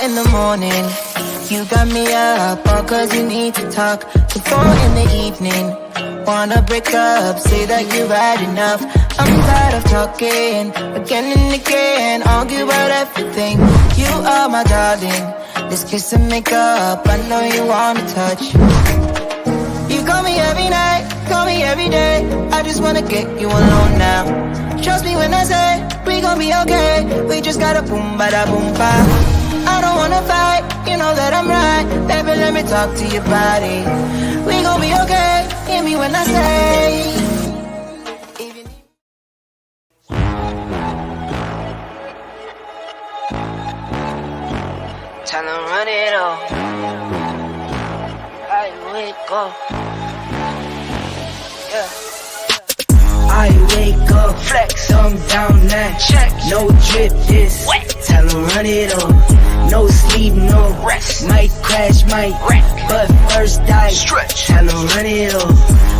In the morning, you got me up all cause you need to talk. To 4 in the evening, wanna break up, say that you've had enough. I'm tired of talking, again and again, argue about everything. You are my darling, this kiss and make up, I know you wanna touch. You call me every night, call me every day, I just wanna get you alone now. Trust me when I say, we gon' be okay, we just gotta boom bada boom ba. I don't wanna fight, you know that I'm right. Baby, let me talk to your body. We gon' be okay, hear me when I say. Tell them run it all. I wake up. Yeah. I wake up, flex, I'm down now. Check, no drip, this wet. Tell them run it up. No sleep, no rest. Might crash, might wreck, but first I stretch. Tell them run it up.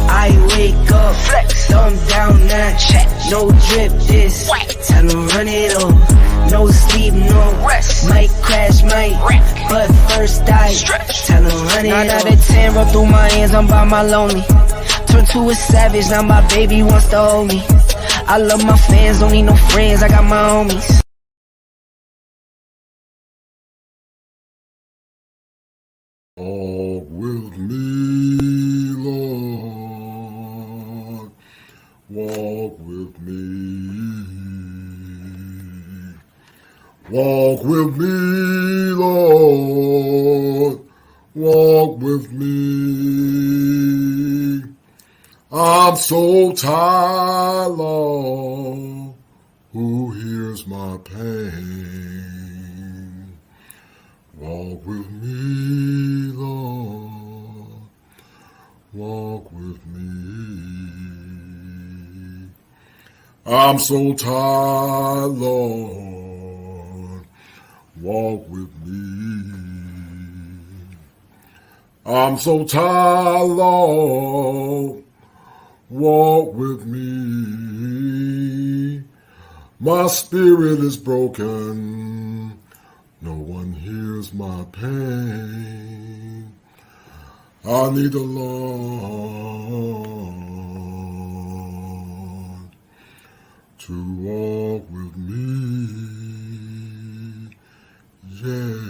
I wake up, flex, I'm down now. Check, no drip, this wet. Tell them run it up. No sleep, no rest. Might crash, might wreck, but first I stretch. Tell them run it up. 9 out of 10 roll through my hands, I'm by my lonely. Turn to a savage, now my baby wants to hold me. I love my fans, don't need no friends, I got my homies. Walk with me, Lord, walk with me. Walk with me, Lord, walk with me. I'm so tired, Lord, who hears my pain? Walk with me, Lord, walk with me. I'm so tired, Lord, walk with me. I'm so tired, Lord, walk with me. My spirit is broken, no one hears my pain. I need the Lord to walk with me, yeah.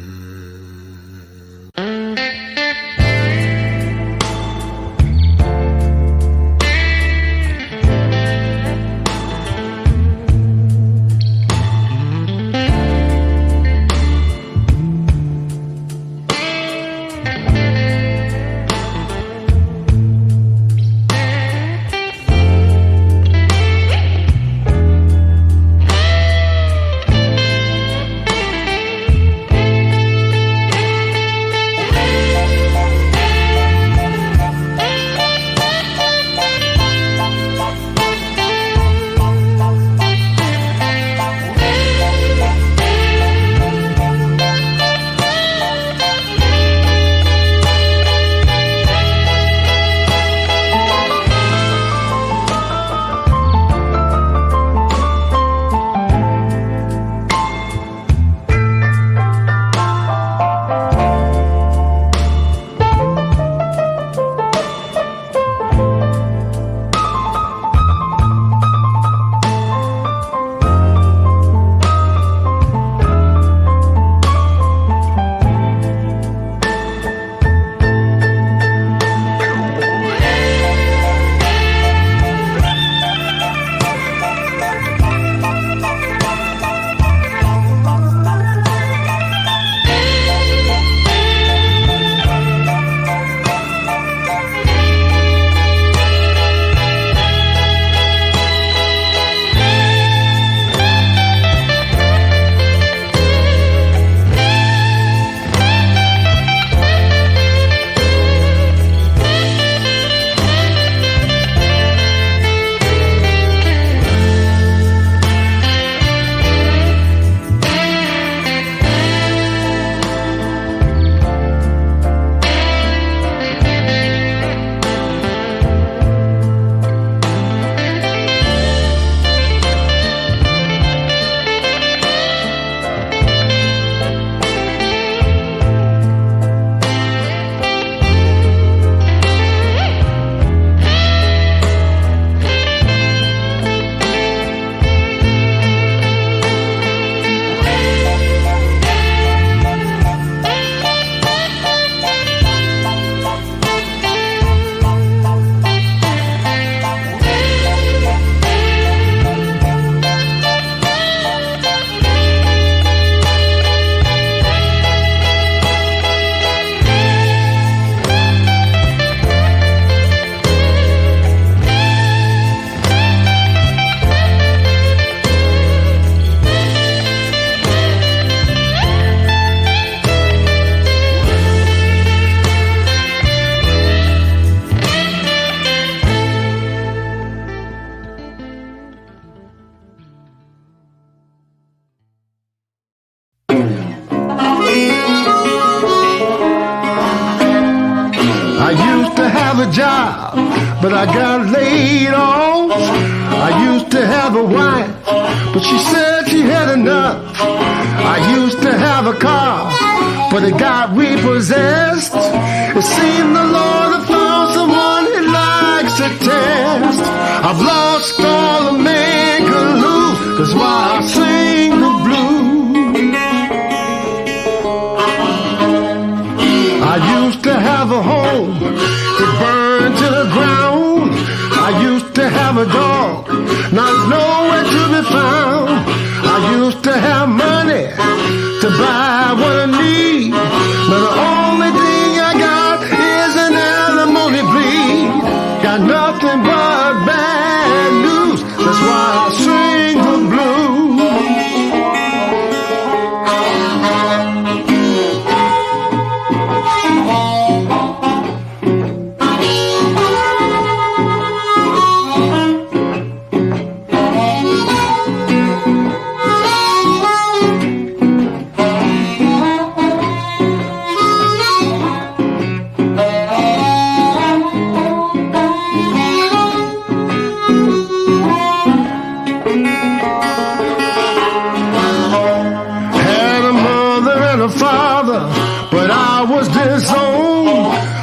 have a job, but I got laid off. I used to have a wife, but she said she had enough. I used to have a car, but it got repossessed. It seemed the Lord had found someone he likes to test. I've lost all a man could lose, that's why I sing the blues. I used to have a home, it burned to the ground. I used to have a dog, not nowhere to be found. I used to have money to buy what I need. Now the only thing I got is an alimony plea. Got nothing but bad news, that's why I sing the blues.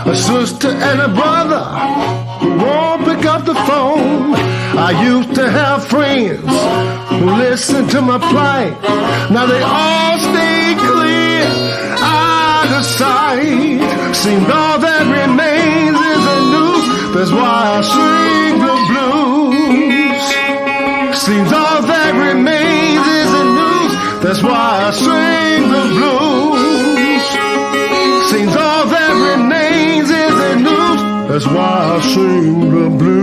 A sister and a brother who won't pick up the phone. I used to have friends who listened to my plight. Now they all stay clear out of sight. Seems all that remains is a noose, that's why I sing the blues. Seems all that remains is a noose, that's why I sing the blues. Seems all that remains is a noose, that's why I sing the blues.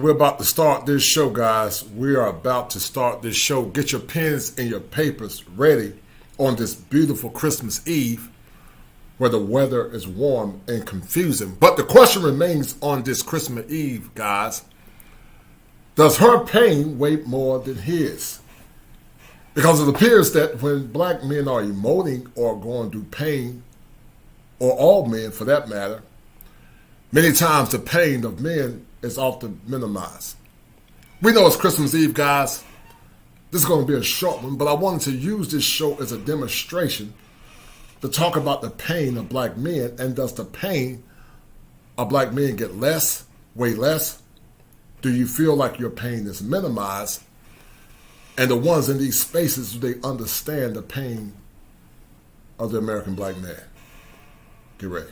We're about to start this show, guys. We are about to start this show. Get your pens and your papers ready on this beautiful Christmas Eve where the weather is warm and confusing. But the question remains on this Christmas Eve, guys. Does her pain weigh more than his? Because it appears that when black men are emoting or going through pain, or all men for that matter, many times the pain of men is often minimized. We know it's Christmas Eve, guys. This is going to be a short one, but I wanted to use this show as a demonstration to talk about the pain of black men. And does the pain of black men get less, weigh less? Do you feel like your pain is minimized? And the ones in these spaces, do they understand the pain of the American black man? Get ready.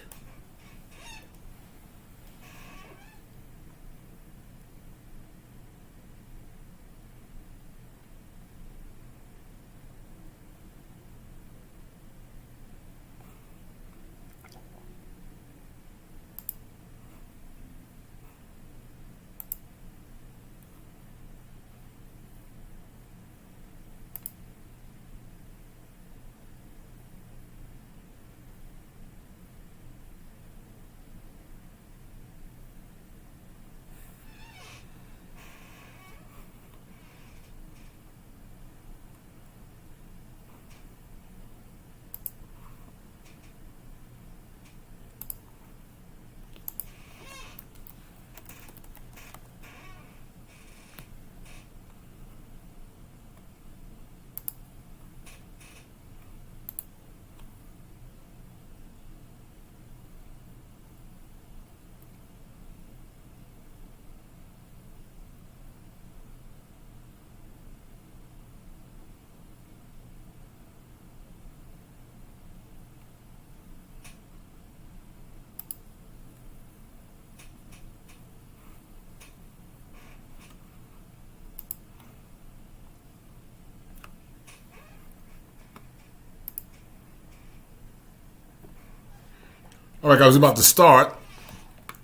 All right, guys, we're about to start.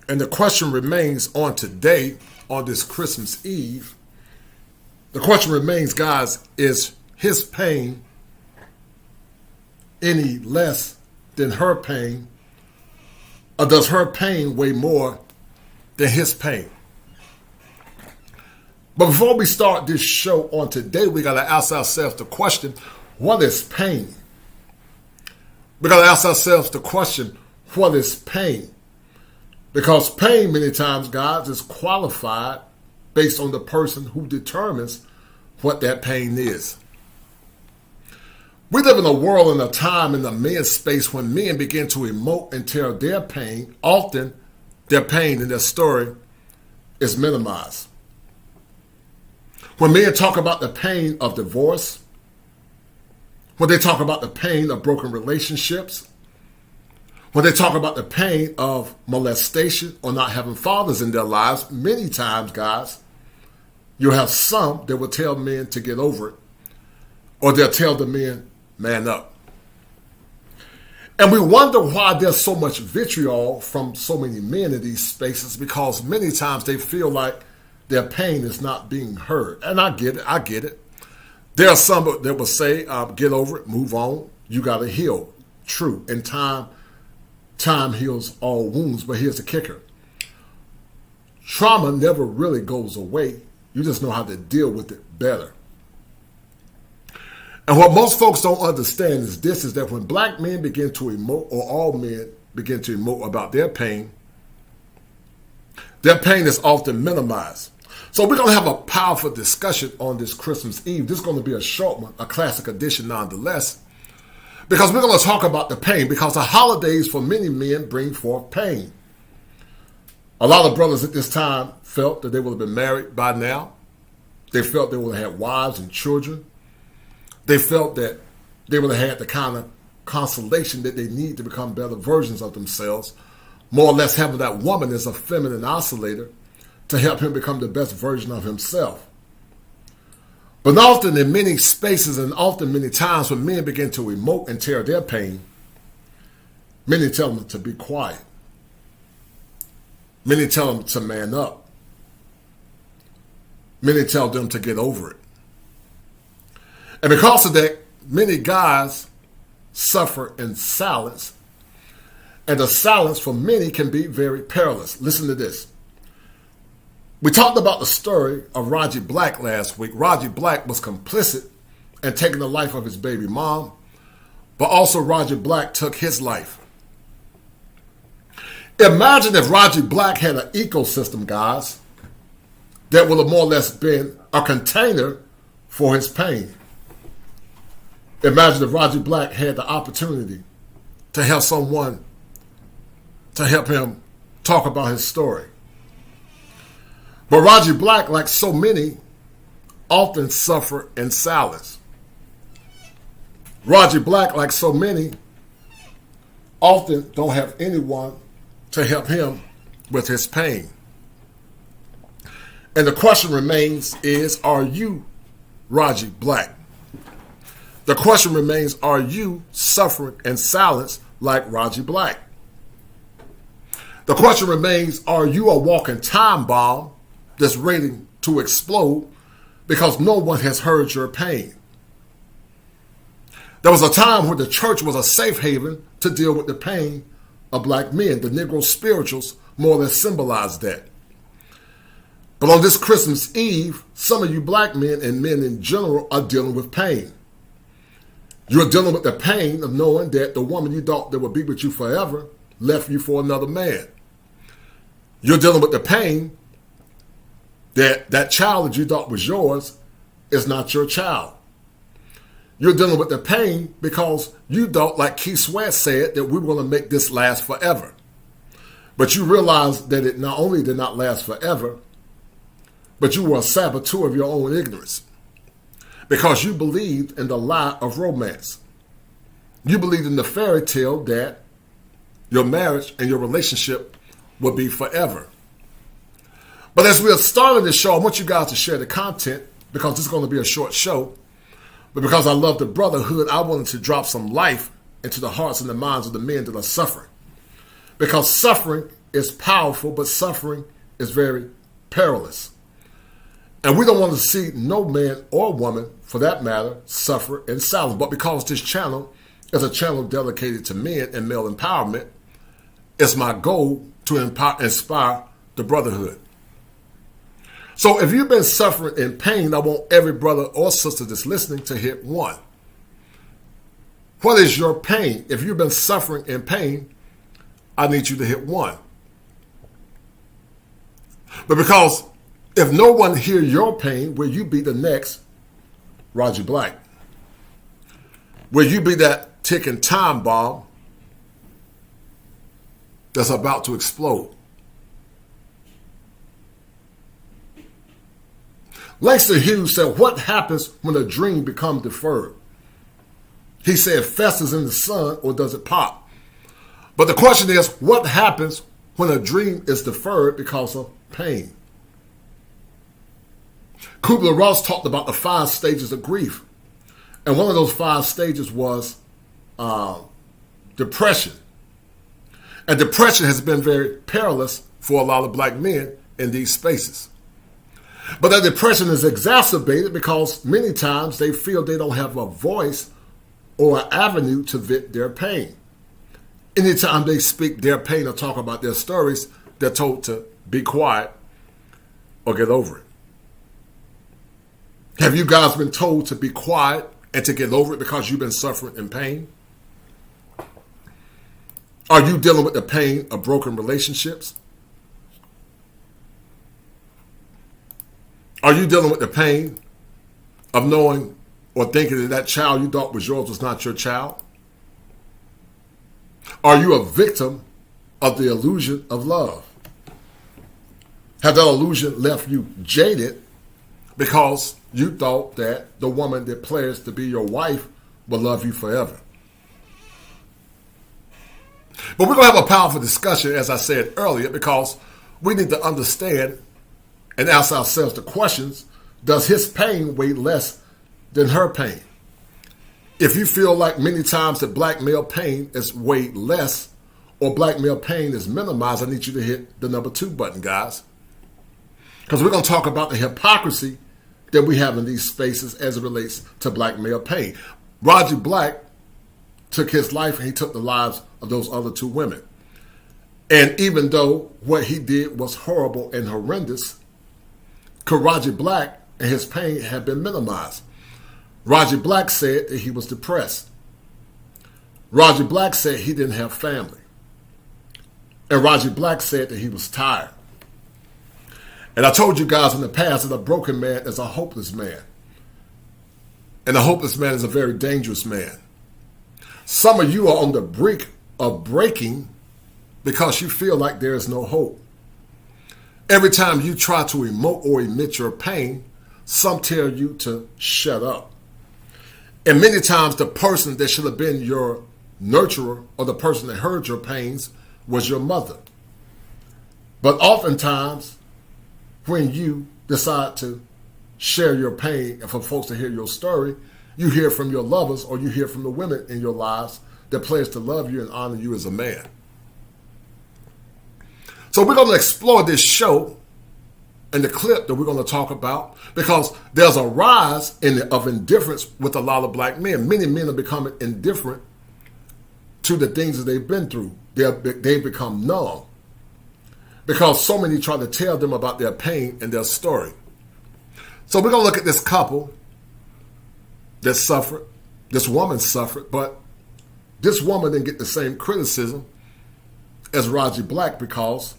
And the question remains on today, on this Christmas Eve. The question remains, guys, is his pain any less than her pain? Or does her pain weigh more than his pain? But before we start this show on today, we got to ask ourselves the question, what is pain? We got to ask ourselves the question, what is pain? Because pain, many times, guys, is qualified based on the person who determines what that pain is. We live in a world and a time in the men's space when men begin to emote and tell their pain. Often, their pain in their story is minimized. When men talk about the pain of divorce, when they talk about the pain of broken relationships, when they talk about the pain of molestation or not having fathers in their lives, many times, guys, you'll have some that will tell men to get over it, or they'll tell the men, man up. And we wonder why there's so much vitriol from so many men in these spaces, because many times they feel like their pain is not being heard. And I get it. There are some that will say, get over it, move on, you got to heal. True, in time heals all wounds, but here's the kicker. Trauma never really goes away. You just know how to deal with it better. And what most folks don't understand is this, is that when black men begin to emote, or all men begin to emote about their pain is often minimized. So we're going to have a powerful discussion on this Christmas Eve. This is going to be a short one, a classic edition nonetheless. Because we're going to talk about the pain, because the holidays for many men bring forth pain. A lot of brothers at this time felt that they would have been married by now. They felt they would have had wives and children. They felt that they would have had the kind of consolation that they need to become better versions of themselves, more or less having that woman as a feminine oscillator to help him become the best version of himself. But often in many spaces and often many times when men begin to emote and tear their pain, many tell them to be quiet. Many tell them to man up. many tell them to get over it. And because of that, many guys suffer in silence. And the silence for many can be very perilous. Listen to this. We talked about the story of Raji Black last week. Raji Black was complicit in taking the life of his baby mom, but also Raji Black took his life. Imagine if Raji Black had an ecosystem, guys, that would have more or less been a container for his pain. Imagine if Raji Black had the opportunity to help someone, to help him talk about his story. But Raji Black, like so many, often suffer in silence. Raji Black, like so many, often don't have anyone to help him with his pain. And the question remains is, are you Raji Black? The question remains, are you suffering in silence like Raji Black? The question remains, are you a walking time bomb that's ready to explode because no one has heard your pain? There was a time when the church was a safe haven to deal with the pain of black men. The Negro spirituals more or less symbolized that. But on this Christmas Eve, some of you black men and men in general are dealing with pain. You're dealing with the pain of knowing that the woman you thought that would be with you forever left you for another man. You're dealing with the pain that child that you thought was yours is not your child. You're dealing with the pain because you thought, like Keith Sweat said, that we were going to make this last forever. But you realize that it not only did not last forever, but you were a saboteur of your own ignorance because you believed in the lie of romance. You believed in the fairy tale that your marriage and your relationship would be forever. But as we are starting this show, I want you guys to share the content because this is going to be a short show. But because I love the brotherhood, I wanted to drop some life into the hearts and the minds of the men that are suffering. Because suffering is powerful, but suffering is very perilous. And we don't want to see no man or woman, for that matter, suffer in silence. But because this channel is a channel dedicated to men and male empowerment, it's my goal to inspire the brotherhood. So if you've been suffering in pain, I want every brother or sister that's listening to hit 1. What is your pain? If you've been suffering in pain, I need you to hit 1. But because if no one hear your pain, will you be the next Raji Black? Will you be that ticking time bomb that's about to explode? Langston Hughes said, what happens when a dream becomes deferred? He said, festers in the sun or does it pop? But the question is, what happens when a dream is deferred because of pain? Kubler-Ross talked about the 5 stages of grief. And one of those 5 stages was depression. And depression has been very perilous for a lot of black men in these spaces. But that depression is exacerbated because many times they feel they don't have a voice or an avenue to vent their pain. Anytime they speak their pain or talk about their stories, they're told to be quiet or get over it. Have you guys been told to be quiet and to get over it because you've been suffering in pain? Are you dealing with the pain of broken relationships? Are you dealing with the pain of knowing or thinking that that child you thought was yours was not your child? Are you a victim of the illusion of love? Has that illusion left you jaded because you thought that the woman that pledged to be your wife will love you forever? But we're going to have a powerful discussion, as I said earlier, because we need to understand and ask ourselves the questions, does his pain weigh less than her pain? If you feel like many times that black male pain is weighed less or black male pain is minimized, I need you to hit the number 2 button, guys. Because we're going to talk about the hypocrisy that we have in these spaces as it relates to black male pain. Roger Black took his life and he took the lives of those other two women. And even though what he did was horrible and horrendous, Roger Black and his pain had been minimized. Roger Black said that he was depressed. Roger Black said he didn't have family. And Roger Black said that he was tired. And I told you guys in the past that a broken man is a hopeless man. And a hopeless man is a very dangerous man. Some of you are on the brink of breaking because you feel like there is no hope. Every time you try to emote or emit your pain, some tell you to shut up. And many times the person that should have been your nurturer or the person that heard your pains was your mother. But oftentimes, when you decide to share your pain and for folks to hear your story, you hear from your lovers or you hear from the women in your lives that pledge to love you and honor you as a man. So we're going to explore this show and the clip that we're going to talk about because there's a rise of indifference with a lot of black men. Many men are becoming indifferent to the things that they've been through. They've become numb because so many try to tell them about their pain and their story. So we're going to look at this couple that suffered. This woman suffered, but this woman didn't get the same criticism as Roger Black because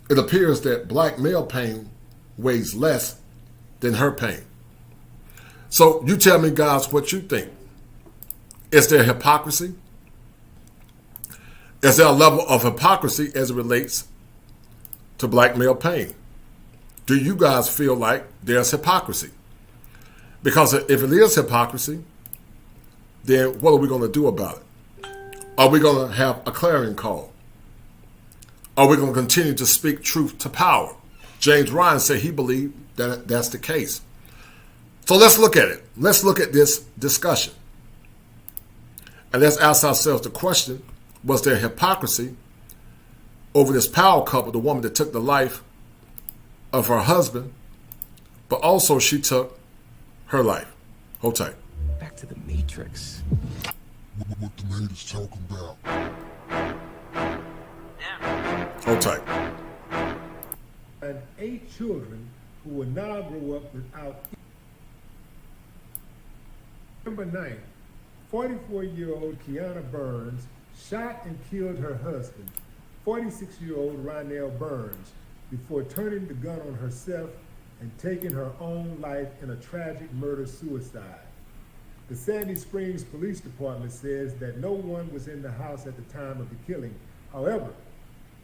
it appears that black male pain weighs less than her pain. So you tell me, guys, what you think. Is there hypocrisy? Is there a level of hypocrisy as it relates to black male pain? Do you guys feel like there's hypocrisy? Because if it is hypocrisy, then what are we going to do about it? Are we going to have a clarion call? Are we going to continue to speak truth to power? James Ryan said he believed that that's the case. So let's look at it. Let's look at this discussion. And let's ask ourselves the question, was there hypocrisy over this power couple, the woman that took the life of her husband, but also she took her life? Hold tight. Back to the Matrix. What the haters talking about? Hold tight. And 8 children who will now grow up without. Number 9, 44-year-old Kiana Burns shot and killed her husband, 46-year-old Ronnell Burns, before turning the gun on herself and taking her own life in a tragic murder-suicide. The Sandy Springs Police Department says that no one was in the house at the time of the killing. However,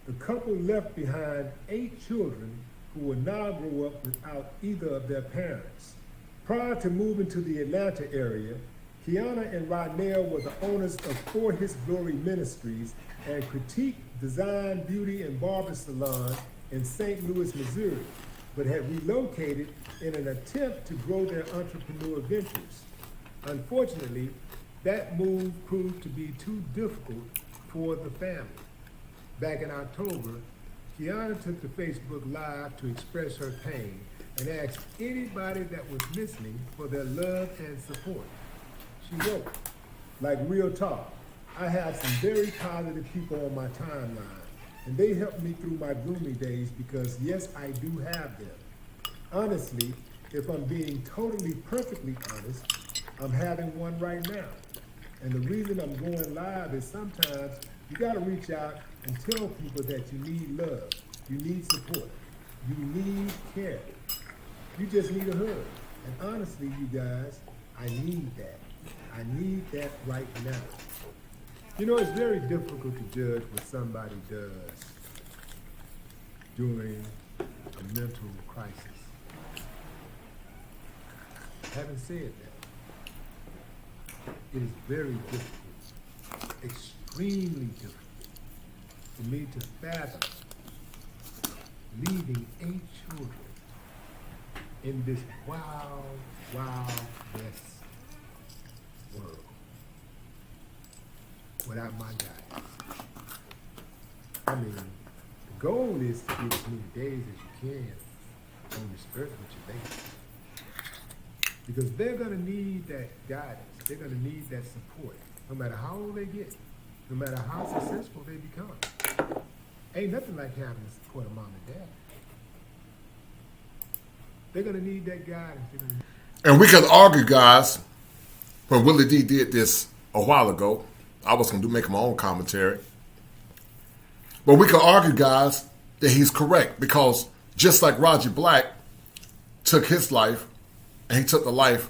the couple left behind 8 children who will now grow up without either of their parents. Prior to moving to the Atlanta area, Kiana and Ronnell were the owners of For His Glory Ministries and Critique Design, Beauty, and Barber Salon in St. Louis, Missouri, but had relocated in an attempt to grow their entrepreneur ventures. Unfortunately, that move proved to be too difficult for the family. Back in October, Kiana took to Facebook Live to express her pain and asked anybody that was listening for their love and support. She wrote, "Like real talk, I have some very positive people on my timeline, and they helped me through my gloomy days because yes, I do have them. Honestly, if I'm being totally perfectly honest, I'm having one right now. And the reason I'm going live is sometimes you gotta reach out and tell people that you need love, you need support, you need care. You just need a hug. And honestly, you guys, I need that. I need that right now." You know, it's very difficult to judge what somebody does during a mental crisis. Having said that, it is very difficult, extremely difficult for me to fathom leaving 8 children in this wild, wild west world without my guys. I mean, the goal is to get as many days as you can on your skirt with your baby. Because they're going to need that guidance. They're going to need that support, no matter how old they get, no matter how successful they become. Ain't nothing like having the support of mom and dad. They're going to need that guidance. And we could argue, guys, when Willie D did this a while ago, I was going to make my own commentary. But we could argue, guys, that he's correct, because just like Roger Black took his life and he took the life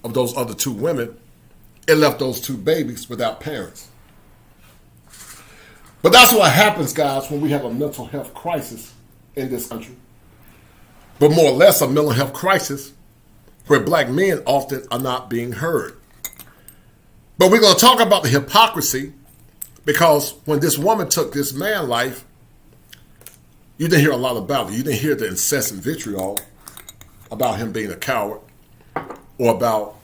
of those other two women, it left those two babies without parents. But that's what happens, guys, when we have a mental health crisis in this country. But more or less a mental health crisis where black men often are not being heard. But we're going to talk about the hypocrisy, because when this woman took this man's life, you didn't hear a lot about it. You didn't hear the incessant vitriol about him being a coward, or about,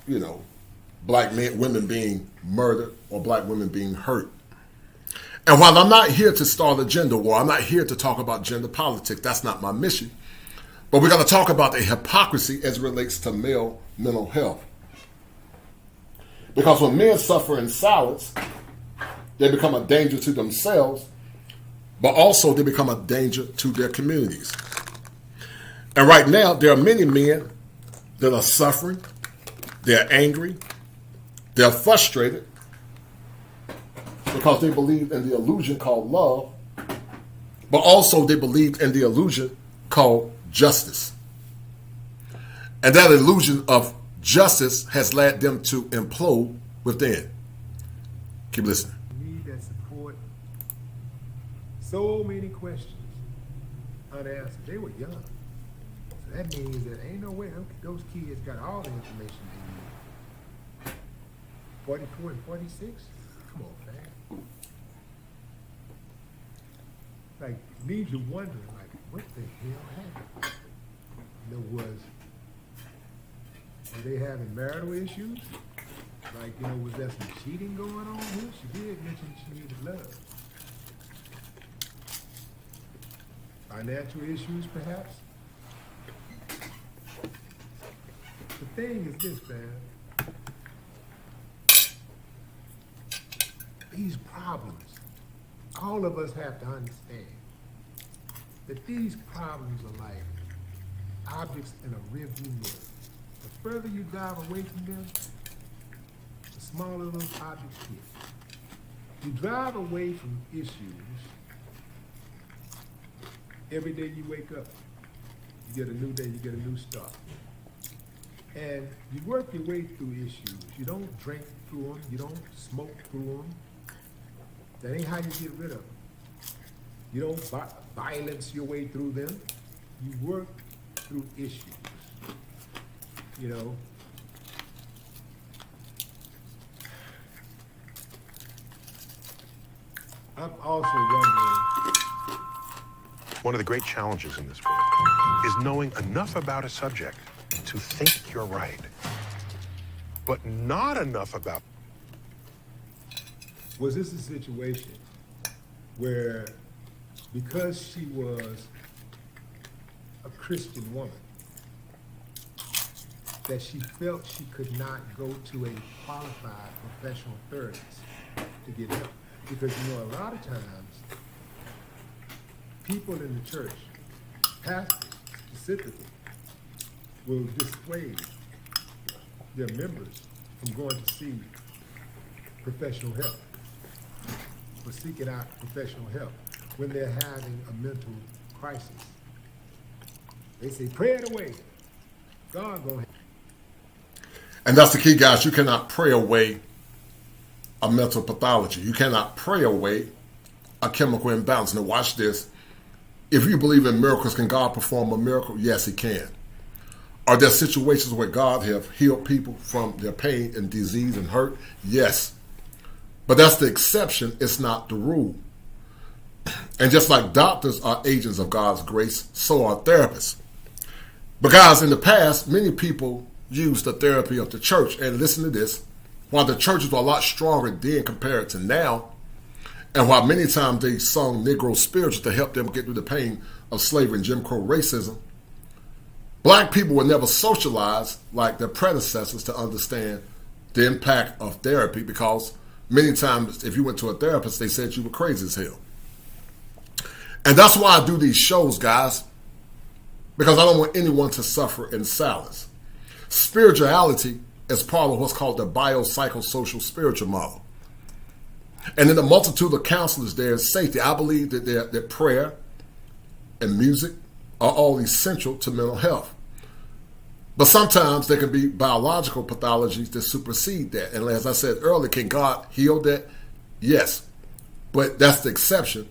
black men, women being murdered, or black women being hurt. And while I'm not here to start a gender war, I'm not here to talk about gender politics. That's not my mission. But we're going to talk about the hypocrisy as it relates to male mental health. Because when men suffer in silence, they become a danger to themselves, but also they become a danger to their communities. And right now, there are many men that are suffering, they're angry, they're frustrated, because they believe in the illusion called love, but also they believe in the illusion called justice. And that illusion of justice has led them to implode within. Keep listening. Need that support. So many questions unanswered. They were young. So that means that ain't no way those kids got all the information they need. 44 and 46? Come on, man. Like, leaves you wondering, like, what the hell happened? Were they having marital issues? Like, was there some cheating going on here? She did mention she needed love. Financial issues, perhaps? The thing is this, man. These problems, all of us have to understand that these problems are like objects in a rearview mirror. The further you drive away from them, the smaller those objects get. You drive away from issues. Every day you wake up, you get a new day, you get a new start. And you work your way through issues. You don't drink through them. You don't smoke through them. That ain't how you get rid of them. You don't violence your way through them. You work through issues. I'm also wondering. One of the great challenges in this work is knowing enough about a subject to think you're right, but not enough about. Was this a situation where, because she was a Christian woman, that she felt she could not go to a qualified professional therapist to get help? Because a lot of times, people in the church, pastors specifically, will dissuade their members from going to see professional help, or seeking out professional help when they're having a mental crisis. They say, pray it away. God gonna help. And that's the key, guys. You cannot pray away a mental pathology. You cannot pray away a chemical imbalance. Now watch this. If you believe in miracles, can God perform a miracle? Yes, he can. Are there situations where God have healed people from their pain and disease and hurt? Yes. But that's the exception. It's not the rule. And just like doctors are agents of God's grace, so are therapists. But guys, in the past, many people used the therapy of the church. And listen to this. While the churches were a lot stronger then compared to now, and while many times they sung Negro spirituals to help them get through the pain of slavery and Jim Crow racism, Black people were never socialized like their predecessors to understand the impact of therapy, because many times if you went to a therapist, they said you were crazy as hell. And that's why I do these shows, guys, because I don't want anyone to suffer in silence. Spirituality is part of what's called the biopsychosocial spiritual model. And in the multitude of counselors, there is safety. I believe that prayer and music are all essential to mental health. But sometimes there can be biological pathologies that supersede that. And as I said earlier, can God heal that? Yes. But that's the exception.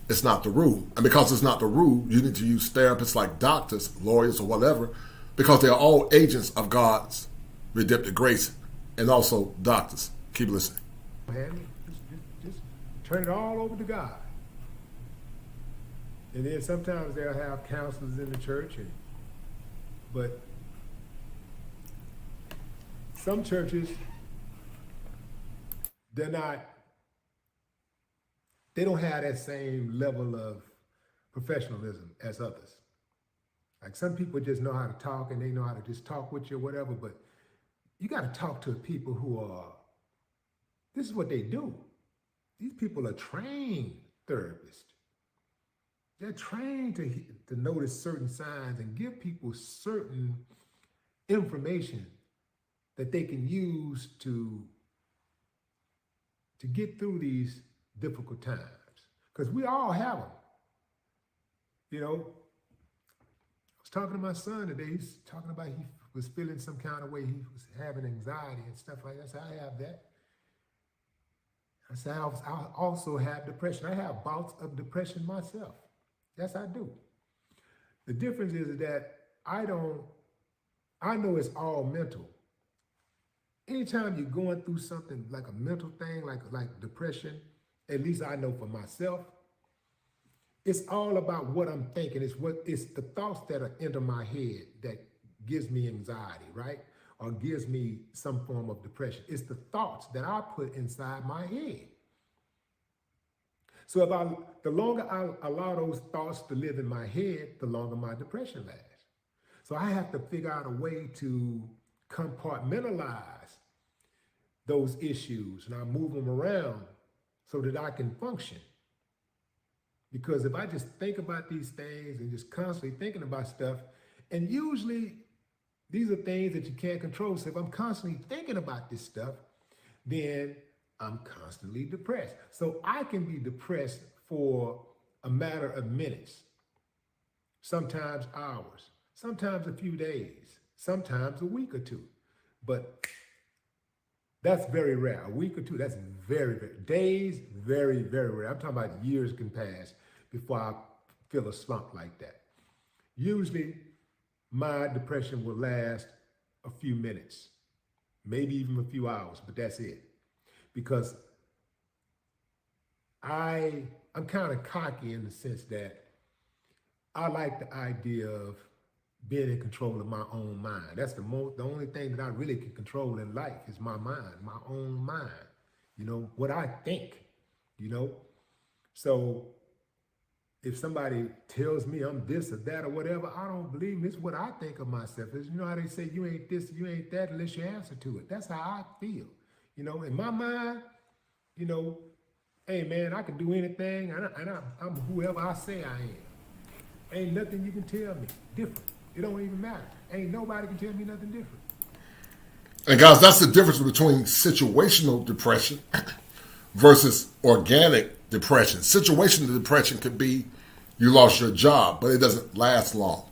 It's not the rule. And because it's not the rule, you need to use therapists like doctors, lawyers, or whatever, because they are all agents of God's redemptive grace, and also doctors. Keep listening. Man, just turn it all over to God. And then sometimes they'll have counselors in the church, but some churches, they don't have that same level of professionalism as others. Like some people just know how to talk and they know how to just talk with you or whatever, but you got to talk to people who are, this is what they do. These people are trained therapists. They're trained to notice certain signs and give people certain information that they can use to get through these difficult times. Because we all have them. You know, I was talking to my son today. He's talking about he was feeling some kind of way. He was having anxiety and stuff like that. I said, I have that. I said, I also have depression. I have bouts of depression myself. Yes, I do. The difference is that I know it's all mental. Anytime you're going through something like a mental thing, like depression, at least I know for myself, it's all about what I'm thinking. It's the thoughts that enter my head that gives me anxiety, right? Or gives me some form of depression. It's the thoughts that I put inside my head. So the longer I allow those thoughts to live in my head, the longer my depression lasts. So I have to figure out a way to compartmentalize those issues, and I move them around so that I can function. Because if I just think about these things and just constantly thinking about stuff, and usually these are things that you can't control. So if I'm constantly thinking about this stuff, then I'm constantly depressed. So I can be depressed for a matter of minutes, sometimes hours, sometimes a few days, sometimes a week or two. But that's very rare. A week or two, that's very, very, days, very, very rare. I'm talking about years can pass before I feel a slump like that. Usually my depression will last a few minutes, maybe even a few hours, but that's it. Because I'm kind of cocky in the sense that I like the idea of being in control of my own mind. That's the only thing that I really can control in life is my mind, my own mind. You know, what I think, you know? So if somebody tells me I'm this or that or whatever, I don't believe it's what I think of myself. It's, you know how they say you ain't this, you ain't that unless you answer to it. That's how I feel. You know, in my mind, you know, hey man, I can do anything and I'm whoever I say I am. Ain't nothing you can tell me different. It don't even matter. Ain't nobody can tell me nothing different. And guys, that's the difference between situational depression versus organic depression. Situational depression could be you lost your job, but it doesn't last long.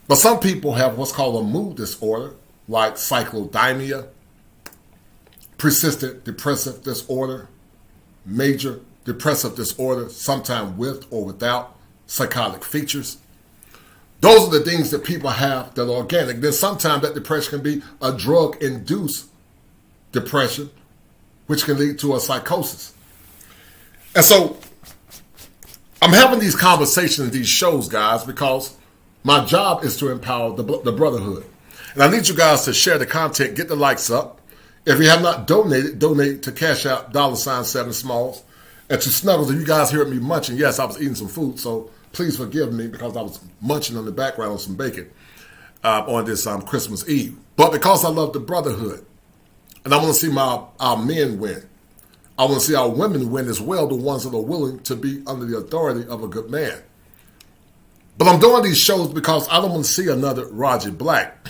But some people have what's called a mood disorder, like cyclothymia, persistent depressive disorder, major depressive disorder, sometimes with or without psychotic features. Those are the things that people have that are organic. Then sometimes that depression can be a drug-induced depression, which can lead to a psychosis. And so I'm having these conversations, these shows, guys, because my job is to empower the brotherhood. And I need you guys to share the content, get the likes up. If you have not donated, donate to Cash App, $7 Smalls. And to Snuggles, if you guys hear me munching, yes, I was eating some food, so please forgive me because I was munching on the background on some bacon. on this Christmas Eve. But because I love the brotherhood, and I want to see our men win, I want to see our women win as well, the ones that are willing to be under the authority of a good man. But I'm doing these shows because I don't want to see another Roger Black.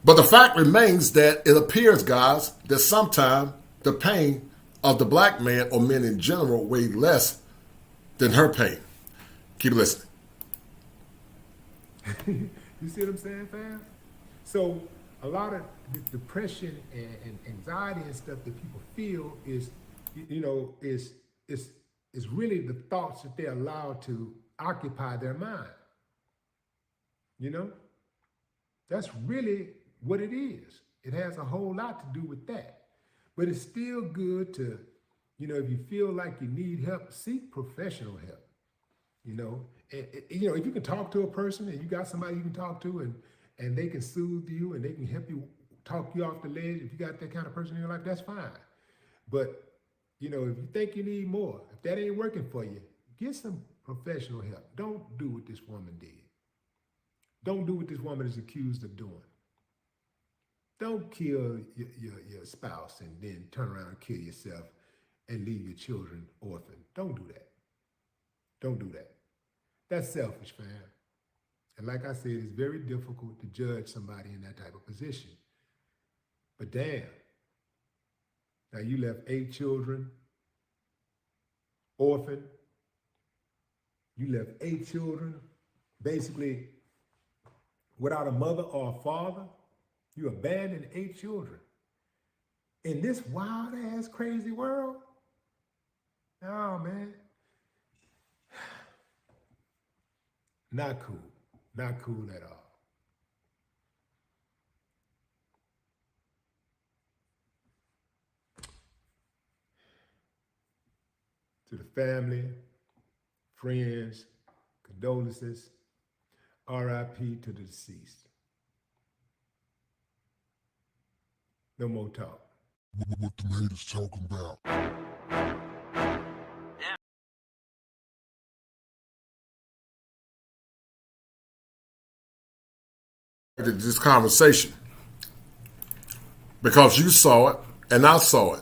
But the fact remains that it appears, guys, that sometimes the pain of the black man or men in general weigh less than her pain. Keep listening. You see what I'm saying, fam? So a lot of the depression and anxiety and stuff that people feel is, is really the thoughts that they're allowed to occupy their mind. You know? That's really what it is. It has a whole lot to do with that. But it's still good to, if you feel like you need help, seek professional help. If you can talk to a person and you got somebody you can talk to and they can soothe you and they can help you talk you off the ledge, if you got that kind of person in your life, that's fine. But, if you think you need more, if that ain't working for you, get some professional help. Don't do what this woman did. Don't do what this woman is accused of doing. Don't kill your spouse and then turn around and kill yourself and leave your children orphaned. Don't do that. Don't do that. That's selfish, fam. And like I said, it's very difficult to judge somebody in that type of position. But damn, now you left 8 children orphaned. You left 8 children basically without a mother or a father. You abandoned 8 children in this wild ass crazy world. Oh man. Not cool. Not cool at all. To the family, friends, condolences, RIP to the deceased. No more talk. What the haters talking about? This conversation because you saw it and I saw it.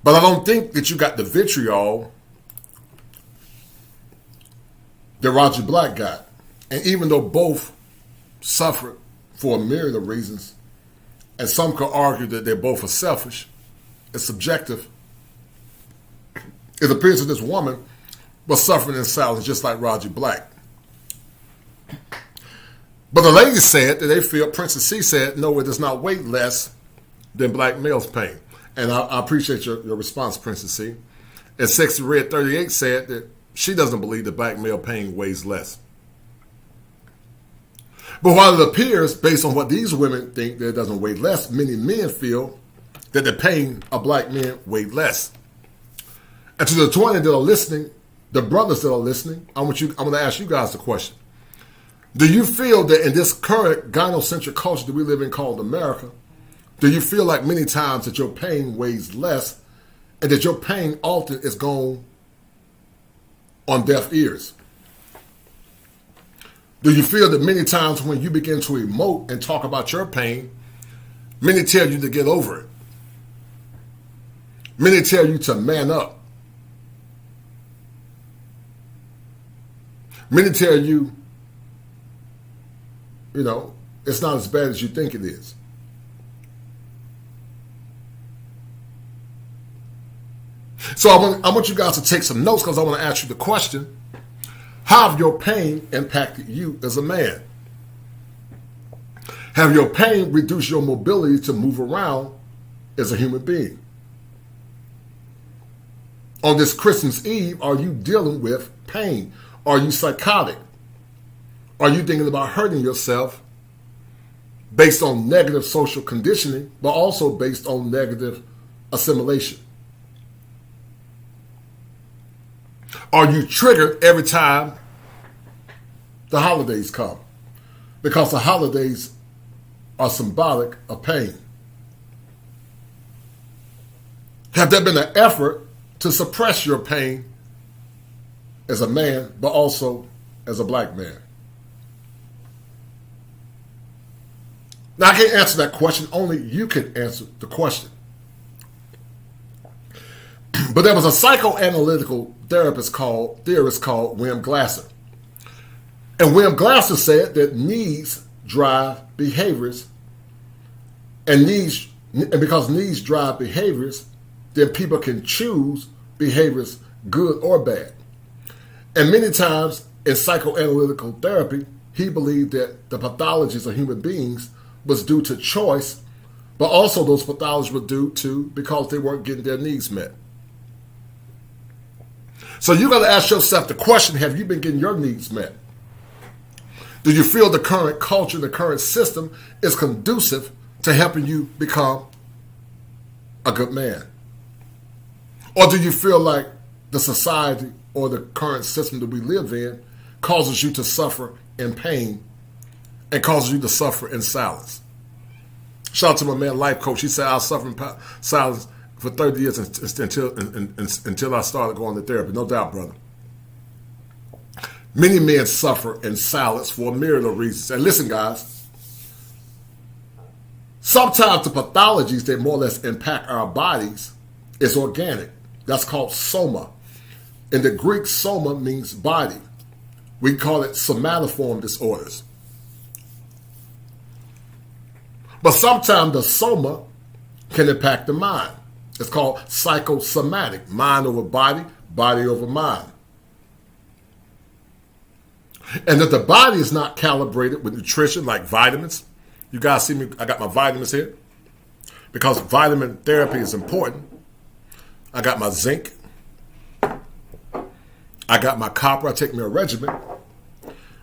But I don't think that you got the vitriol that Roger Black got. And even though both suffered for a myriad of reasons, and some could argue that they both are selfish, it's subjective. It appears that this woman was suffering in silence just like Roger Black. But the ladies said that they feel, Princess C said, no, it does not weigh less than black male's pain. And I appreciate your response, Princess C. And Sexy Red 38 said that she doesn't believe that black male pain weighs less. But while it appears, based on what these women think, that it doesn't weigh less, many men feel that the pain of black men weigh less. And to the 20 that are listening, the brothers that are listening, I'm going to ask you guys the question. Do you feel that in this current gynocentric culture that we live in called America, do you feel like many times that your pain weighs less and that your pain often is gone on deaf ears? Do you feel that many times when you begin to emote and talk about your pain, many tell you to get over it? Many tell you to man up. Many tell you, it's not as bad as you think it is. So I want you guys to take some notes because I want to ask you the question, how have your pain impacted you as a man? Have your pain reduced your mobility to move around as a human being? On this Christmas Eve, are you dealing with pain? Are you psychotic? Are you thinking about hurting yourself based on negative social conditioning, but also based on negative assimilation? Are you triggered every time the holidays come? Because the holidays are symbolic of pain. Have there been an effort to suppress your pain as a man, but also as a black man? Now, I can't answer that question. Only you can answer the question. But there was a psychoanalytical theorist called William Glasser. And William Glasser said that needs drive behaviors, and because needs drive behaviors, then people can choose behaviors, good or bad. And many times in psychoanalytical therapy, he believed that the pathologies of human beings was due to choice, but also those pathologies were due to because they weren't getting their needs met. So you got to ask yourself the question, have you been getting your needs met? Do you feel the current culture, the current system is conducive to helping you become a good man? Or do you feel like the society or the current system that we live in causes you to suffer in pain and causes you to suffer in silence? Shout out to my man, life coach. He said, I suffer in silence for 30 years until I started going to therapy. No doubt, brother. Many men suffer in silence for a myriad of reasons. And listen, guys, sometimes the pathologies that more or less impact our bodies is organic. That's called soma. In the Greek, soma means body. We call it somatoform disorders. But sometimes the soma can impact the mind. It's called psychosomatic, mind over body, body over mind. And if the body is not calibrated with nutrition like vitamins, you guys see me, I got my vitamins here, because vitamin therapy is important. I got my zinc. I got my copper. I take me a regimen.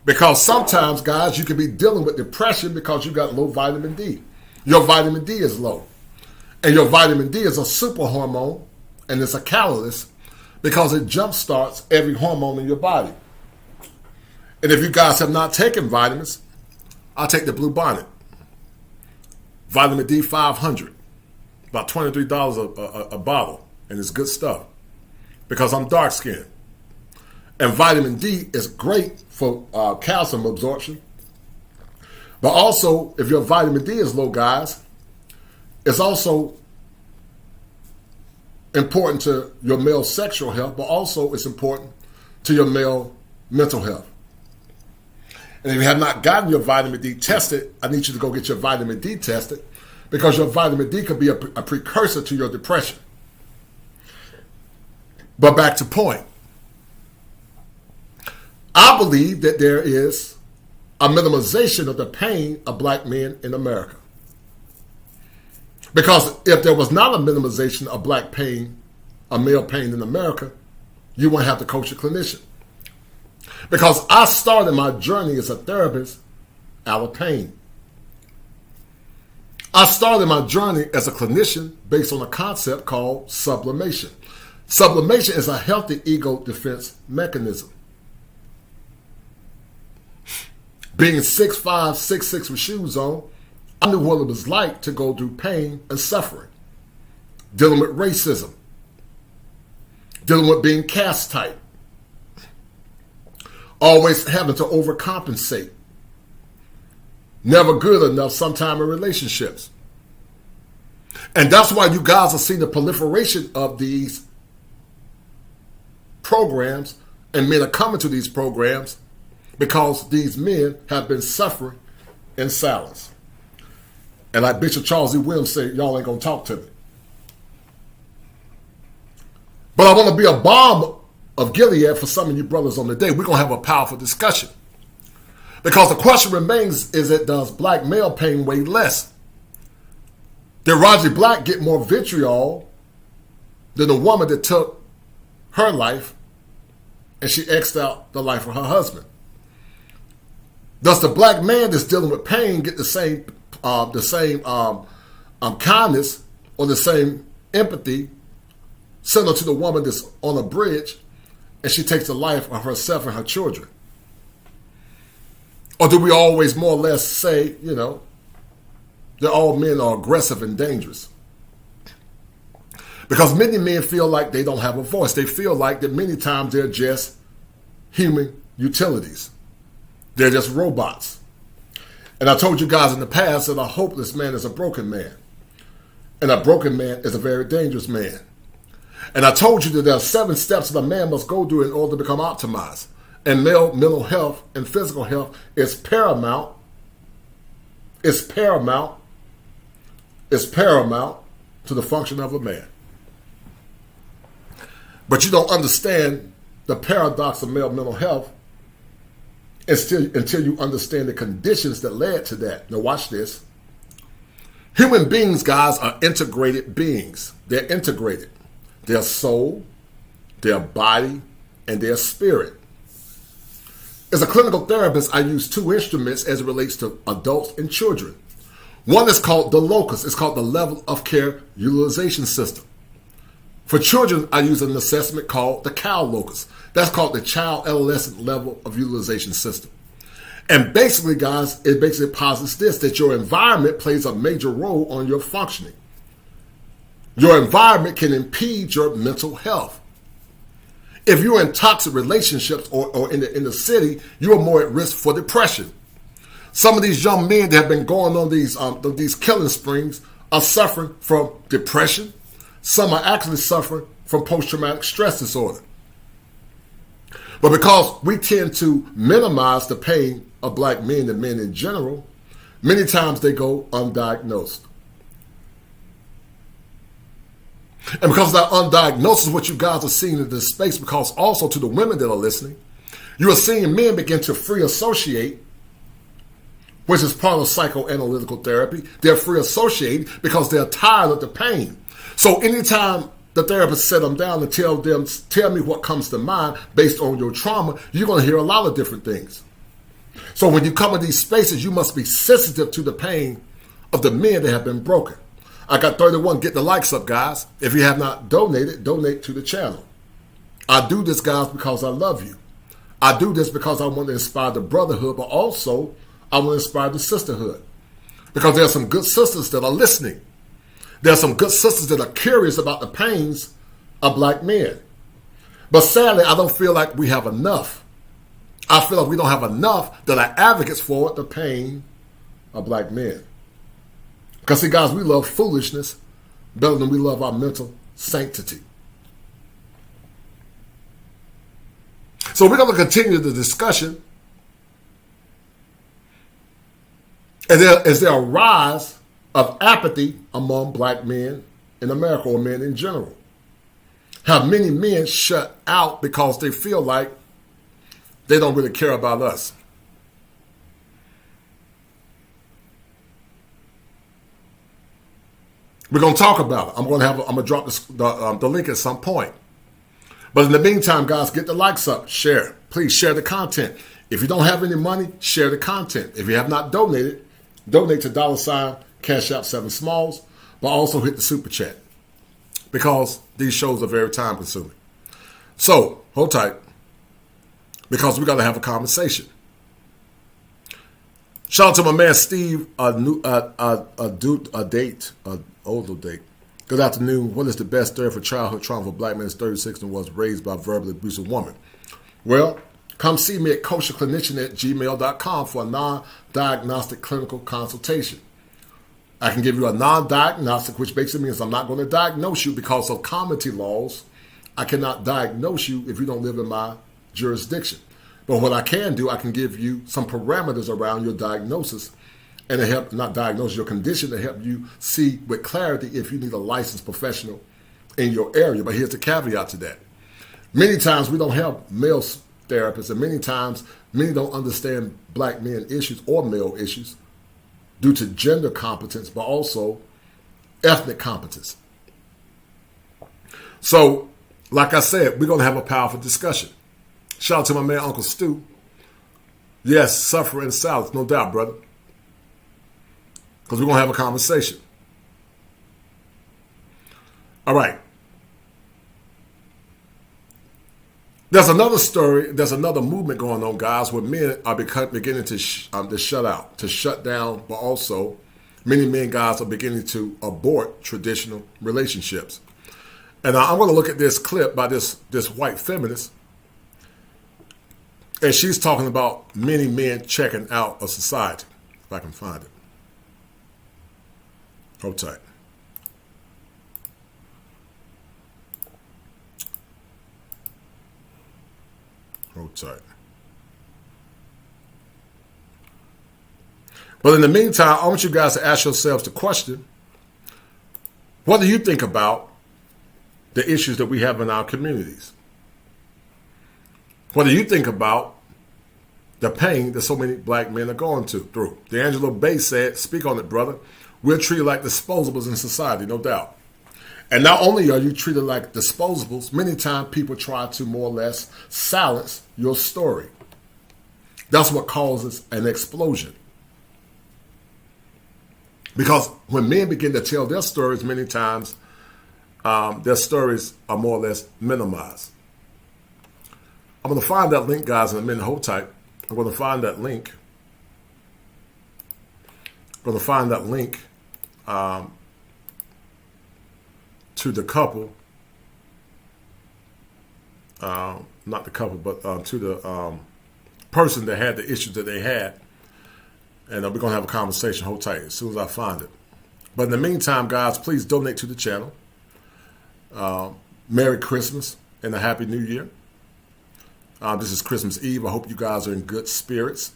Because sometimes, guys, you can be dealing with depression because you got low vitamin D. Your vitamin D is low. And your vitamin D is a super hormone, and it's a catalyst because it jumpstarts every hormone in your body. And if you guys have not taken vitamins, I'll take the Blue Bonnet. Vitamin D 500. About $23 a bottle. And it's good stuff. Because I'm dark skinned. And vitamin D is great for calcium absorption. But also, if your vitamin D is low, guys, it's also important to your male sexual health, but also it's important to your male mental health. And if you have not gotten your vitamin D tested, I need you to go get your vitamin D tested, because your vitamin D could be a precursor to your depression. But back to point. I believe that there is a minimization of the pain of black men in America. Because if there was not a minimization of black pain, a male pain in America, you wouldn't have to coach a clinician. Because I started my journey as a therapist out of pain. I started my journey as a clinician based on a concept called sublimation. Sublimation is a healthy ego defense mechanism. Being 6'5", 6'6" with shoes on, I knew what it was like to go through pain and suffering. Dealing with racism. Dealing with being caste type. Always having to overcompensate. Never good enough sometime in relationships. And that's why you guys are seeing the proliferation of these programs, and men are coming to these programs because these men have been suffering in silence. And like Bishop Charles E. Williams said, y'all ain't gonna talk to me. But I want to be a balm of Gilead for some of you brothers on the day. We're gonna have a powerful discussion. Because the question remains, is that does black male pain weigh less? Did Roger Black get more vitriol than the woman that took her life and she X'd out the life of her husband? Does the black man that's dealing with pain get the same kindness or the same empathy similar to the woman that's on a bridge and she takes the life of herself and her children? Or do we always more or less say, you know, that all men are aggressive and dangerous? Because many men feel like they don't have a voice. They feel like that many times they're just human utilities. They're just robots. And I told you guys in the past that a hopeless man is a broken man. And a broken man is a very dangerous man. And I told you that there are 7 steps that a man must go through in order to become optimized. And male mental health and physical health is paramount. It's paramount. It's paramount to the function of a man. But you don't understand the paradox of male mental health until you understand the conditions that led to that. Now watch this. Human beings, guys, are integrated beings. They're integrated. Their soul, their body, and their spirit. As a clinical therapist, I use 2 instruments as it relates to adults and children. One is called the locus. It's called the level of care utilization system. For children, I use an assessment called the cow locus. That's called the child adolescent level of utilization system. And basically, guys, it basically posits this, that your environment plays a major role on your functioning. Your environment can impede your mental health. If you're in toxic relationships or in the city, you are more at risk for depression. Some of these young men that have been going on these killing sprees are suffering from depression. Some are actually suffering from post-traumatic stress disorder. But because we tend to minimize the pain of black men and men in general, many times they go undiagnosed. And because of that undiagnosis, what you guys are seeing in this space, because also to the women that are listening, you are seeing men begin to free associate, which is part of psychoanalytical therapy. They're free associating because they're tired of the pain. So anytime the therapist set them down and tell me what comes to mind based on your trauma, you're going to hear a lot of different things. So when you come in these spaces, you must be sensitive to the pain of the men that have been broken. I got 31. Get the likes up, guys. If you have not donated, donate to the channel. I do this, guys, because I love you. I do this because I want to inspire the brotherhood, but also I want to inspire the sisterhood. Because there are some good sisters that are listening. There are some good sisters that are curious about the pains of black men. But sadly, I don't feel like we have enough. I feel like we don't have enough that are advocates for the pain of black men. Because see, guys, we love foolishness better than we love our mental sanctity. So we're going to continue the discussion as there a rise of apathy among black men in America, or men in general. How many men shut out because they feel like they don't really care about us. We're going to talk about it. I'm going to drop the link at some point. But in the meantime, guys, get the likes up, share. Please share the content. If you don't have any money, share the content. If you have not donated, donate to $ Cash App 7 Smalls, but also hit the super chat because these shows are very time consuming. So hold tight because we got to have a conversation. Shout out to my man Steve, older date. Good afternoon. What is the best therapy for childhood trauma for black men is 36 and was raised by a verbally abusive woman? Well, come see me at kosherclinician@gmail.com for a non-diagnostic clinical consultation. I can give you a non-diagnostic, which basically means I'm not going to diagnose you because of comity laws. I cannot diagnose you if you don't live in my jurisdiction. But what I can do, I can give you some parameters around your diagnosis and to help, not diagnose your condition, to help you see with clarity if you need a licensed professional in your area. But here's the caveat to that. Many times we don't have male therapists, and many times many don't understand black men issues or male issues due to gender competence, but also ethnic competence. So, like I said, we're going to have a powerful discussion. Shout out to my man, Uncle Stu. Yes, suffer in silence, no doubt, brother. Because we're going to have a conversation. All right. There's another story, there's another movement going on, guys, where men are beginning to shut out, to shut down, but also many men, guys, are beginning to abort traditional relationships. And I'm going to look at this clip by this white feminist. And she's talking about many men checking out of society. If I can find it. Hold tight. Hold tight. But in the meantime, I want you guys to ask yourselves the question, what do you think about the issues that we have in our communities? What do you think about the pain that so many black men are going through? D'Angelo Bay said, speak on it, brother. We're treated like disposables in society, no doubt. And not only are you treated like disposables, many times people try to more or less silence your story. That's what causes an explosion. Because when men begin to tell their stories, many times their stories are more or less minimized. I'm going to find that link, guys, in a minute. Hold tight. I'm going to find that link. I'm going to find that link to the couple. Not the couple, but to the person that had the issues that they had. And we're going to have a conversation. Hold tight as soon as I find it. But in the meantime, guys, please donate to the channel. Merry Christmas and a Happy New Year. This is Christmas Eve. I hope you guys are in good spirits.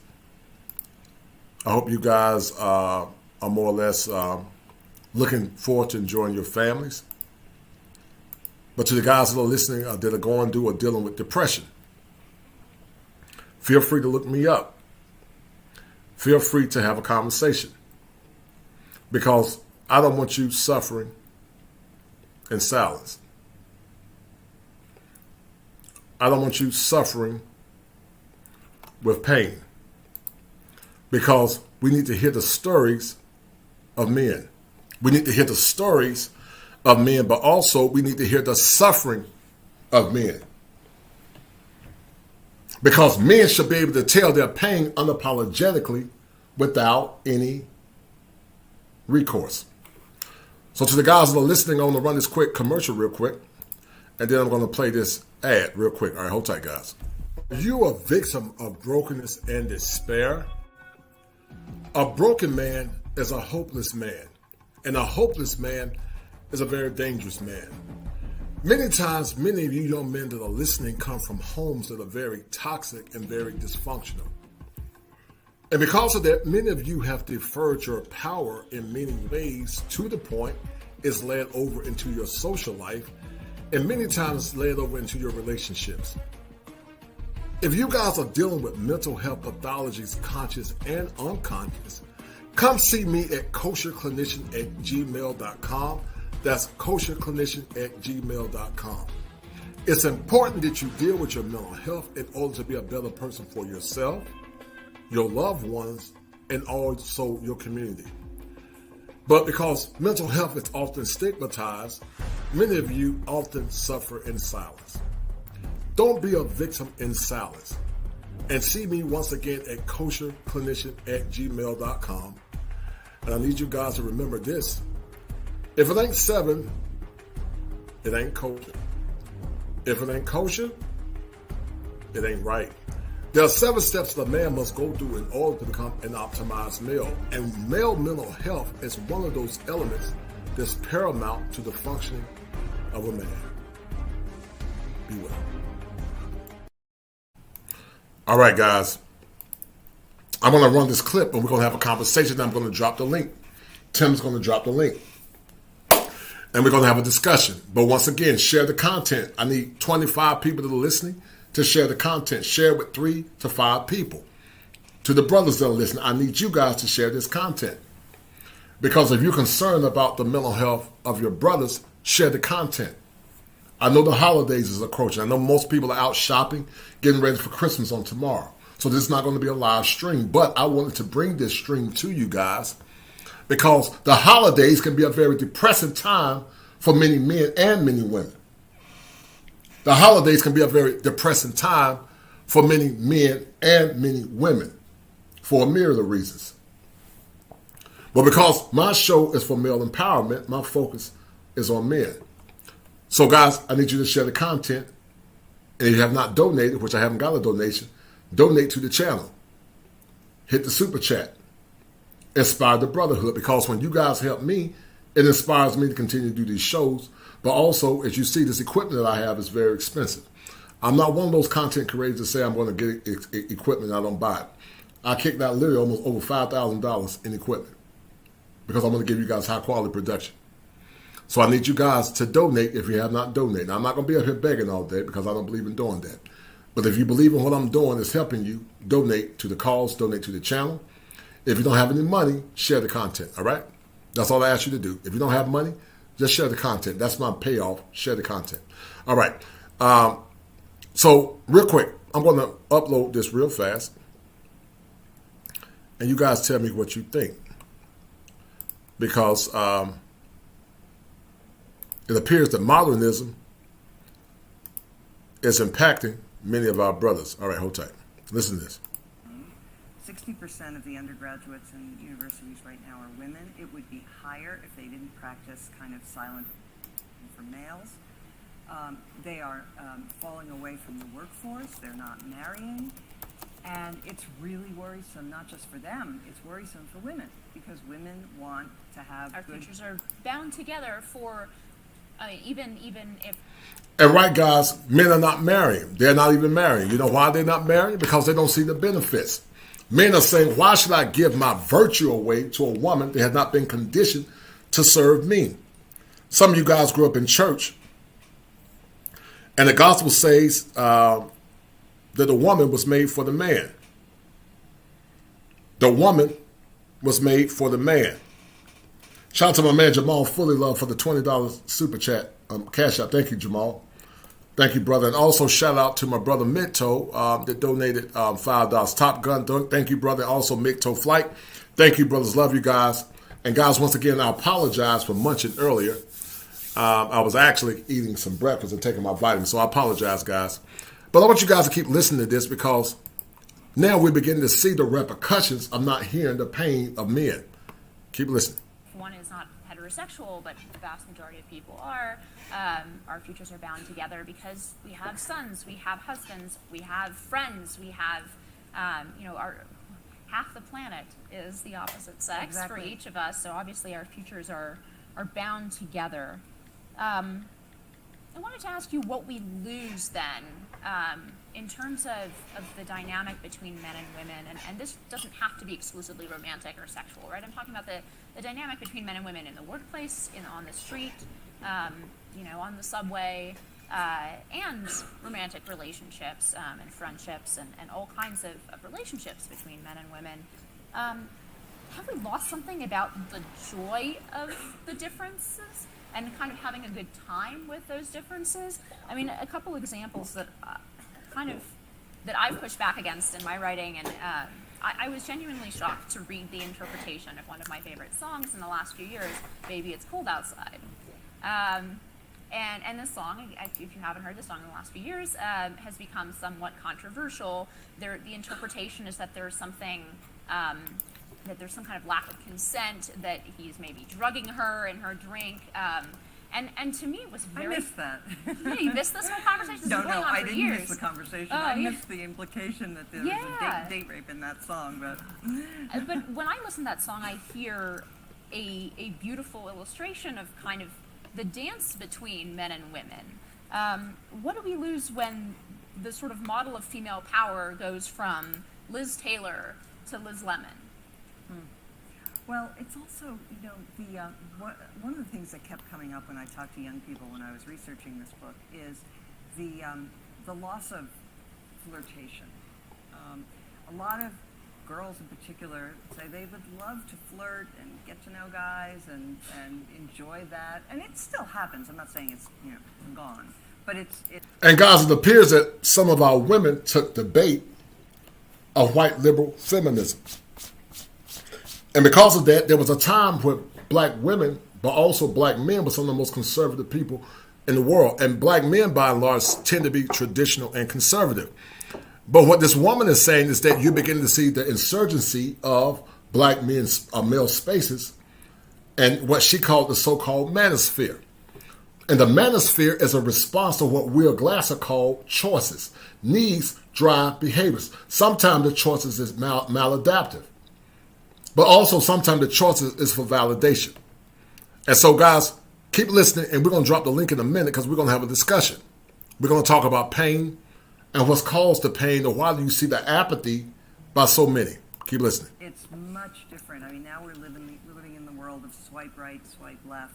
I hope you guys are more or less looking forward to enjoying your families. But to the guys that are listening that are going through or dealing with depression, feel free to look me up. Feel free to have a conversation, because I don't want you suffering in silence. I don't want you suffering with pain, because we need to hear the stories of men. We need to hear the stories of men, but also we need to hear the suffering of men. Because men should be able to tell their pain unapologetically without any recourse. So to the guys that are listening, I'm going to run this quick commercial real quick, and then I'm going to play this ad real quick. All right, hold tight, guys. Are you a victim of brokenness and despair? A broken man is a hopeless man, and a hopeless man is a very dangerous man. Many times, many of you young men that are listening come from homes that are very toxic and very dysfunctional. And because of that, many of you have deferred your power in many ways, to the point it's led over into your social life, and many times led over into your relationships. If you guys are dealing with mental health pathologies, conscious and unconscious, come see me at kosherclinician@gmail.com. That's kosherclinician@gmail.com. It's important that you deal with your mental health in order to be a better person for yourself, your loved ones, and also your community. But because mental health is often stigmatized, many of you often suffer in silence. Don't be a victim in silence. And see me once again at kosherclinician@gmail.com. And I need you guys to remember this. If it ain't 7, it ain't kosher. If it ain't kosher, it ain't right. There are 7 steps that a man must go through in order to become an optimized male. And male mental health is one of those elements that's paramount to the functioning of a man. Be well. All right, guys. I'm going to run this clip and we're going to have a conversation. I'm going to drop the link. Tim's going to drop the link. And we're going to have a discussion. But once again, share the content. I need 25 people that are listening to share the content. Share with 3 to 5 people. To the brothers that are listening, I need you guys to share this content. Because if you're concerned about the mental health of your brothers, share the content. I know the holidays is approaching. I know most people are out shopping, getting ready for Christmas on tomorrow. So this is not going to be a live stream. But I wanted to bring this stream to you guys, because the holidays can be a very depressing time for many men and many women. The holidays can be a very depressing time for many men and many women for a myriad of reasons. But because my show is for male empowerment, my focus is on men. So guys, I need you to share the content. And if you have not donated, which I haven't got a donation, donate to the channel. Hit the super chat. inspire the brotherhood, because when you guys help me, it inspires me to continue to do these shows. But also, as you see, this equipment that I have is very expensive. I'm not one of those content creators that say I'm going to get equipment and I don't buy it. I kicked out literally almost over $5,000 in equipment because I'm going to give you guys high quality production. So I need you guys to donate if you have not donated. Now, I'm not going to be up here begging all day because I don't believe in doing that. But if you believe in what I'm doing is helping you, donate to the cause, donate to the channel. If you don't have any money, share the content, all right? That's all I ask you to do. If you don't have money, just share the content. That's my payoff, share the content. All right. So real quick, I'm going to upload this real fast. And you guys tell me what you think. Because it appears that modernism is impacting many of our brothers. All right, hold tight. Listen to this. 60% of the undergraduates in universities right now are women. It would be higher if they didn't practice kind of silent for males. They are falling away from the workforce. They're not marrying. And it's really worrisome, not just for them, it's worrisome for women, because women want to have our good... futures are bound together for even if... And right, guys, men are not marrying. They're not even marrying. You know why they're not marrying? Because they don't see the benefits. Men are saying, why should I give my virtue away to a woman that has not been conditioned to serve me? Some of you guys grew up in church, and the gospel says that the woman was made for the man. The woman was made for the man. Shout out to my man Jamal Fully Love for the $20 super chat. Cash out. Thank you, Jamal. Thank you, brother. And also shout out to my brother Micto that donated $5. Top Gun. Thank you, brother. Also Micto Flight. Thank you, brothers. Love you guys. And guys, once again, I apologize for munching earlier. I was actually eating some breakfast and taking my vitamins, so I apologize, guys. But I want you guys to keep listening to this, because now we're beginning to see the repercussions of not hearing the pain of men. Keep listening. One is not heterosexual, but the vast majority of people are. Our futures are bound together because we have sons, we have husbands, we have friends, we have, our half the planet is the opposite sex Exactly. for each of us. So obviously our futures are bound together. I wanted to ask you what we lose then in terms of the dynamic between men and women, and this doesn't have to be exclusively romantic or sexual, right? I'm talking about the dynamic between men and women in the workplace, on the street, on the subway, and romantic relationships and friendships and all kinds of relationships between men and women. Have we lost something about the joy of the differences and kind of having a good time with those differences? I mean, a couple examples that that I've pushed back against in my writing, and I was genuinely shocked to read the interpretation of one of my favorite songs in the last few years, Baby It's Cold Outside. And this song, if you haven't heard this song in the last few years, has become somewhat controversial. The interpretation is that there's something... that there's some kind of lack of consent, that he's maybe drugging her in her drink. And to me, it was very... I missed that. Yeah, you missed this whole conversation? This has been going on I for didn't years. miss the conversation. Oh, I yeah. missed the implication that there was a date rape in that song. But when I listen to that song, I hear a beautiful illustration of kind of the dance between men and women. What do we lose when the sort of model of female power goes from Liz Taylor to Liz Lemon? Well, it's also, one of the things that kept coming up when I talked to young people when I was researching this book is the loss of flirtation. A lot of girls in particular say they would love to flirt and get to know guys and enjoy that. And it still happens. I'm not saying it's gone. But it's... And guys, it appears that some of our women took the bait of white liberal feminism. And because of that, there was a time where black women, but also black men, were some of the most conservative people in the world. And black men, by and large, tend to be traditional and conservative. But what this woman is saying is that you're beginning to see the insurgency of black men's male spaces and what she called the so-called manosphere. And the manosphere is a response to what Will Glasser called choices. Needs drive behaviors. Sometimes the choices is maladaptive. But also sometimes the choice is for validation. And so, guys, keep listening, and we're going to drop the link in a minute because we're going to have a discussion. We're going to talk about pain and what's caused the pain, or why do you see the apathy by so many. Keep listening. It's much different. I mean, now we're living in the world of swipe right, swipe left.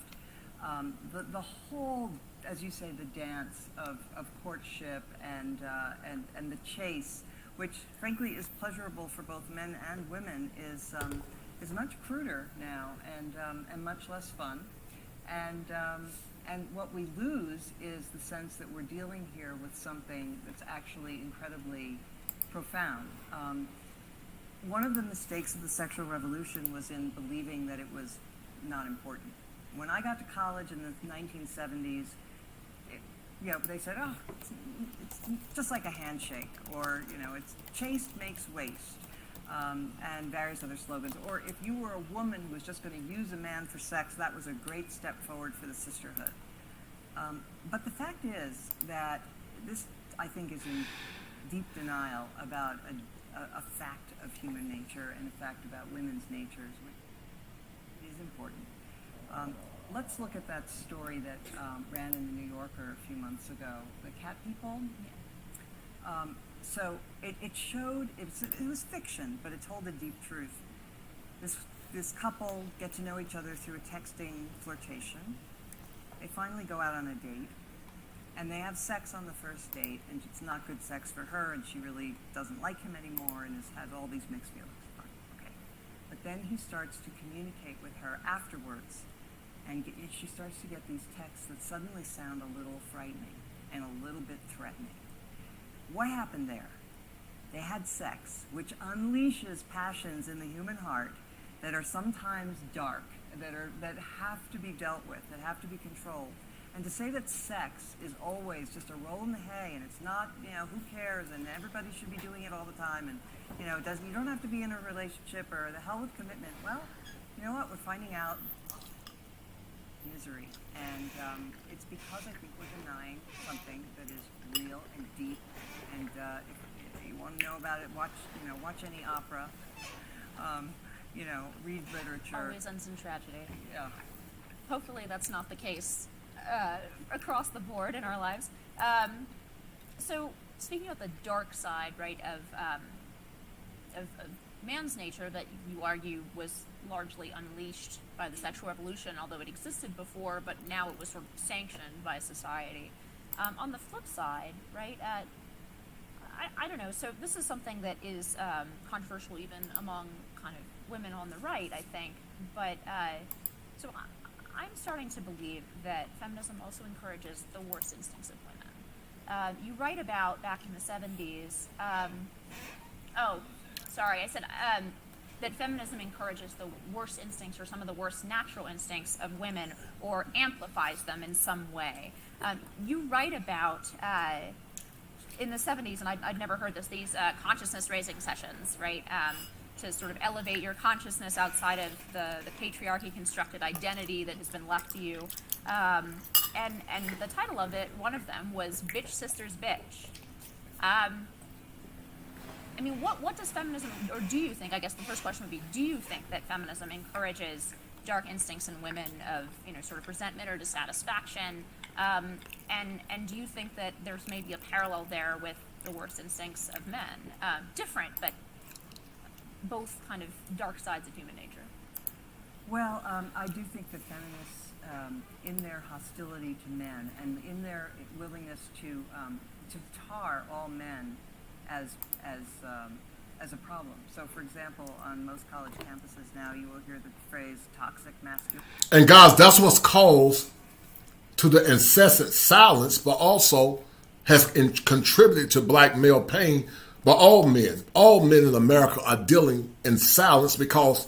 The whole, as you say, the dance of courtship and the chase, which frankly is pleasurable for both men and women, is much cruder now and much less fun. And what we lose is the sense that we're dealing here with something that's actually incredibly profound. One of the mistakes of the sexual revolution was in believing that it was not important. When I got to college in the 1970s, they said, oh, it's just like a handshake, or, it's chaste makes waste, and various other slogans. Or if you were a woman who was just going to use a man for sex, that was a great step forward for the sisterhood. But the fact is that this, I think, is in deep denial about a fact of human nature and a fact about women's natures, which is important. Let's look at that story that ran in the New Yorker a few months ago, the cat people. So it showed, it was fiction, but it told a deep truth. This couple get to know each other through a texting flirtation. They finally go out on a date, and they have sex on the first date, and it's not good sex for her, and she really doesn't like him anymore and has had all these mixed feelings. Okay. But then he starts to communicate with her afterwards, and she starts to get these texts that suddenly sound a little frightening and a little bit threatening. What happened there? They had sex, which unleashes passions in the human heart that are sometimes dark, that have to be dealt with, that have to be controlled. And to say that sex is always just a roll in the hay, and it's not, who cares, and everybody should be doing it all the time, and you don't have to be in a relationship, or the hell with commitment. Well, you know what? We're finding out misery, and it's because I think we're denying something that is real and deep. And if you want to know about it, watch any opera. Read literature. Always ends in tragedy. Yeah. Hopefully that's not the case across the board in our lives. So speaking of the dark side, right, of man's nature that you argue was largely unleashed by the sexual revolution, although it existed before, but now it was sort of sanctioned by society. On the flip side, right, I don't know, so this is something that is controversial even among kind of women on the right, I think, but so I'm starting to believe that feminism also encourages the worst instincts of women. You write about, back in the 70s, that feminism encourages the worst instincts, or some of the worst natural instincts of women, or amplifies them in some way. You write about, in the 70s, and I'd never heard this, these consciousness-raising sessions, right, to sort of elevate your consciousness outside of the patriarchy-constructed identity that has been left to you. And the title of it, one of them, was Bitch Sisters Bitch. I mean, what does feminism, or do you think, I guess the first question would be, do you think that feminism encourages dark instincts in women of, sort of resentment or dissatisfaction? And do you think that there's maybe a parallel there with the worst instincts of men? Different, but both kind of dark sides of human nature. Well, I do think that feminists, in their hostility to men and in their willingness to tar all men as a problem. So, for example, on most college campuses now, you will hear the phrase "toxic masculinity." And guys, that's what's caused to the incessant silence, but also has contributed to black male pain. But all men in America are dealing in silence because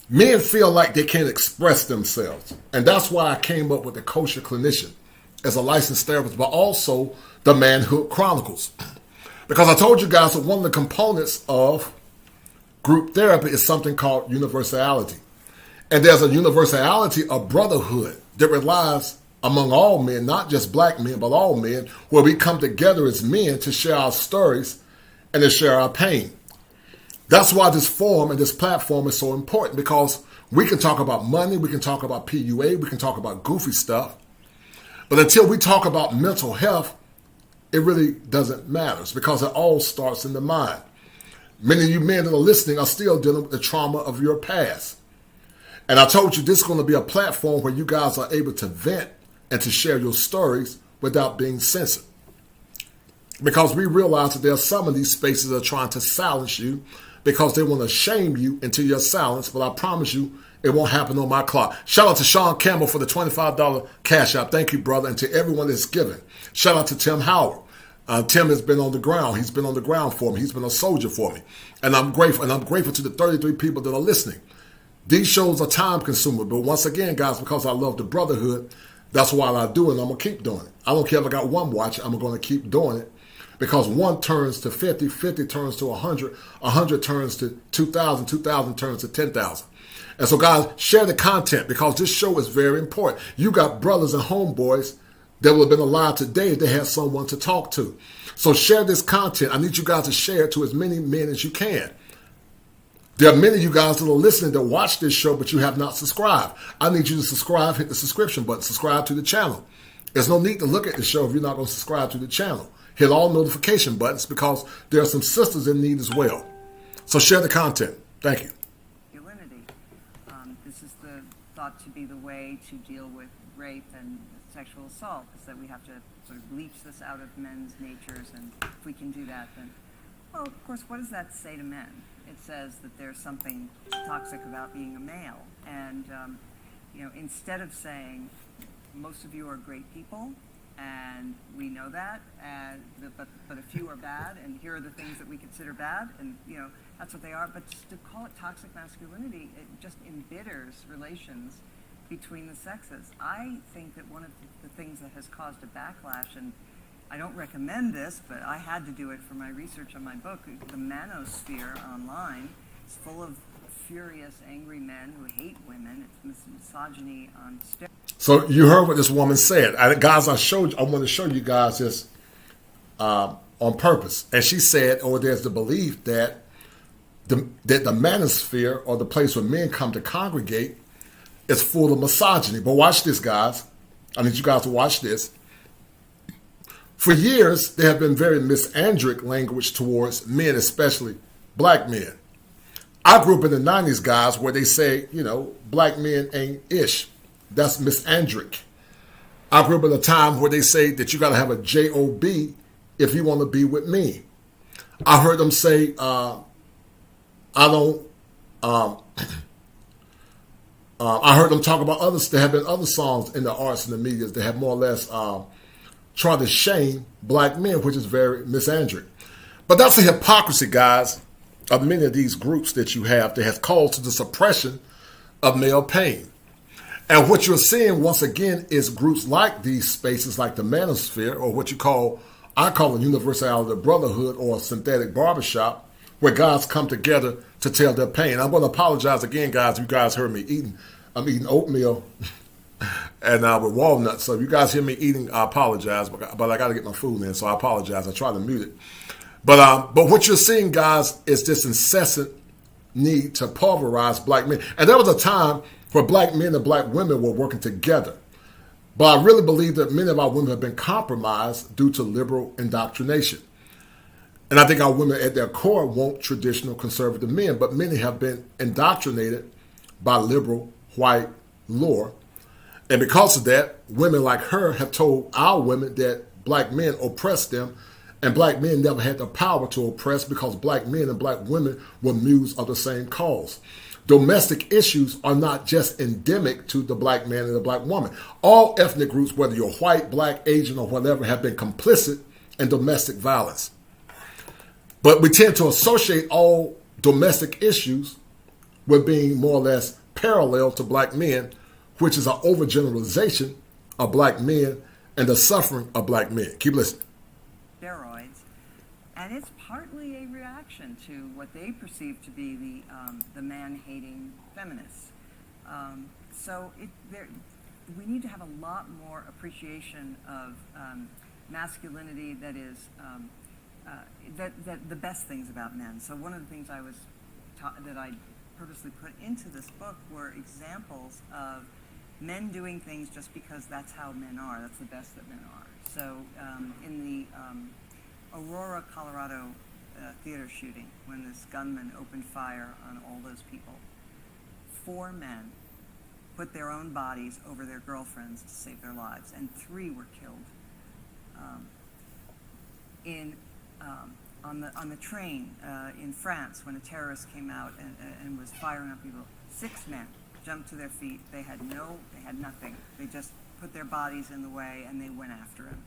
men feel like they can't express themselves. And that's why I came up with the kosher clinician as a licensed therapist, but also the Manhood Chronicles. Because I told you guys that one of the components of group therapy is something called universality. And there's a universality of brotherhood that relies among all men, not just black men, but all men, where we come together as men to share our stories and to share our pain. That's why this forum and this platform is so important, because we can talk about money, we can talk about PUA, we can talk about goofy stuff. But until we talk about mental health, it really doesn't matter, because it all starts in the mind. Many of you men that are listening are still dealing with the trauma of your past. And I told you this is going to be a platform where you guys are able to vent and to share your stories without being censored. Because we realize that there are some of these spaces that are trying to silence you because they want to shame you into your silence. But I promise you, it won't happen on my clock. Shout out to Sean Campbell for the $25 cash app. Thank you, brother. And to everyone that's given. Shout out to Tim Howard. Tim has been on the ground. He's been on the ground for me. He's been a soldier for me. And I'm grateful. And I'm grateful to the 33 people that are listening. These shows are time consuming. But once again, guys, because I love the brotherhood, that's why I do it. And I'm going to keep doing it. I don't care if I got one watch. I'm going to keep doing it. Because 1 turns to 50, 50 turns to 100, 100 turns to 2,000, 2,000 turns to 10,000. And so, guys, share the content, because this show is very important. You got brothers and homeboys that would have been alive today if they had someone to talk to. So share this content. I need you guys to share it to as many men as you can. There are many of you guys that are listening that watch this show, but you have not subscribed. I need you to subscribe, hit the subscription button, subscribe to the channel. There's no need to look at the show if you're not going to subscribe to the channel. Hit all notification buttons, because there are some sisters in need as well. So share the content. Thank you. Masculinity. This is thought to be the way to deal with rape and sexual assault, is that we have to sort of bleach this out of men's natures, and if we can do that, then, well, of course, what does that say to men? It says that there's something toxic about being a male, and instead of saying, most of you are great people, and we know that, but a few are bad, and here are the things that we consider bad, and that's what they are. But just to call it toxic masculinity, it just embitters relations between the sexes. I think that one of the things that has caused a backlash, and I don't recommend this, but I had to do it for my research on my book, the manosphere online is full of furious, angry men who hate women. It's misogyny on steroids. So you heard what this woman said. Guys, I want to show you guys this on purpose. And she said, there's the belief that the manosphere, or the place where men come to congregate, is full of misogyny. But watch this, guys. I need you guys to watch this. For years, there have been very misandric language towards men, especially black men. I grew up in the 90s, guys, where they say, black men ain't ish. That's misandric. I grew up in a time where they say that you got to have a J-O-B if you want to be with me. I heard them say, I heard them talk about others. There have been other songs in the arts and the media that have more or less tried to shame black men, which is very misandric. But that's a hypocrisy, guys, of many of these groups that you have that has caused to the suppression of male pain. And what you're seeing, once again, is groups like these spaces, like the manosphere, or what I call a universality brotherhood, or a synthetic barbershop, where guys come together to tell their pain. I'm going to apologize again, guys. You guys heard me eating. I'm eating oatmeal and with walnuts. So if you guys hear me eating, I apologize. But I got to get my food in, so I apologize. I try to mute it. But what you're seeing, guys, is this incessant need to pulverize black men. And there was a time where black men and black women were working together. But I really believe that many of our women have been compromised due to liberal indoctrination. And I think our women at their core want traditional conservative men, but many have been indoctrinated by liberal white lore. And because of that, women like her have told our women that black men oppress them, and black men never had the power to oppress, because black men and black women were mules of the same cause. Domestic issues are not just endemic to the black man and the black woman. All ethnic groups, whether you're white, black, Asian, or whatever, have been complicit in domestic violence. But we tend to associate all domestic issues with being more or less parallel to black men, which is an overgeneralization of black men and the suffering of black men. Keep listening. Steroids, and it's partly a reaction to what they perceive to be the man-hating feminists. We need to have a lot more appreciation of masculinity that is that the best things about men. So one of the things I was that I purposely put into this book were examples of men doing things just because that's how men are. That's the best that men are. So in the Aurora, Colorado theater shooting, when this gunman opened fire on all those people, 4 men put their own bodies over their girlfriends to save their lives, and 3 were killed. On the train in France, when a terrorist came out and was firing on people, 6 men jumped to their feet. They had nothing. They just put their bodies in the way and they went after him.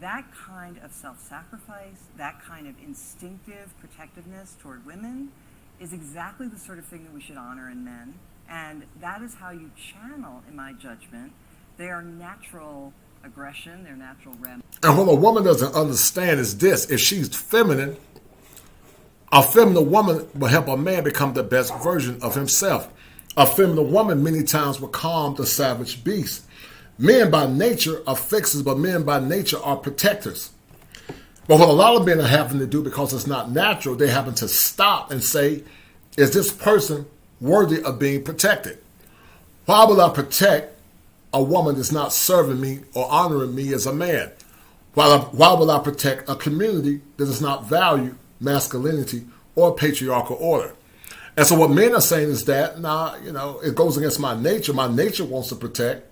That kind of self-sacrifice, that kind of instinctive protectiveness toward women is exactly the sort of thing that we should honor in men. And that is how you channel, in my judgment, their natural aggression, their natural And what a woman doesn't understand is this: if she's feminine, a feminine woman will help a man become the best version of himself. A feminine woman many times will calm the savage beast. Men by nature are fixers, but men by nature are protectors. But what a lot of men are having to do, because it's not natural, they're having to stop and say, is this person worthy of being protected? Why will I protect a woman that's not serving me or honoring me as a man? Why will I protect a community that does not value masculinity or patriarchal order? And so what men are saying is that, it goes against my nature. My nature wants to protect,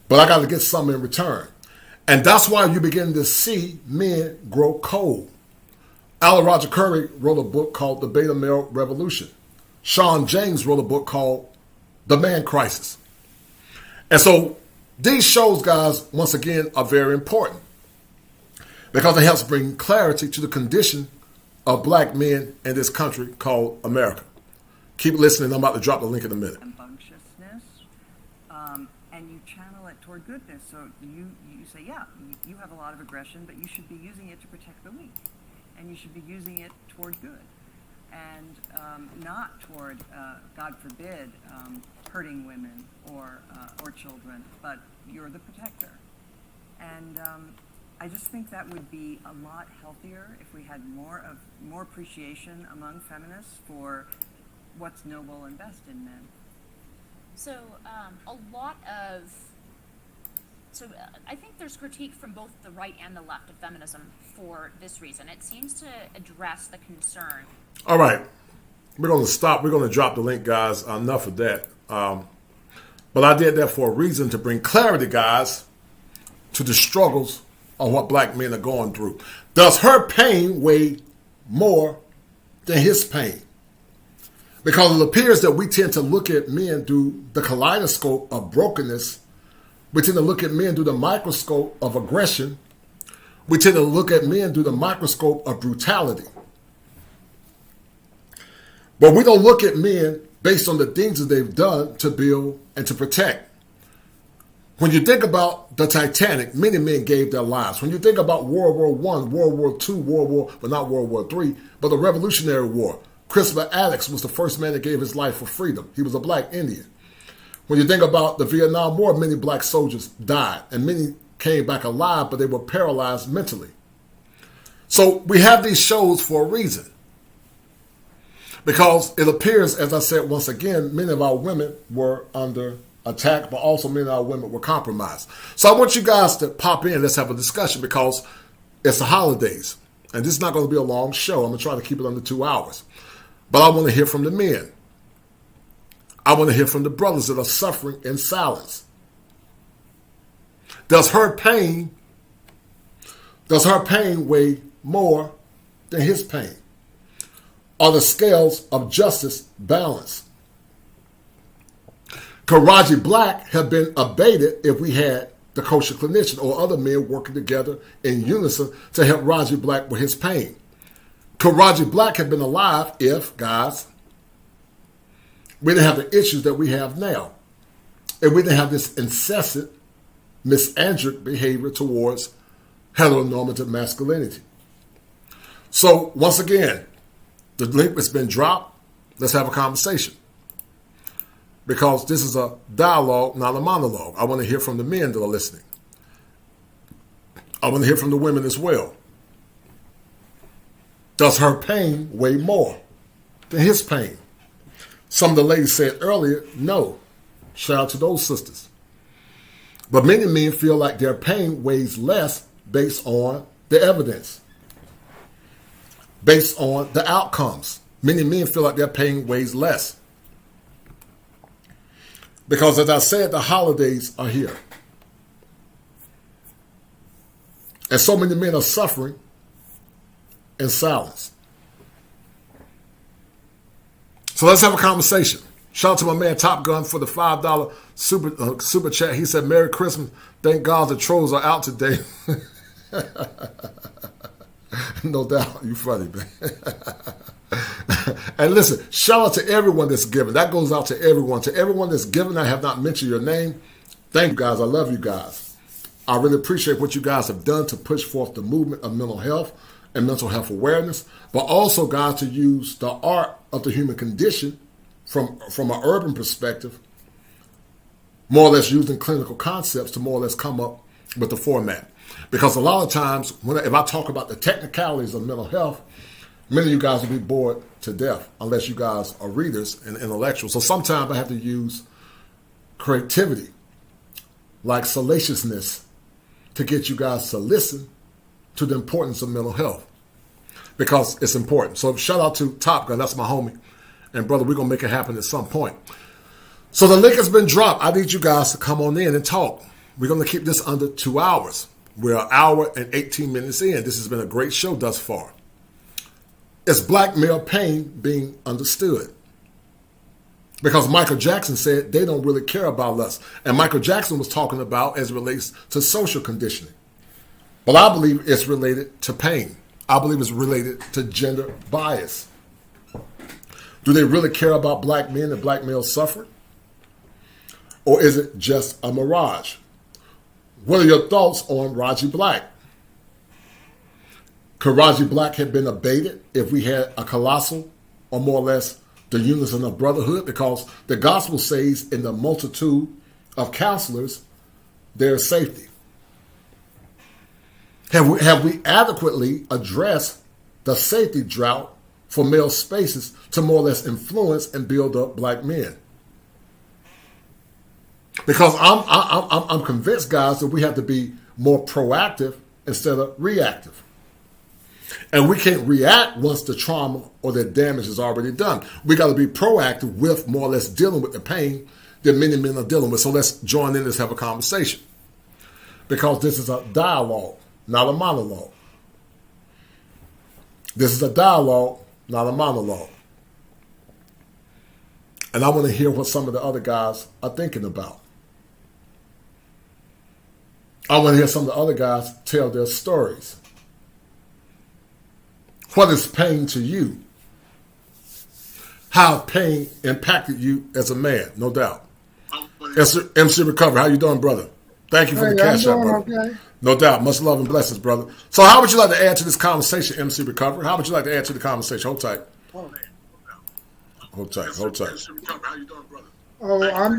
but I got to get something in return. And that's why you begin to see men grow cold. Alan Roger Curry wrote a book called The Beta Male Revolution. Sean James wrote a book called The Man Crisis. And so these shows, guys, once again, are very important because it helps bring clarity to the condition of black men in this country called America. Keep listening. I'm about to drop the link in a minute. Rambunctiousness, and you channel it toward goodness. So you say, yeah, you have a lot of aggression, but you should be using it to protect the weak, and you should be using it toward good, and not toward, God forbid, hurting women or children, but you're the protector. And I just think that would be a lot healthier if we had more appreciation among feminists for what's noble and best in men. So I think there's critique from both the right and the left of feminism for this reason. It seems to address the concern. All right. We're going to stop. We're going to drop the link, guys. Enough of that. But I did that for a reason, to bring clarity, guys, to the struggles of what black men are going through. Does her pain weigh more than his pain? Because it appears that we tend to look at men through the kaleidoscope of brokenness. We tend to look at men through the microscope of aggression. We tend to look at men through the microscope of brutality. But we don't look at men based on the things that they've done to build and to protect. When you think about the Titanic, many men gave their lives. When you think about World War I, World War II, not World War III, but the Revolutionary War, Christopher Attucks was the first man that gave his life for freedom. He was a black Indian. When you think about the Vietnam War, many black soldiers died, and many came back alive, but they were paralyzed mentally. So we have these shows for a reason. Because it appears, as I said once again, many of our women were under attack, but also many of our women were compromised. So I want you guys to pop in. Let's have a discussion, because it's the holidays. And this is not going to be a long show. I'm going to try to keep it under 2 hours. But I want to hear from the men. I want to hear from the brothers that are suffering in silence. Does her pain weigh more than his pain? Are the scales of justice balanced? Could Raji Black have been abated if we had the kosher clinician or other men working together in unison to help Raji Black with his pain? Could Raji Black have been alive if, guys, we didn't have the issues that we have now? If we didn't have this incessant misandric behavior towards heteronormative masculinity? So, once again, the link has been dropped. Let's have a conversation. Because this is a dialogue, not a monologue. I want to hear from the men that are listening. I want to hear from the women as well. Does her pain weigh more than his pain. Some of the ladies said earlier, no. Shout out to those sisters. But many men feel like their pain weighs less based on the evidence, based on the outcomes. Many men feel like their pain weighs less. Because as I said, the holidays are here. And so many men are suffering in silence. So let's have a conversation. Shout out to my man Top Gun for the $5 super chat. He said, Merry Christmas. Thank God the trolls are out today. No doubt. You funny, man. And listen, shout out to everyone that's giving. That goes out to everyone. To everyone that's giving, I have not mentioned your name. Thank you guys. I love you guys. I really appreciate what you guys have done to push forth the movement of mental health and mental health awareness, but also, guys, to use the art of the human condition from an urban perspective, more or less using clinical concepts to more or less come up with the format. Because a lot of times, if I talk about the technicalities of mental health, many of you guys will be bored to death unless you guys are readers and intellectuals. So sometimes I have to use creativity, like salaciousness, to get you guys to listen to the importance of mental health, because it's important. So shout out to Top Gun, that's my homie. And brother, we're going to make it happen at some point. So the link has been dropped. I need you guys to come on in and talk. We're going to keep this under 2 hours. We're an hour and 18 minutes in. This has been a great show thus far. Is black male pain being understood? Because Michael Jackson said they don't really care about us. And Michael Jackson was talking about as it relates to social conditioning. But I believe it's related to pain. I believe it's related to gender bias. Do they really care about black men and black males suffering? Or is it just a mirage? What are your thoughts on Raji Black? Could Raji Black have been abated if we had a colossal, or more or less the unison of brotherhood? Because the gospel says in the multitude of counselors, there is safety. Have we adequately addressed the safety drought for male spaces to more or less influence and build up black men? Because I'm convinced, guys, that we have to be more proactive instead of reactive. And we can't react once the trauma or the damage is already done. We got to be proactive with more or less dealing with the pain that many men are dealing with. So let's join in, let's have a conversation. Because this is a dialogue, not a monologue. This is a dialogue, not a monologue. And I want to hear what some of the other guys are thinking about. I want to hear some of the other guys tell their stories. What is pain to you? How pain impacted you as a man, no doubt. MC Recover, how you doing, brother? Thank you for the cash out, brother. Okay. No doubt. Much love and blessings, brother. So how would you like to add to this conversation, MC Recover? How would you like to add to the conversation? Hold tight. Hold tight. Hold tight. How you doing, brother? Oh, I'm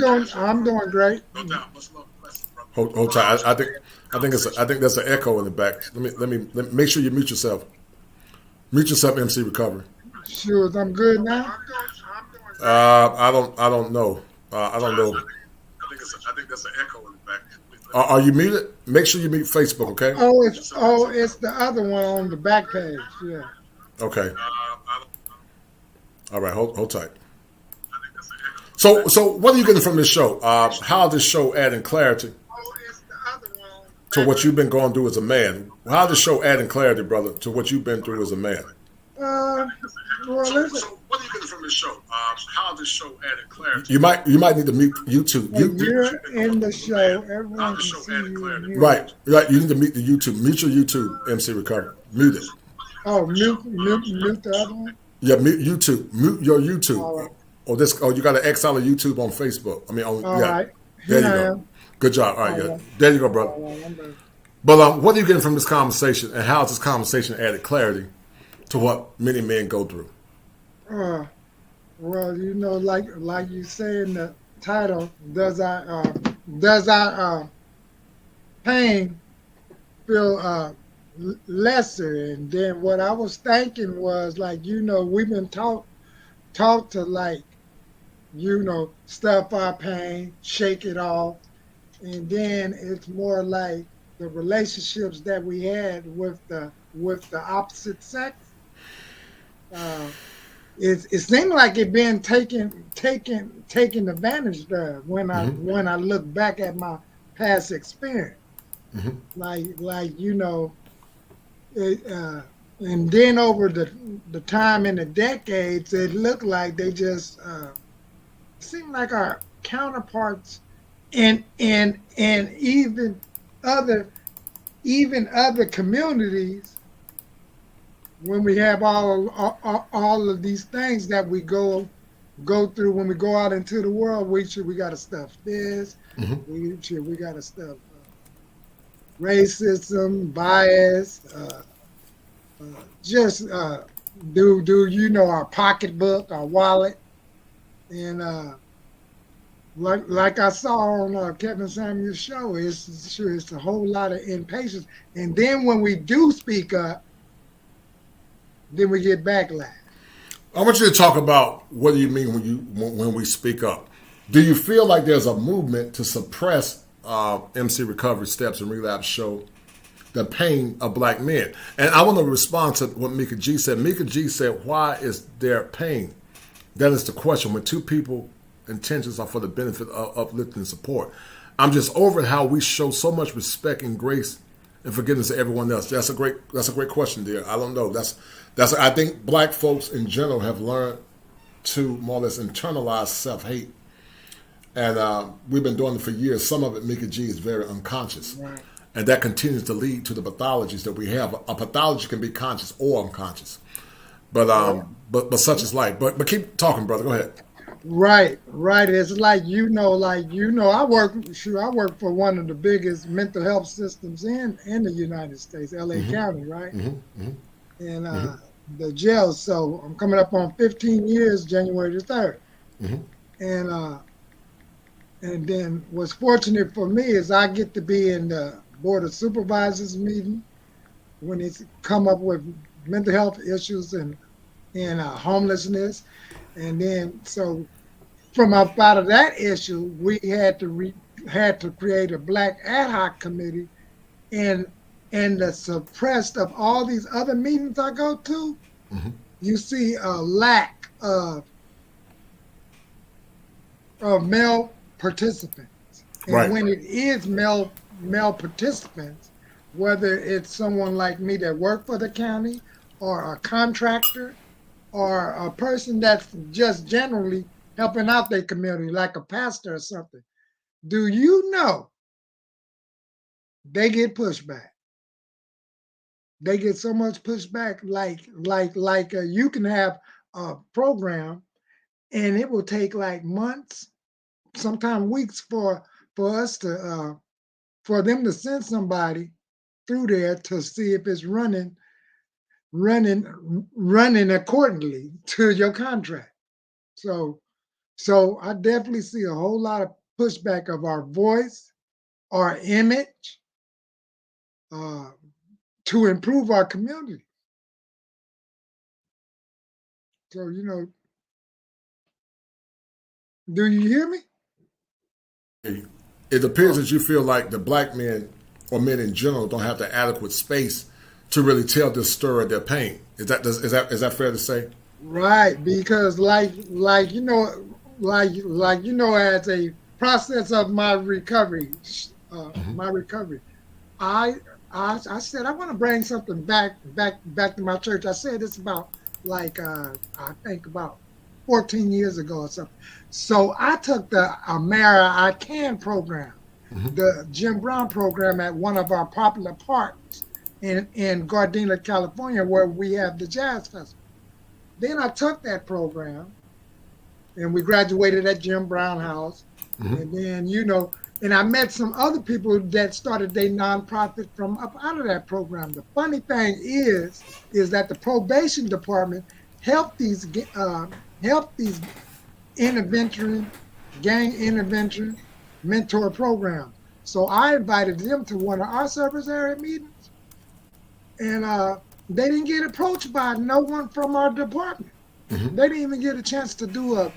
doing great. No doubt. Much love and blessings, brother. Hold tight. I think there's an echo in the back. Let me make sure you mute yourself. Mute yourself, MC Recovery. Sure, I'm good now. I don't know. I don't know. I think there's an echo in the back. Are you muted? Make sure you mute Facebook, okay? It's the other one on the back page. Yeah. Okay. All right. Hold tight. So what are you getting from this show? How is this show adding clarity to what you've been going through as a man? How does the show adding clarity, brother, to what you've been through as a man? Well, so what are you getting from this show? How does this show adding clarity? You might need to mute YouTube. You're in the show. Everyone can see you. Right. You need to mute the YouTube. Mute your YouTube, MC Recover. Mute it. Oh, mute the other one? Yeah, mute YouTube. Mute your YouTube. All right. Or you got to exile of YouTube on Facebook. All right. There you go. Good job. All right, yeah. There you go, brother. But what are you getting from this conversation, and how has this conversation added clarity to what many men go through? Well, like you say in the title, does our pain feel lesser? And then what I was thinking was, we've been taught taught to like, stuff our pain, shake it off, and then it's more like the relationships that we had with the opposite sex. Uh, it seemed like it been taken advantage of when I look back at my past experience. And then over the time in the decades, it looked like they just seemed like our counterparts and even other communities, when we have all of these things that we go through when we go out into the world, we got to stuff this, we got to stuff racism, bias, our pocketbook, our wallet, and like I saw on Kevin Samuel's show, it's a whole lot of impatience, and then when we do speak up, then we get backlash. I want you to talk about what do you mean when we speak up. Do you feel like there's a movement to suppress MC recovery steps and relapse show the pain of black men? And I want to respond to what Mika G said. Mika G said, why is there pain? That is the question. When two people intentions are for the benefit of uplifting and support. I'm just over how we show so much respect and grace and forgiveness to everyone else. That's a great question, dear. I don't know. I think black folks in general have learned to more or less internalize self-hate. And we've been doing it for years. Some of it, Mika G, is very unconscious. Right. And that continues to lead to the pathologies that we have. A pathology can be conscious or unconscious. But such is life. But keep talking, brother. Go ahead. Right. It's like I work for one of the biggest mental health systems in the United States, LA County, right? And the jail. So I'm coming up on 15 years, January the 3rd. And then what's fortunate for me is I get to be in the Board of Supervisors meeting when it's come up with mental health issues and homelessness. And then so from up out of that issue, we had to create a black ad hoc committee, and the suppressed of all these other meetings I go to, you see a lack of male participants. And when it is male participants, whether it's someone like me that work for the county or a contractor or a person that's just generally helping out their community, like a pastor or something, do you know they get pushback? They get so much pushback, like you can have a program and it will take like months, sometimes weeks for us to for them to send somebody through there to see if it's running accordingly to your contract. So I definitely see a whole lot of pushback of our voice, our image, to improve our community. So, do you hear me? It appears that you feel like the black men or men in general don't have the adequate space to really tell this story of their pain. Is that fair to say? Right, because as a process of my recovery, I said I want to bring something back to my church. I said this about I think about 14 years ago or something. So I took the Amara I Can program, the Jim Brown program at one of our popular parks in Gardena, California, where we have the Jazz Festival. Then I took that program and we graduated at Jim Brown House. And then, and I met some other people that started their nonprofit from up out of that program. The funny thing is that the probation department helped these gang intervention mentor programs. So I invited them to one of our service area meetings, and they didn't get approached by no one from our department. They didn't even get a chance to do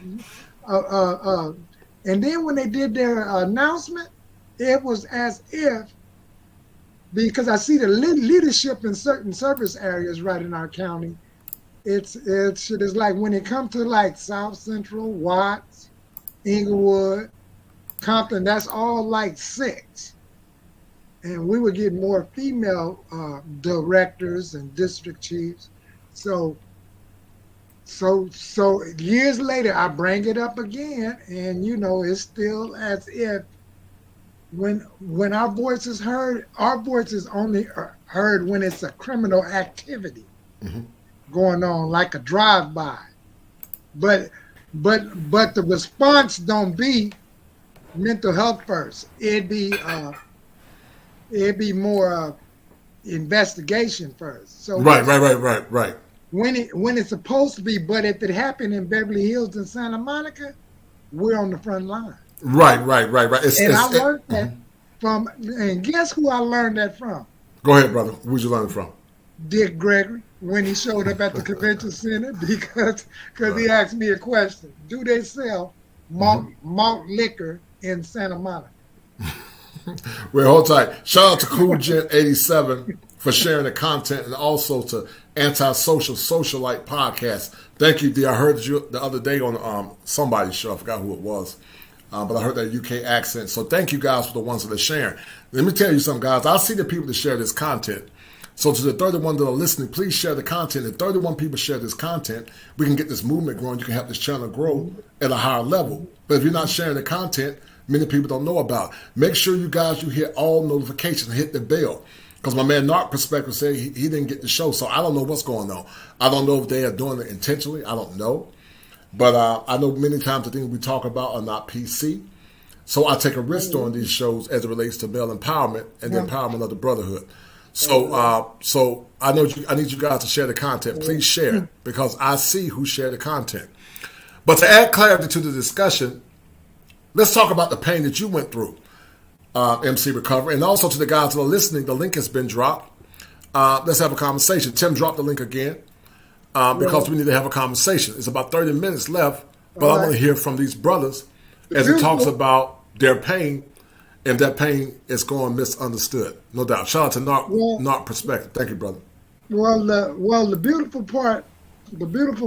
and then when they did their announcement, it was as if, because I see the leadership in certain service areas right in our county, it's like when it comes to like South Central, Watts, Inglewood, Compton, that's all like 6. And we would get more female directors and district chiefs. So years later, I bring it up again, and it's still as if when our voice is heard, our voice is only heard when it's a criminal activity going on, like a drive-by. But the response don't be mental health first. It'd be more investigation first. So Right. When it's supposed to be, but if it happened in Beverly Hills and Santa Monica, we're on the front line. Right. I learned that from, and guess who I learned that from? Go ahead, brother. Who'd you learn from? Dick Gregory, when he showed up at the convention center, because he asked me a question: do they sell malt liquor in Santa Monica? Well, hold tight. Shout out to Cool Gent 87 for sharing the content, and also to Antisocial Socialite Podcast. Thank you, D. I heard you the other day on somebody's show. I forgot who it was, but I heard that UK accent. So thank you guys for the ones that are sharing. Let me tell you something, guys. I see the people that share this content. So to the 31 that are listening, please share the content. If 31 people share this content, we can get this movement growing. You can help this channel grow at a higher level. But if you're not sharing the content, many people don't know about it. Make sure you hit all notifications and hit the bell. Because my man Narc Perspective said he didn't get the show, so I don't know what's going on. I don't know if they are doing it intentionally. I don't know. But I know many times the things we talk about are not PC. So I take a risk on these shows as it relates to male empowerment and the empowerment of the brotherhood. So I need you guys to share the content. Please share, because I see who share the content. But to add clarity to the discussion, let's talk about the pain that you went through, MC Recovery, and also to the guys that are listening. The link has been dropped. Let's have a conversation. Tim, drop the link again, because we need to have a conversation. It's about 30 minutes left, but I want to hear from these brothers as it talks about their pain, and that pain is going misunderstood. No doubt. Shout out to Narc Perspective. Thank you, brother. The beautiful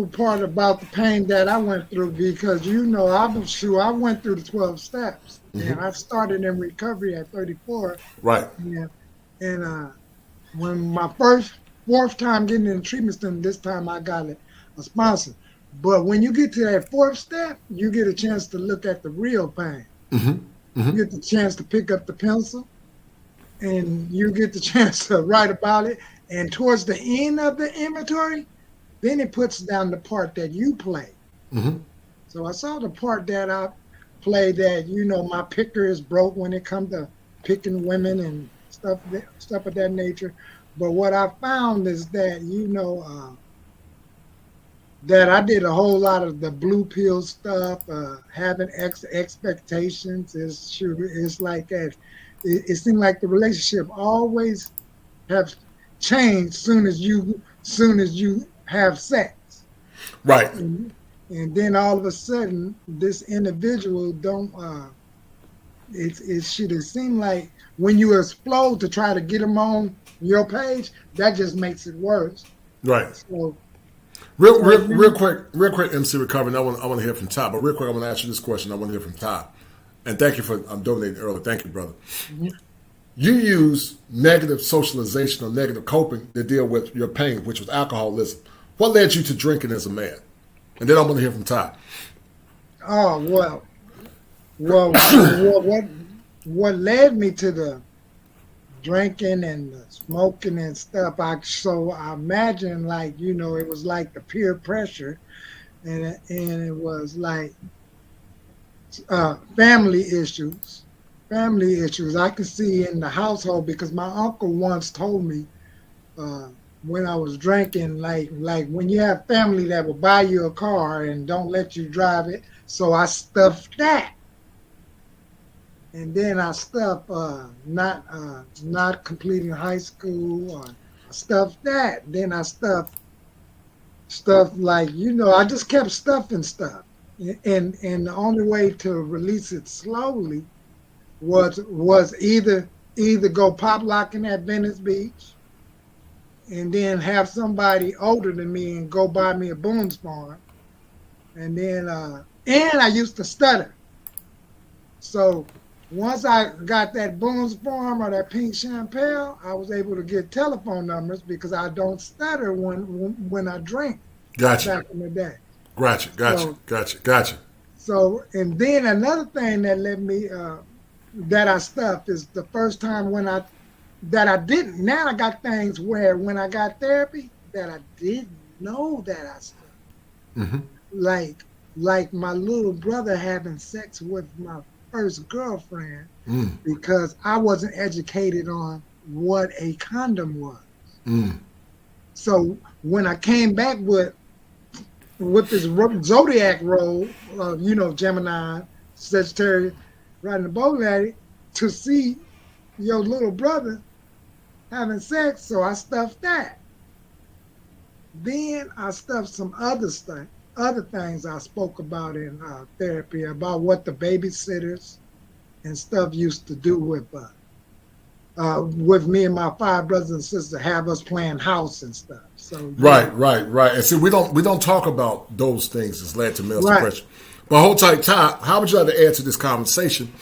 part about the pain that I went through, because I went through the 12 steps, and I started in recovery at 34. Right. And when my fourth time getting in the treatment center, this time I got a sponsor. But when you get to that 4th step, you get a chance to look at the real pain. You get the chance to pick up the pencil, and you get the chance to write about it. And towards the end of the inventory, then it puts down the part that you play. So I saw the part that I play that, my picker is broke when it comes to picking women and stuff of that nature. But what I found is that, that I did a whole lot of the blue pill stuff, having expectations. It's like that. It seemed like the relationship always have changed soon as you have sex. Right. And then all of a sudden, this individual it should seem like when you explode to try to get them on your page, that just makes it worse. Right. So, real quick, MC Recovery. I want to hear from Ty, but real quick, I want to ask you this question. I want to hear from Ty, and thank you for donating earlier. Thank you, brother. You use negative socialization or negative coping to deal with your pain, which was alcoholism. What led you to drinking as a man? And then I want to hear from Ty. Oh well, what led me to the drinking and the smoking and stuff? I imagine, like, it was like the peer pressure, and it was like family issues. I could see in the household, because my uncle once told me when I was drinking, like when you have family that will buy you a car and don't let you drive it, so I stuffed that. And then I stuffed not completing high school, or I stuffed that. Then I stuffed stuff like, I just kept stuffing stuff. And the only way to release it slowly was either go pop locking at Venice Beach and then have somebody older than me and go buy me a Boone's Farm. And then and I used to stutter. So once I got that Boone's Farm or that pink champagne, I was able to get telephone numbers because I don't stutter when I drink. Gotcha. Back in the day. Gotcha. So, and then another thing that let me that I stuffed is the first time that I didn't. Now I got things where when I got therapy that I didn't know that I stuffed. Mm-hmm. Like my little brother having sex with my first girlfriend because I wasn't educated on what a condom was. So when I came back with this zodiac role of, Gemini, Sagittarius, riding the boat at it, to see your little brother having sex, so I stuffed that. Then I stuffed some other things I spoke about in therapy, about what the babysitters and stuff used to do with me and my 5 brothers and sisters, have us playing house and stuff. So Right. And see, we don't talk about those things that's led to male suppression. But hold tight, Ty. How would you like to add to this conversation?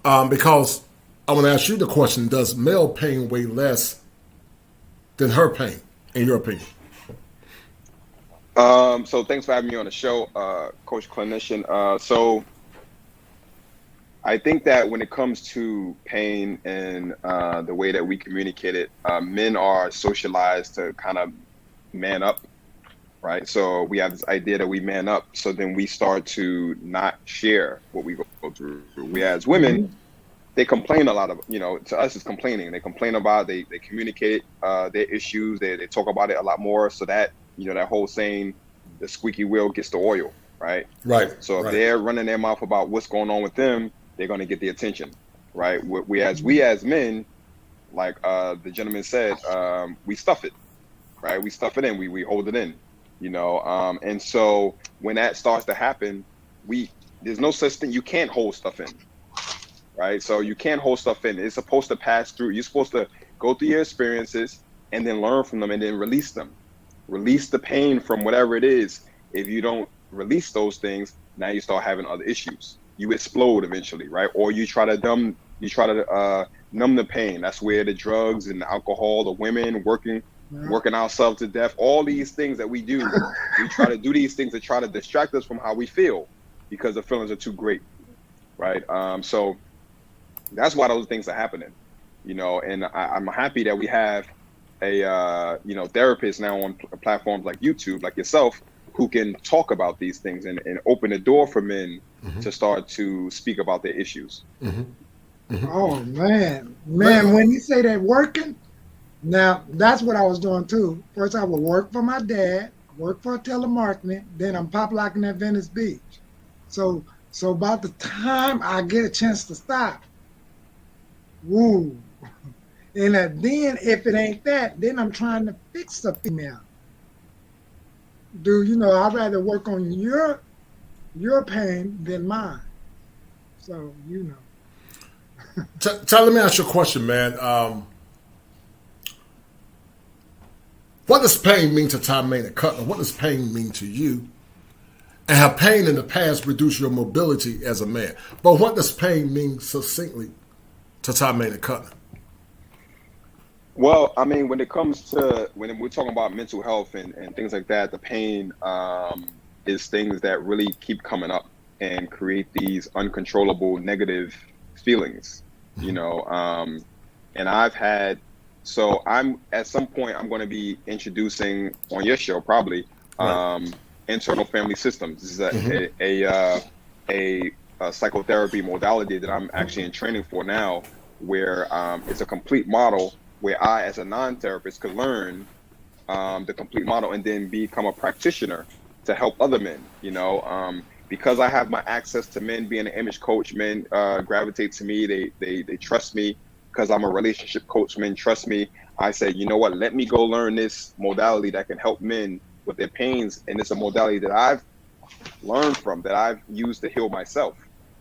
Because I want to ask you the question: does male pain weigh less than her pain, in your opinion? So thanks for having me on the show, Coach Clinician. So I think that when it comes to pain and the way that we communicate it, men are socialized to kind of man up, right? So we have this idea that we man up, so then we start to not share what we go through. Whereas women, they complain a lot of, to us it's complaining. They complain about, they communicate their issues, they talk about it a lot more, so that, that whole saying, the squeaky wheel gets the oil, right? Right. So if they're running their mouth about what's going on with them, they're going to get the attention, right? We as men, like the gentleman said, we stuff it, right? We stuff it in, we hold it in, and so when that starts to happen, there's no such thing, you can't hold stuff in, right? So you can't hold stuff in. It's supposed to pass through. You're supposed to go through your experiences and then learn from them and then release them. Release the pain from whatever it is. If you don't release those things, now you start having other issues. You explode eventually, right? Or you try to numb the pain. That's where the drugs and the alcohol, the women working ourselves to death, all these things that we do, we try to do these things to try to distract us from how we feel because the feelings are too great, right? So that's why those things are happening, and I'm happy that we have a therapist now on platforms like YouTube, like yourself, who can talk about these things and open the door for men to start to speak about their issues. Oh man, when you say that working, now that's what I was doing too. First I would work for my dad, work for telemarketing, then I'm pop locking at Venice Beach. So about the time I get a chance to stop, woo. And then if it ain't that, then I'm trying to fix the female. Dude, I'd rather work on your pain than mine. So, Let me ask you a question, man. What does pain mean to Ty Maynard Cutler? What does pain mean to you? And have pain in the past reduced your mobility as a man? But what does pain mean succinctly to Ty Maynard Cutler? Well, I mean, when we're talking about mental health and things like that, the pain is things that really keep coming up and create these uncontrollable negative feelings, and at some point I'm going to be introducing on your show probably internal family systems. This is a psychotherapy modality that I'm actually in training for now, where it's a complete model where I, as a non-therapist, could learn the complete model and then become a practitioner to help other men, because I have my access to men. Being an image coach, men gravitate to me. They trust me because I'm a relationship coach. Men trust me. I say, you know what, let me go learn this modality that can help men with their pains, and it's a modality that I've learned from, that I've used to heal myself.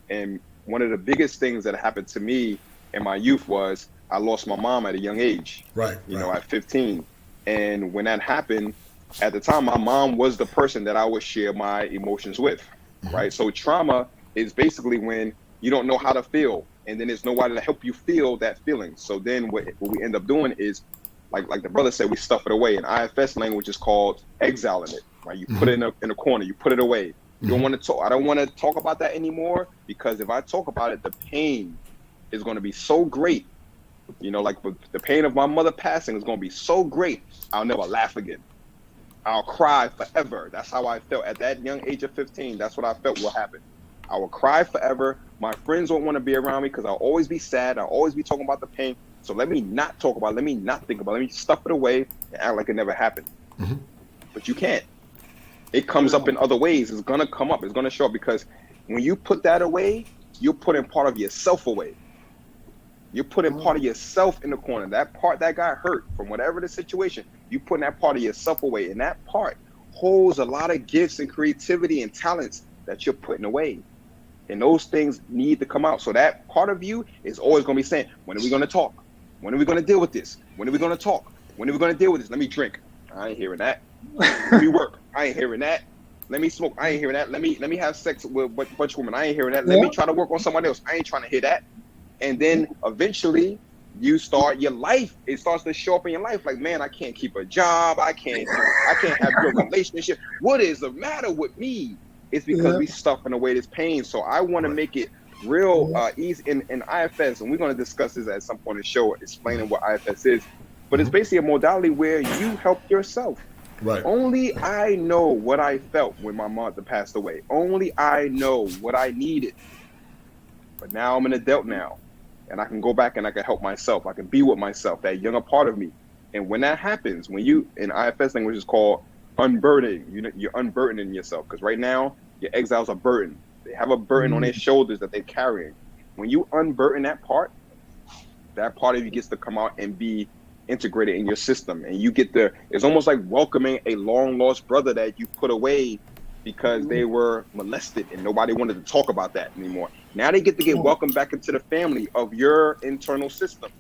And one of the biggest things that happened to me in my youth was I lost my mom at a young age, you know, at 15. And when that happened, at the time, my mom was the person that I would share my emotions with, right? So trauma is basically when you don't know how to feel, and then there's nobody to help you feel that feeling. So then what we end up doing is, like the brother said, we stuff it away. In IFS language is called exiling it, right? You put it in a corner, you put it away. You don't want to talk. I don't want to talk about that anymore, because if I talk about it, the pain is going to be so great. You know, like the pain of my mother passing is going to be so great, I'll never laugh again. I'll cry forever. That's how I felt at that young age of 15. That's what I felt will happen. I will cry forever. My friends won't want to be around me because I'll always be sad. I'll always be talking about the pain. So let me not talk about it. Let me not think about it. Let me stuff it away and act like it never happened. But you can't. It comes up in other ways. It's going to come up. It's going to show up, because when you put that away, you're putting part of yourself away. You're putting part of yourself in the corner. That part that got hurt from whatever the situation, you putting that part of yourself away. And that part holds a lot of gifts and creativity and talents that you're putting away. And those things need to come out. So that part of you is always going to be saying, when are we going to talk? When are we going to deal with this? When are we going to talk? When are we going to deal with this? Let me drink. I ain't hearing that. Let me work. I ain't hearing that. Let me smoke. I ain't hearing that. Let me have sex with a bunch of women. I ain't hearing that. Let me try to work on somebody else. I ain't trying to hear that. And then eventually you start your life. It starts to show up in your life. Like, man, I can't keep a job. I can't have good relationship. What is the matter with me? It's because we stuffing away this pain. So I want to make it real easy in IFS, and we're going to discuss this at some point in the show, explaining what IFS is. But it's basically a modality where you help yourself. Right. Only I know what I felt when my mother passed away. Only I know what I needed. But now I'm an adult now, and I can go back and I can help myself. I can be with myself, that younger part of me. And when that happens, when you, in IFS language is called unburdening, you're unburdening yourself. Because right now, your exiles are burdened. They have a burden on their shoulders that they're carrying. When you unburden that part of you gets to come out and be integrated in your system. And you get the, it's almost like welcoming a long lost brother that you put away because they were molested and nobody wanted to talk about that anymore. Now they get to get welcomed back into the family of your internal system.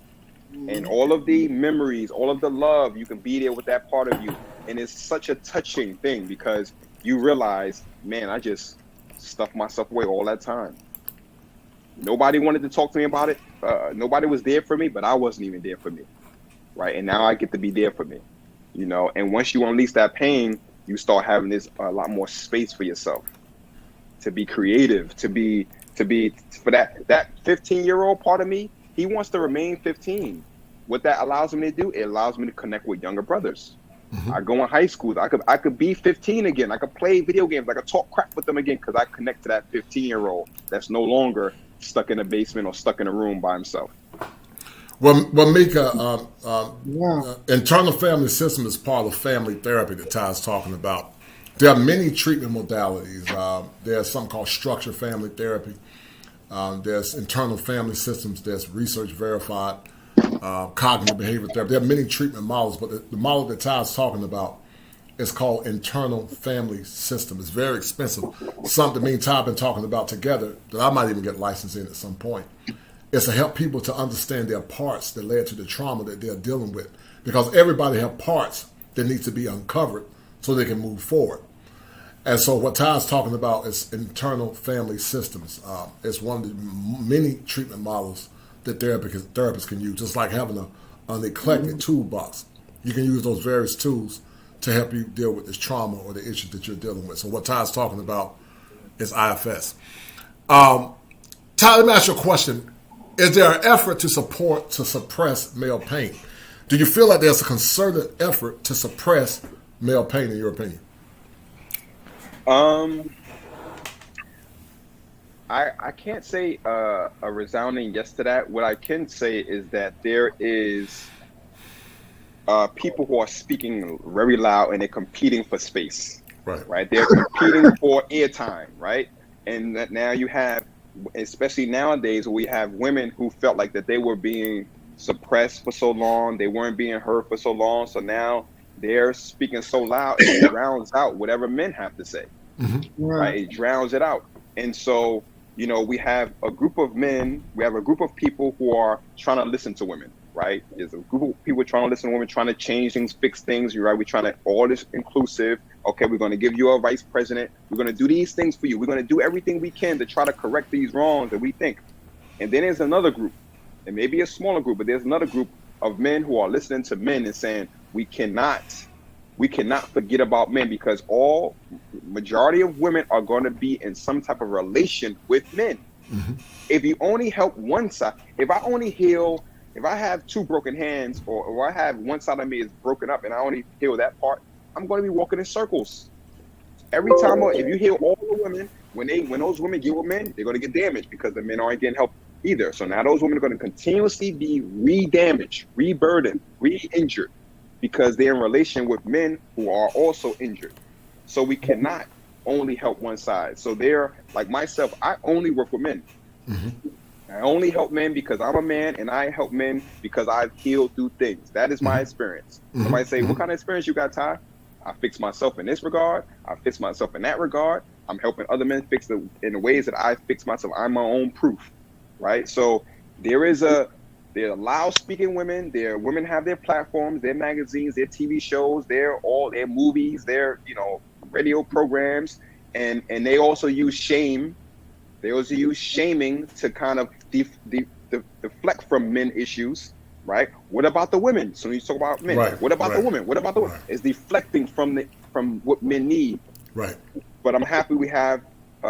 And all of the memories, all of the love, you can be there with that part of you. And it's such a touching thing, because you realize, man, I just stuffed myself away all that time. Nobody wanted to talk to me about it. Nobody was there for me, but I wasn't even there for me. Right. And now I get to be there for me, you know. And once you unleash that pain, you start having this a lot more space for yourself to be creative, to be for that 15-year-old part of me. He wants to remain 15. What that allows me to do, it allows me to connect with younger brothers. I go in high school. I could be 15 again. I could play video games. I could talk crap with them again, because I connect to that 15-year-old that's no longer stuck in a basement or stuck in a room by himself. Well, Mika, internal family system is part of family therapy that Ty's talking about. There are many treatment modalities. There's something called structured family therapy. There's internal family systems. There's research verified cognitive behavior therapy. There are many treatment models, but the model that Ty's talking about is called internal family system. It's very expensive. Something me and Ty have been talking about together that I might even get licensed in at some point. It's to help people to understand their parts that led to the trauma that they're dealing with. Because everybody have parts that need to be uncovered so they can move forward. And so what Ty's talking about is internal family systems. It's one of the many treatment models that therapists can use. Just like having an eclectic toolbox. You can use those various tools to help you deal with this trauma or the issues that you're dealing with. So what Ty's talking about is IFS. Ty, let me ask you a question. Is there an effort to suppress male pain? Do you feel like there's a concerted effort to suppress male pain, in your opinion? I can't say a resounding yes to that. What I can say is that there is people who are speaking very loud and they're competing for space. Right? They're competing for airtime, right? And that now you have, especially nowadays, we have women who felt like that they were being suppressed for so long, they weren't being heard for so long. So now they're speaking so loud it drowns out whatever men have to say. Right? It drowns it out. And so, you know, we have a group of men, we have a group of people who are trying to listen to women, right? There's a group of people trying to listen to women, trying to change things, fix things, you're right? We're trying to, all this inclusive. Okay, we're going to give you a vice president. We're going to do these things for you. We're going to do everything we can to try to correct these wrongs that we think. And then there's another group, and maybe a smaller group, but there's another group of men who are listening to men and saying, we cannot forget about men, because majority of women are going to be in some type of relation with men. If you only help one side, if I have two broken hands, or I have one side of me is broken up and I only heal that part, I'm going to be walking in circles. Every time, if you heal all the women, when those women get with men, they're going to get damaged because the men aren't getting help either. So now those women are going to continuously be re-damaged, re-burdened, re-injured, because they're in relation with men who are also injured. So we cannot only help one side. So they're like myself, I only work with men. I only help men because I'm a man, and I help men because I've healed through things. That is my experience. Somebody say, what kind of experience you got, Ty? I fix myself in this regard. I fix myself in that regard. I'm helping other men fix in the ways that I fix myself. I'm my own proof, right? So there are loud speaking women. Women have their platforms, their magazines, their TV shows, their movies, their, you know, radio programs, and they also use shame. They also use shaming to kind of deflect from men issues, right? What about the women? So you talk about men. Right, What about right, the women? What about the women? It's deflecting from what men need. Right. But I'm happy we have, we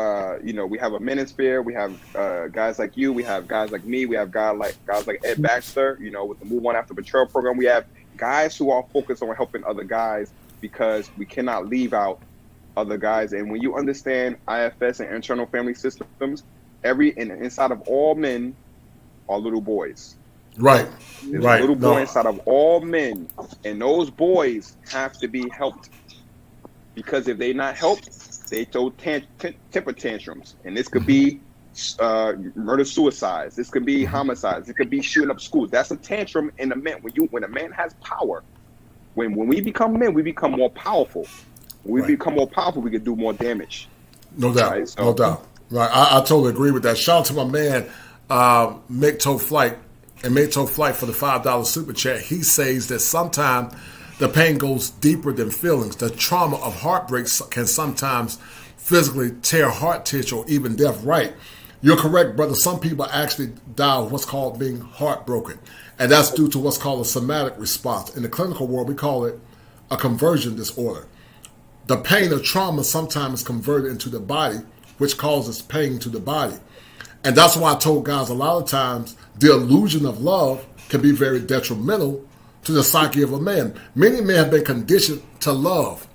have a manosphere. We have guys like you. We have guys like me. We have guys like Ed Baxter, you know, with the Move On After Betrayal program. We have guys who are focused on helping other guys, because we cannot leave out other guys. And when you understand IFS and internal family systems, inside of all men are little boys. Right. There's right. a little boy inside of all men, and those boys have to be helped, because if they're not helped, they throw temper tantrums, and this could be murder suicides, this could be homicides, it could be shooting up schools. That's a tantrum in a man. When a man has power, when we become men, we become more powerful. When we become more powerful, we can do more damage. No doubt. Right? So, no doubt. Right. I totally agree with that. Shout out to my man, Mick Toe Flight. And Mick Toe Flight for the $5 super chat. He says that sometimes the pain goes deeper than feelings. The trauma of heartbreaks can sometimes physically tear heart tissue or even death. Right. You're correct, brother. Some people actually die of what's called being heartbroken. And that's due to what's called a somatic response. In the clinical world, we call it a conversion disorder. The pain or trauma sometimes is converted into the body, which causes pain to the body. And that's why I told guys a lot of times the illusion of love can be very detrimental to the psyche of a man. Many men have been conditioned to love.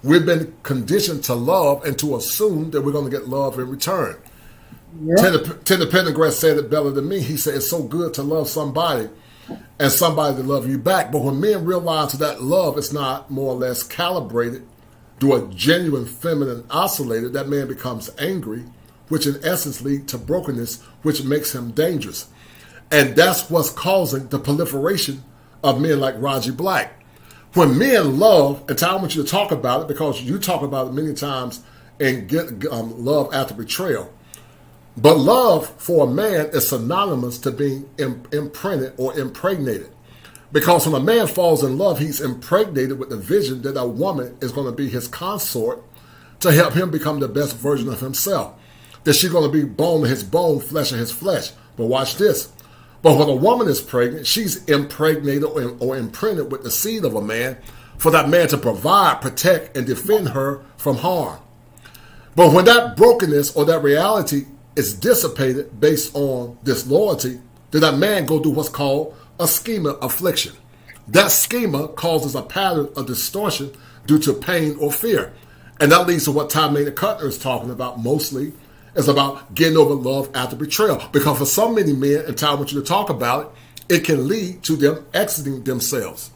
We've been conditioned to love and to assume that we're going to get love in return. Yep. Tender Pendergrass said it better than me. He said it's so good to love somebody and somebody to love you back. But when men realize that love is not more or less calibrated to a genuine feminine oscillator, that man becomes angry, which in essence leads to brokenness, which makes him dangerous. And that's what's causing the proliferation of men like Raji Black. When men love, and I want you to talk about it because you talk about it many times in Love After Betrayal. But love for a man is synonymous to being imprinted or impregnated. Because when a man falls in love, he's impregnated with the vision that a woman is going to be his consort to help him become the best version of himself. That she's going to be bone of his bone, flesh of his flesh. But watch this. But when a woman is pregnant, she's impregnated or imprinted with the seed of a man for that man to provide, protect, and defend her from harm. But when that brokenness or that reality is dissipated based on disloyalty, then that man go through what's called a schema affliction. That schema causes a pattern of distortion due to pain or fear. And that leads to what Tom Maynard Cutler is talking about mostly, is about getting over love after betrayal. Because for so many men, and Tom, I want you to talk about it, it can lead to them exiting themselves.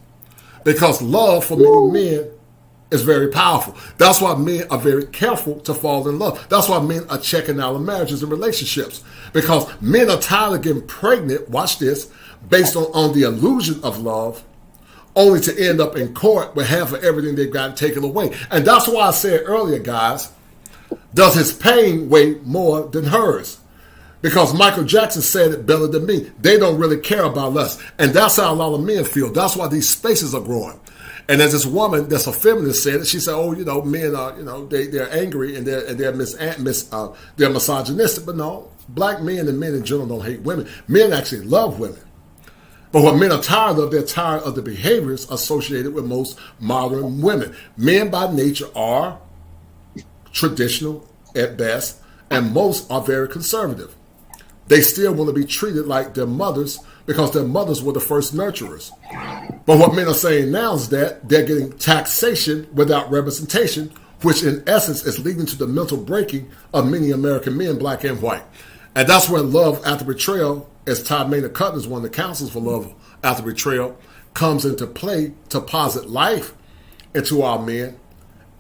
Because love for many men is very powerful. That's why men are very careful to fall in love. That's why men are checking out of marriages and relationships. Because men are tired of getting pregnant, watch this, based on the illusion of love, only to end up in court with half of everything they've gotten taken away. And that's why I said earlier, guys, does his pain weigh more than hers? Because Michael Jackson said it better than me. They don't really care about us. And that's how a lot of men feel. That's why these spaces are growing. And as this woman that's a feminist said it, she said, men are, they're angry and they're misogynistic. But no, black men and men in general don't hate women. Men actually love women. But what men are tired of, they're tired of the behaviors associated with most modern women. Men by nature are traditional at best, and most are very conservative. They still want to be treated like their mothers because their mothers were the first nurturers. But what men are saying now is that they're getting taxation without representation, which in essence is leading to the mental breaking of many American men, black and white. And that's when love after betrayal, as Todd Maynard Cutton is one of the counsels for love after betrayal, comes into play to posit life into our men,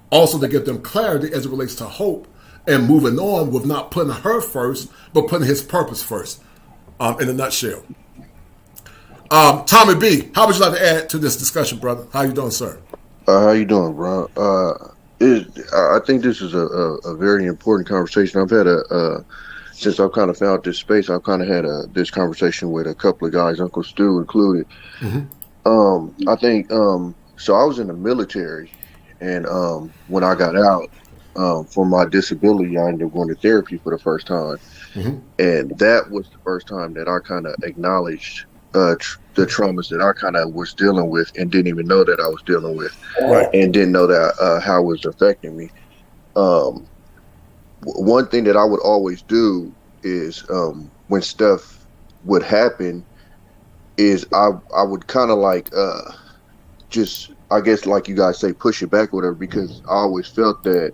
also to give them clarity as it relates to hope and moving on with not putting her first, but putting his purpose first, in a nutshell. Tommy B, how would you like to add to this discussion, brother? How you doing, sir? How you doing, bro? I think this is a very important conversation. I've had since I've kind of found this space, I've kind of had this conversation with a couple of guys, Uncle Stu included. Mm-hmm. I think, so I was in the military, and when I got out, for my disability, I ended up going to therapy for the first time. Mm-hmm. And that was the first time that I kind of acknowledged the traumas that I kind of was dealing with and didn't even know that I was dealing with, right, and didn't know that how it was affecting me. One thing that I would always do is when stuff would happen is I would kind of like just, I guess like you guys say, push it back or whatever, because I always felt that,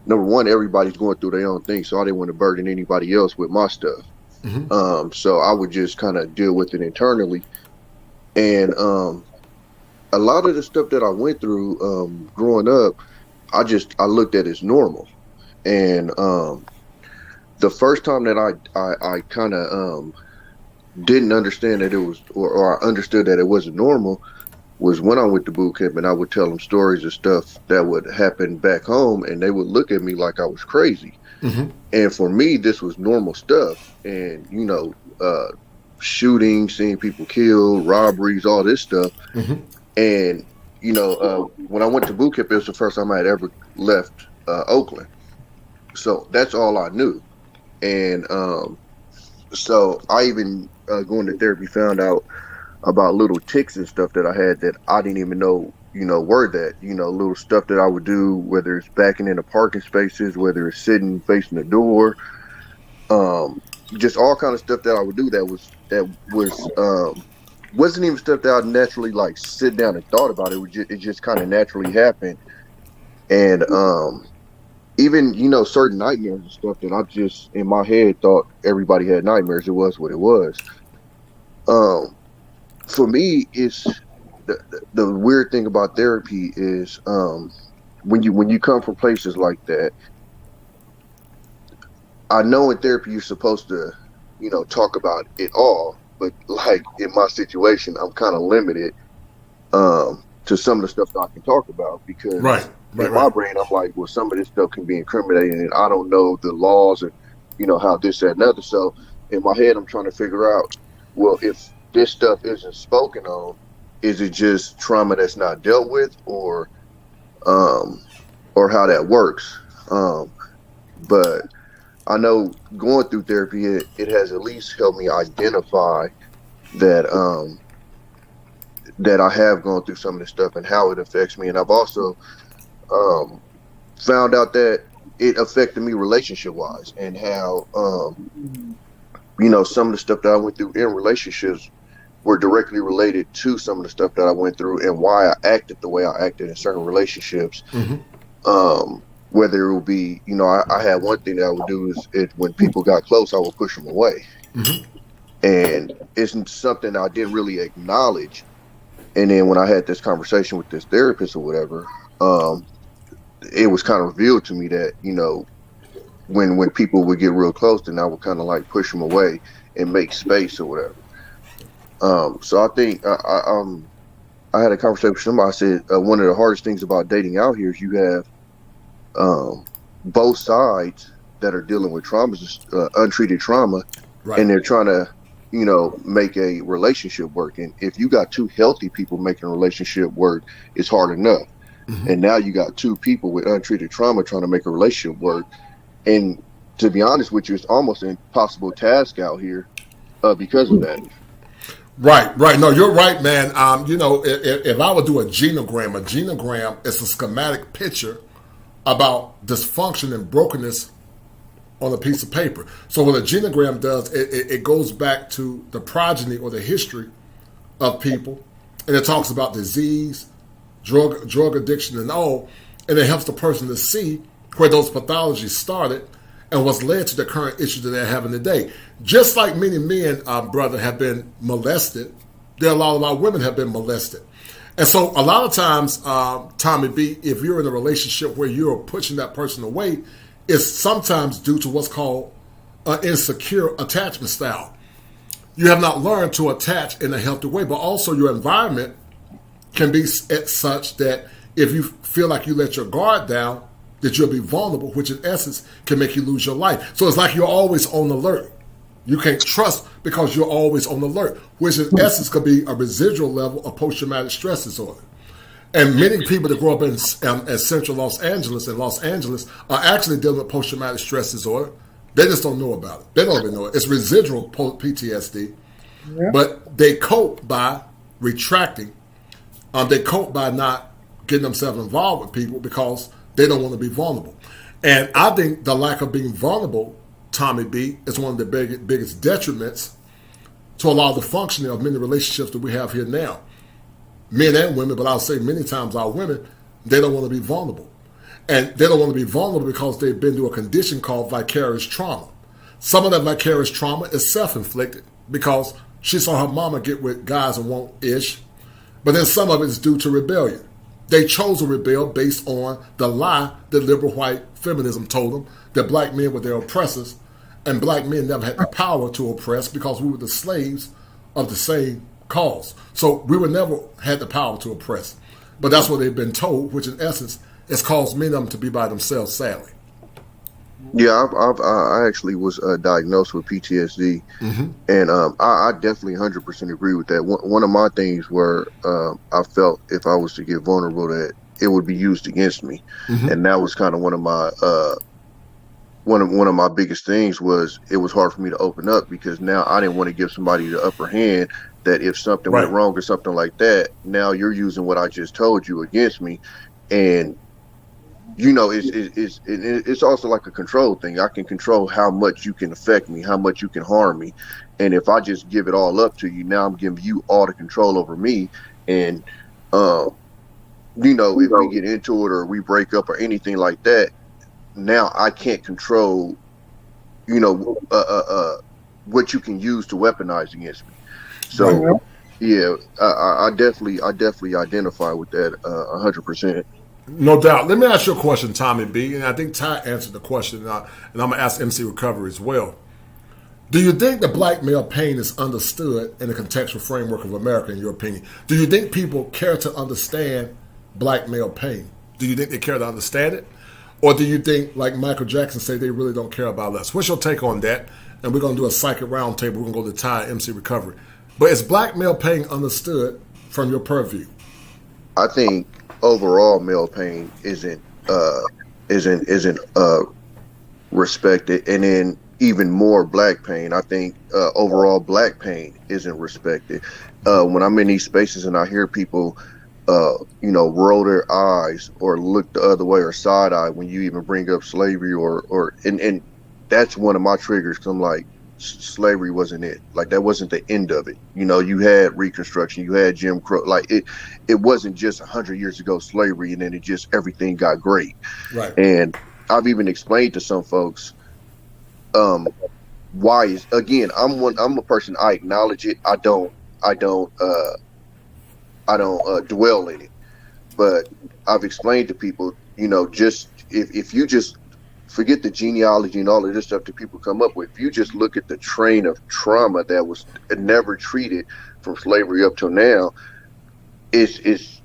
number one, everybody's going through their own thing, so I didn't want to burden anybody else with my stuff. Mm-hmm. So I would just kind of deal with it internally. And a lot of the stuff that I went through growing up, I looked at as normal. And the first time that I kind of didn't understand that it was, or I understood that it wasn't normal, was when I went to boot camp, and I would tell them stories of stuff that would happen back home, and they would look at me like I was crazy. Mm-hmm. And for me, this was normal stuff. And, shootings, seeing people killed, robberies, all this stuff. Mm-hmm. And, when I went to boot camp, it was the first time I had ever left Oakland. So that's all I knew. And so I even, going to therapy, found out about little tics and stuff that I had that I didn't even know, were that, little stuff that I would do, whether it's backing into parking spaces, whether it's sitting facing the door, just all kind of stuff that I would do that wasn't even stuff that I naturally like sit down and thought about. It just kind of naturally happened. And even, certain nightmares and stuff that I just in my head thought everybody had nightmares. It was what it was. For me, it's the weird thing about therapy is when you come from places like that, I know in therapy you're supposed to, talk about it all, but like in my situation, I'm kind of limited to some of the stuff that I can talk about because in my brain, I'm like, well, some of this stuff can be incriminating, and I don't know the laws and how this, that, and other. So in my head, I'm trying to figure out, well, if this stuff isn't spoken on, is it just trauma that's not dealt with, or how that works? But I know going through therapy, it has at least helped me identify that that I have gone through some of this stuff and how it affects me. And I've also found out that it affected me relationship-wise, and how some of the stuff that I went through in relationships were directly related to some of the stuff that I went through and why I acted the way I acted in certain relationships. Mm-hmm. Whether it would be, I had one thing that I would do is when people got close, I would push them away. Mm-hmm. And it's something I didn't really acknowledge. And then when I had this conversation with this therapist or whatever, it was kind of revealed to me that, when people would get real close, then I would kind of like push them away and make space or whatever. So I think I had a conversation with somebody. I said one of the hardest things about dating out here is you have both sides that are dealing with traumas, untreated trauma, Right. and they're trying to, make a relationship work. And if you got two healthy people making a relationship work, it's hard enough. Mm-hmm. And now you got two people with untreated trauma trying to make a relationship work. And to be honest with you, it's almost an impossible task out here because of that. Right. No, you're right, man. If I would do a genogram is a schematic picture about dysfunction and brokenness on a piece of paper. So what a genogram does, it goes back to the progeny or the history of people, and it talks about disease, drug addiction, and all, and it helps the person to see where those pathologies started and what's led to the current issues that they're having today. Just like many men, brother, have been molested, there are a lot of our women have been molested. And so a lot of times, Tommy B, if you're in a relationship where you're pushing that person away, it's sometimes due to what's called an insecure attachment style. You have not learned to attach in a healthy way, but also your environment can be such that if you feel like you let your guard down, that you'll be vulnerable, which in essence can make you lose your life. So it's like you're always on alert. You can't trust because you're always on alert, which in essence could be a residual level of post-traumatic stress disorder. And many people that grow up in central Los Angeles are actually dealing with post-traumatic stress disorder. They just don't know about it. They don't even know it. It's residual PTSD. Yeah. But they cope by retracting. They cope by not getting themselves involved with people because they don't want to be vulnerable. And I think the lack of being vulnerable, Tommy B, is one of the biggest detriments to a lot of the functioning of many relationships that we have here now. Men and women, but I'll say many times our women, they don't want to be vulnerable. And they don't want to be vulnerable because they've been through a condition called vicarious trauma. Some of that vicarious trauma is self-inflicted because she saw her mama get with guys and want ish. But then some of it is due to rebellion. They chose to rebel based on the lie that liberal white feminism told them, that black men were their oppressors, and black men never had the power to oppress because we were the slaves of the same cause. So we were never had the power to oppress. But that's what they've been told, which in essence has caused many of them to be by themselves, sadly. Yeah, I actually was diagnosed with PTSD, and I definitely 100% agree with that. One of my things where I felt if I was to get vulnerable that it would be used against me, and that was kind of one of my one of my biggest things was it was hard for me to open up because now I didn't want to give somebody the upper hand. That if something went wrong or something like that, now you're using what I just told you against me, and it's also like a control thing. I can control how much you can affect me, how much you can harm me. And if I just give it all up to you, now I'm giving you all the control over me. And, if we get into it or we break up or anything like that, now I can't control, what you can use to weaponize against me. So, yeah, I definitely identify with that 100%. No doubt. Let me ask you a question, Tommy B. And I think Ty answered the question, and I'm going to ask MC Recovery as well. Do you think the black male pain is understood in the contextual framework of America, in your opinion? Do you think people care to understand black male pain? Do you think they care to understand it? Or do you think, like Michael Jackson said, they really don't care about us? What's your take on that? And we're going to do a psychic roundtable. We're going to go to Ty, MC Recovery. But is black male pain understood from your purview? I think overall male pain isn't respected, and then even more black pain. I think overall black pain isn't respected. When I'm in these spaces and I hear people roll their eyes or look the other way or side eye when you even bring up slavery and that's one of my triggers, because I'm like, slavery wasn't it. Like, that wasn't the end of it. You had Reconstruction, you had Jim Crow. Like, it wasn't just 100 years ago slavery and then everything got great. Right. And I've even explained to some folks why is, again, I'm a person, I acknowledge it. I don't dwell in it. But I've explained to people, just if you just forget the genealogy and all of this stuff that people come up with. If you just look at the train of trauma that was never treated from slavery up till now, it's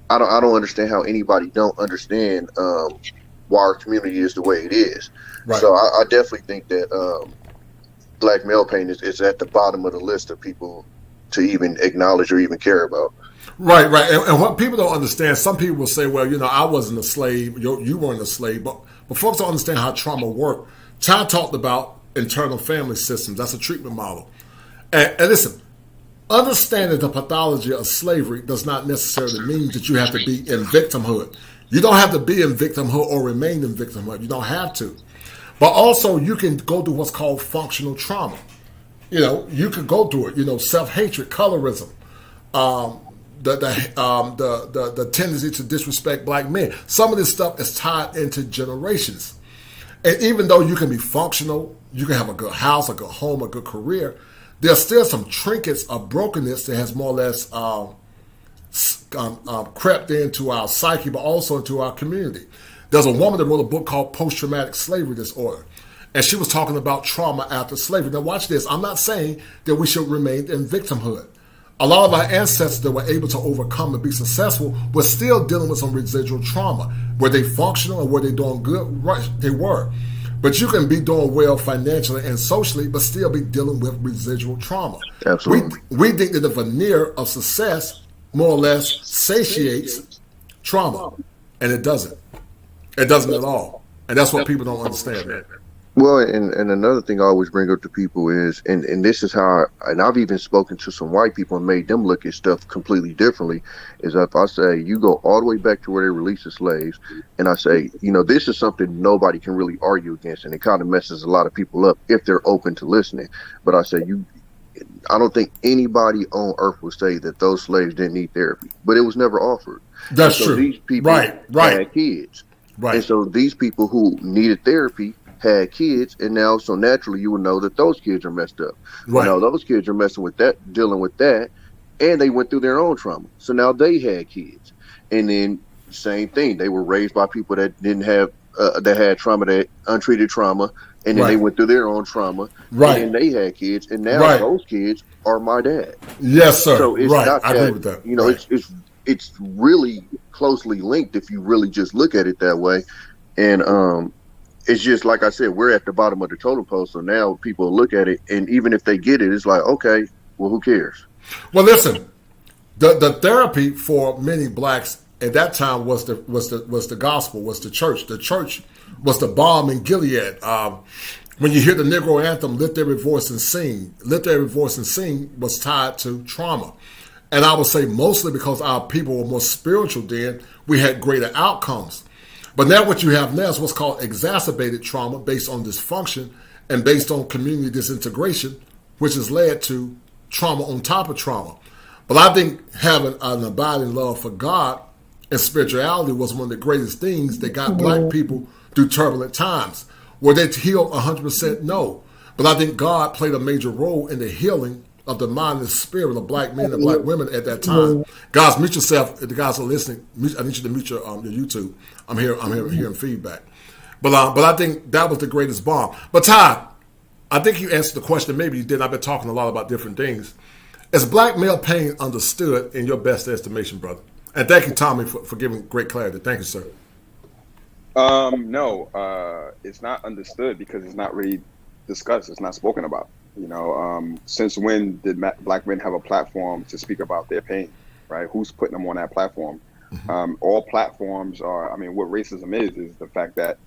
I don't understand how anybody don't understand why our community is the way it is. Right. So I definitely think that black male pain is at the bottom of the list of people to even acknowledge or even care about. Right. And what people don't understand, some people will say, well, I wasn't a slave, you weren't a slave, but folks don't understand how trauma works. Ty talked about internal family systems. That's a treatment model. And listen, understanding the pathology of slavery does not necessarily mean that you have to be in victimhood. You don't have to be in victimhood or remain in victimhood. You don't have to. But also, you can go through what's called functional trauma. You could go through it. Self-hatred, colorism, the tendency to disrespect black men. Some of this stuff is tied into generations. And even though you can be functional, you can have a good house, a good home, a good career, there's still some trinkets of brokenness that has more or less crept into our psyche, but also into our community. There's a woman that wrote a book called Post-Traumatic Slavery Disorder, and she was talking about trauma after slavery. Now watch this. I'm not saying that we should remain in victimhood. A lot of our ancestors that were able to overcome and be successful were still dealing with some residual trauma. Were they functional or were they doing good? Right, they were. But you can be doing well financially and socially, but still be dealing with residual trauma. Absolutely. We think that the veneer of success more or less satiates trauma, and it doesn't. It doesn't at all. And that's what people don't understand, man. Well, and another thing I always bring up to people is, and this is how, and I've even spoken to some white people and made them look at stuff completely differently, is if I say, you go all the way back to where they released the slaves, and I say, this is something nobody can really argue against, and it kind of messes a lot of people up if they're open to listening. But I say, I don't think anybody on earth will say that those slaves didn't need therapy, but it was never offered. That's true. These people had kids. Right. And so these people who needed therapy had kids, and now so naturally you would know that those kids are messed up. Right. Now those kids are messing with that, dealing with that, and they went through their own trauma. So now they had kids, and then same thing. They were raised by people that didn't have that had trauma, that untreated trauma, and then they went through their own trauma. Right. And then they had kids, and now those kids are my dad. Yes, sir. So it's not I agree with that. It's really closely linked if you really just look at it that way, and it's just like I said, we're at the bottom of the totem pole. So now people look at it, and even if they get it, it's like, okay, well, who cares? Well, listen, the therapy for many blacks at that time was the gospel, was the church. The church was the balm in Gilead. When you hear the Negro anthem, "Lift every voice and sing," "Lift every voice and sing" was tied to trauma. And I would say mostly because our people were more spiritual then, we had greater outcomes. But now what you have now is what's called exacerbated trauma based on dysfunction and based on community disintegration, which has led to trauma on top of trauma. But I think having an abiding love for God and spirituality was one of the greatest things that got black people through turbulent times. Were they healed 100%? No. But I think God played a major role in the healing of the mind and spirit of black men and black women at that time. Guys, mute yourself. If the guys are listening, I need you to mute your YouTube. I'm hearing feedback. But I think that was the greatest bomb. But Ty, I think you answered the question. Maybe you did. I've been talking a lot about different things. Is black male pain understood in your best estimation, brother? And thank you, Tommy, for giving great clarity. Thank you, sir. No, it's not understood because it's not really discussed. It's not spoken about. Since when did black men have a platform to speak about their pain, right? Who's putting them on that platform? All platforms are, what racism is the fact that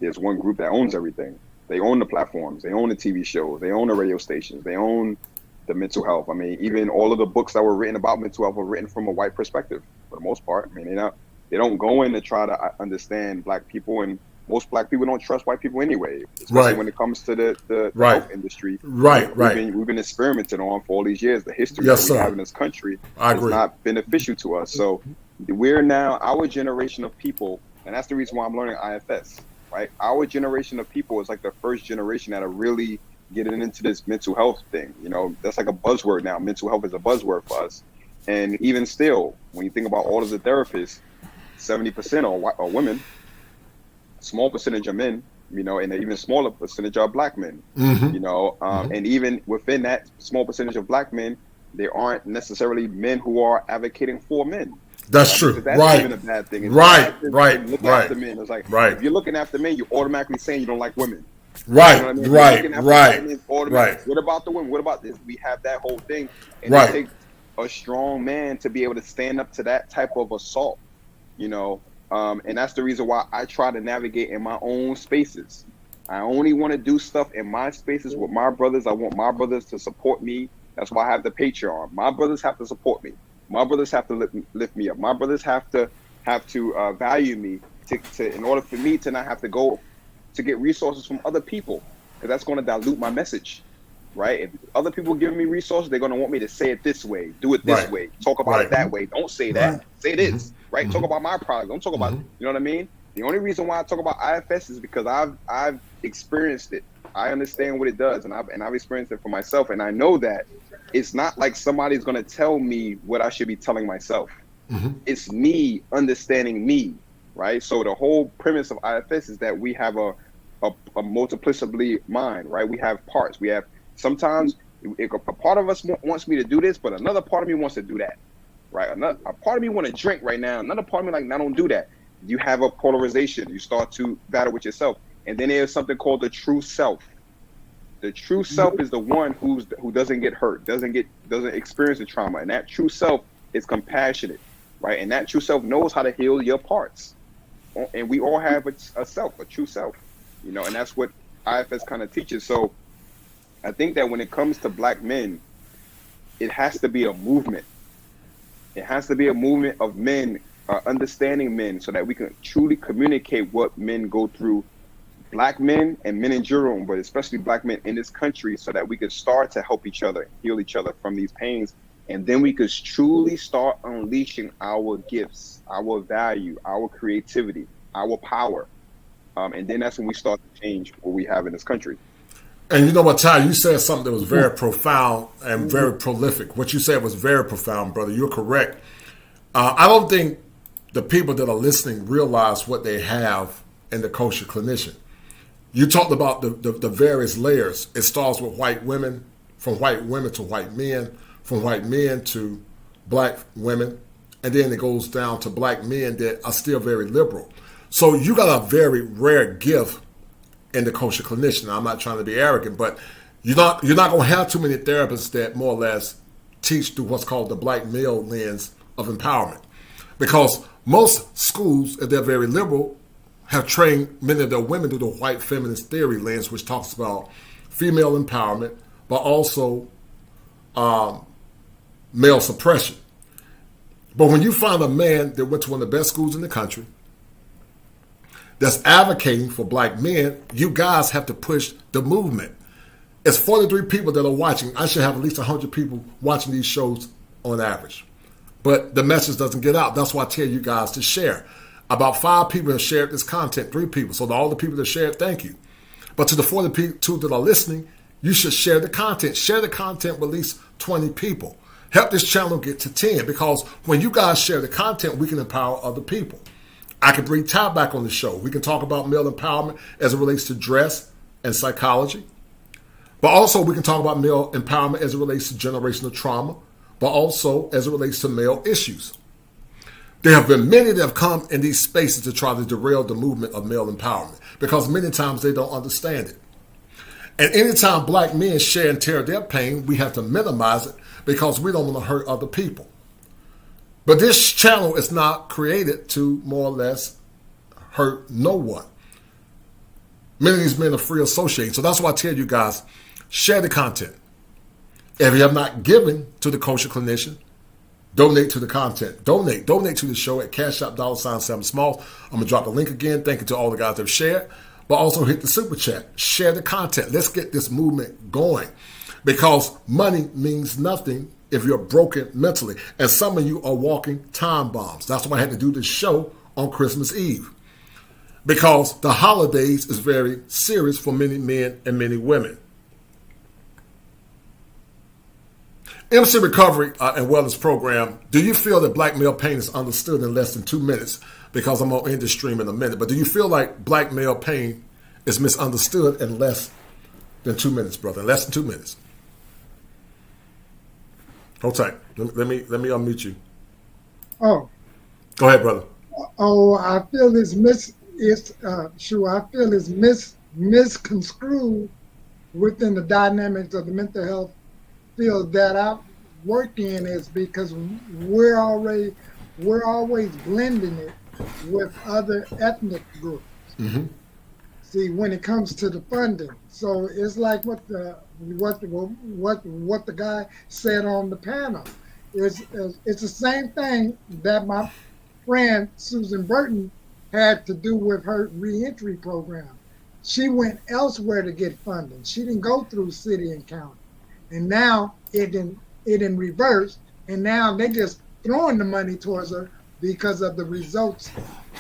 there's one group that owns everything. They own the platforms, they own the TV shows, they own the radio stations, they own the mental health. Even all of the books that were written about mental health were written from a white perspective for the most part. They don't go in to try to understand black people, and most black people don't trust white people anyway, especially when it comes to the health industry. We've been experimenting on for all these years. The history that we have in this country is not beneficial to us. So we're now, our generation of people, and that's the reason why I'm learning IFS, right? Our generation of people is like the first generation that are really getting into this mental health thing. That's like a buzzword now. Mental health is a buzzword for us. And even still, when you think about all of the therapists, 70% are women. Small percentage of men, and an even smaller percentage are black men, and even within that small percentage of black men, there aren't necessarily men who are advocating for men. That's true. That's Right. even a bad thing. It's Right. bad to Right. look Right. after men. It's like, Right. if you're looking after men, you're automatically saying you don't like women. Right. You know what I mean? If you're Right. looking after Right. men, it's automatic. Right. What about the women? What about this? We have that whole thing. And Right. it takes a strong man to be able to stand up to that type of assault, you know? And that's the reason why I try to navigate in my own spaces. I only want to do stuff in my spaces with my brothers. I want my brothers to support me. That's why I have the Patreon. My brothers have to support me. My brothers have to lift me up. My brothers have to value me to in order for me to not have to go to get resources from other people, because that's going to dilute my message, right? If other people giving me resources, they're going to want me to say it this way, do it this Right. way, talk about it that way. Don't say that. Say this, right? Mm-hmm. Talk about my product. Don't talk about, you know what I mean? The only reason why I talk about IFS is because I've experienced it. I understand what it does, and I've experienced it for myself, and I know that it's not like somebody's going to tell me what I should be telling myself. It's me understanding me, right? So the whole premise of IFS is that we have a multiplicity mind, right? We have parts. We have sometimes a part of us wants me to do this, but another part of me wants to do that, right? A part of me want to drink right now. Another part of me like, no, don't do that. You have a polarization. You start to battle with yourself, and then there's something called the true self. The true self is the one who doesn't get hurt, doesn't experience the trauma, and that true self is compassionate, right? And that true self knows how to heal your parts. And we all have a self, a true self, you know, and that's what IFS kind of teaches. So I think that when it comes to black men, it has to be a movement. It has to be a movement of men, understanding men, so that we can truly communicate what men go through, black men and men in general, but especially black men in this country, so that we could start to help each other, heal each other from these pains. And then we could truly start unleashing our gifts, our value, our creativity, our power. And then that's when we start to change what we have in this country. And you know what, Ty, you said something that was very profound and very prolific. What you said was very profound, brother. You're correct. I don't think the people that are listening realize what they have in the kosher clinician. You talked about the various layers. It starts with white women, from white women to white men, from white men to black women, and then it goes down to black men that are still very liberal. So you got a very rare gift in the kosher clinician. I'm not trying to be arrogant, but you're not going to have too many therapists that more or less teach through what's called the black male lens of empowerment. Because most schools, if they're very liberal, have trained many of their women through the white feminist theory lens, which talks about female empowerment, but also male suppression. But when you find a man that went to one of the best schools in the country that's advocating for black men, you guys have to push the movement. It's 43 people that are watching. I should have at least 100 people watching these shows on average. But the message doesn't get out. That's why I tell you guys to share. About 5 people have shared this content, 3 people. So to all the people that shared, thank you. But to the 42 that are listening, you should share the content. Share the content with at least 20 people. Help this channel get to 10, because when you guys share the content, we can empower other people. I can bring Ty back on the show. We can talk about male empowerment as it relates to dress and psychology. But also we can talk about male empowerment as it relates to generational trauma, but also as it relates to male issues. There have been many that have come in these spaces to try to derail the movement of male empowerment, because many times they don't understand it. And anytime black men share and tear their pain, we have to minimize it because we don't want to hurt other people. But this channel is not created to more or less hurt no one. Many of these men are free associating. So that's why I tell you guys, share the content. If you have not given to the kosher clinician, donate to the content. Donate to the show at Cash App $7 Smalls. I'm going to drop the link again. Thank you to all the guys that have shared. But also hit the super chat. Share the content. Let's get this movement going. Because money means nothing if you're broken mentally. And some of you are walking time bombs. That's why I had to do this show on Christmas Eve. Because the holidays is very serious for many men and many women. MC Recovery and Wellness Program, do you feel that black male pain is understood in less than 2 minutes? Because I'm going to end the stream in a minute. But do you feel like black male pain is misunderstood in less than 2 minutes, brother? In less than 2 minutes. Hold tight. Let me unmute you. Oh, Go ahead, brother. I feel it's misconstrued within the dynamics of the mental health field that I work in, is because we're always blending it with other ethnic groups. Mm-hmm. See, when it comes to the funding, so it's like what the guy said on the panel. It's the same thing that my friend Susan Burton had to do with her reentry program. She went elsewhere to get funding. She didn't go through city and county, and now it in reverse. And now they just throwing the money towards her because of the results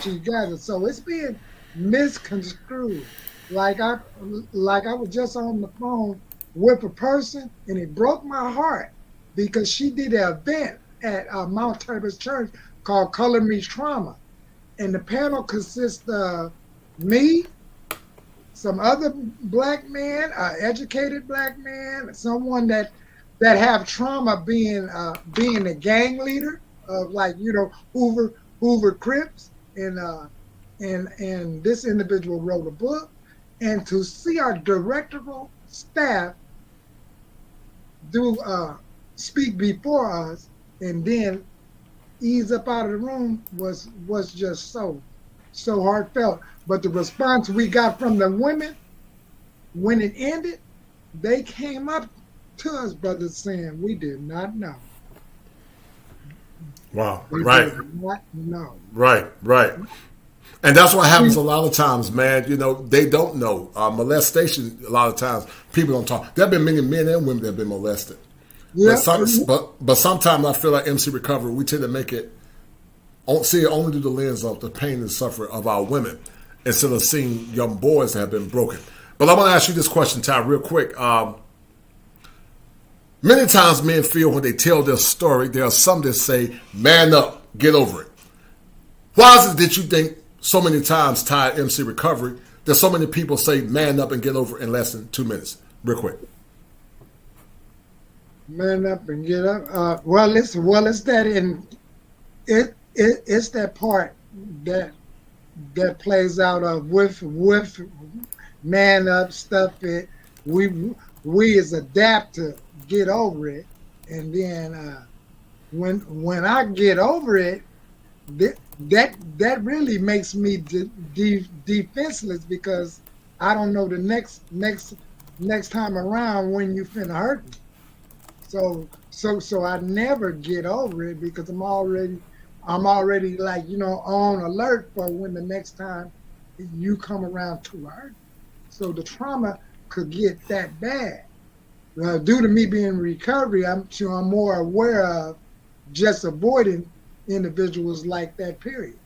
she gathered. So it's being misconstrued. Like I was just on the phone with a person, and it broke my heart because she did an event at Mount Tabors Church called Color Me Trauma, and the panel consists of me, some other black man, educated black man, someone that have trauma being a gang leader of, like, Hoover Crips, and this individual wrote a book, and to see our directorial staff do speak before us and then ease up out of the room was just so heartfelt. But the response we got from the women when it ended, they came up to us, brothers, saying, "We did not know." Wow. We Right. did not know. Right. And that's what happens a lot of times, man. They don't know. Molestation, a lot of times, people don't talk. There have been many men and women that have been molested. Yeah. But sometimes I feel like MC Recovery, we tend to make it, see it only through the lens of the pain and suffering of our women, instead of seeing young boys that have been broken. But I want to ask you this question, Ty, real quick. Many times men feel when they tell their story, there are some that say, "Man up, get over it." Why is it that you think so many times, Ty, MC Recovery, there's so many people say "man up and get over it" in less than 2 minutes? Real quick. Man up and get up. It's that it's that part that plays out of with man up stuff. We as adapt to get over it, and then when I get over it, that really makes me defenseless, because I don't know the next time around when you finna hurt me. So I never get over it, because I'm already like, on alert for when the next time you come around to hurt. So the trauma could get that bad. Due to me being in recovery, I'm more aware of just avoiding individuals like that, period.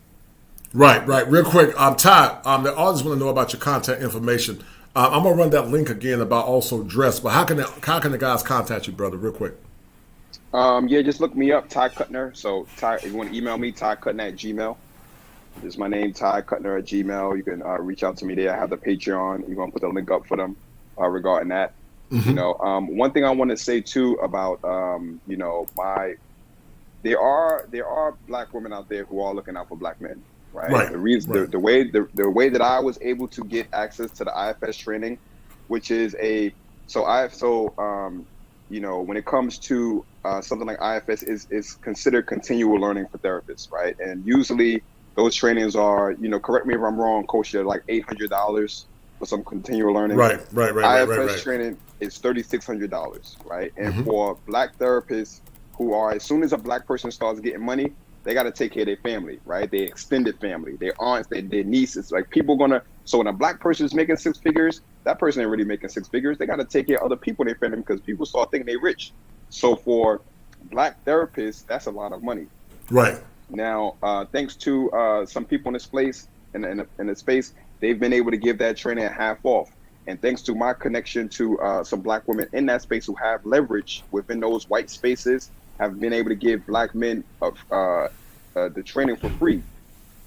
Right. Real quick, Ty, the audience want to know about your contact information. I'm gonna run that link again about also dress, but how can the guys contact you, brother? Real quick. Yeah, just look me up, Ty Kuttner. So Ty, if you want to email me, TyKuttner@gmail. This is my name, TyKuttner@gmail. You can reach out to me there. I have the Patreon. You're gonna put the link up for them regarding that. Mm-hmm. One thing I want to say too about there are black women out there who are looking out for black men. Right. The reason, the way that I was able to get access to the IFS training, which is when it comes to something like IFS is considered continual learning for therapists, right? And usually those trainings are, correct me if I'm wrong, Coach, they're like $800 for some continual learning. Right. IFS training is $3,600, right? And for black therapists who are, as soon as a black person starts getting money, they got to take care of their family, right? Their extended family, their aunts, their nieces. Like, so when a black person is making six figures, that person ain't really making six figures. They got to take care of other people in their family, because people start thinking they rich. So for black therapists, that's a lot of money. Right. Now, thanks to some people in this place, in the space, they've been able to give that training at half off. And thanks to my connection to some black women in that space who have leverage within those white spaces, have been able to give black men the training for free,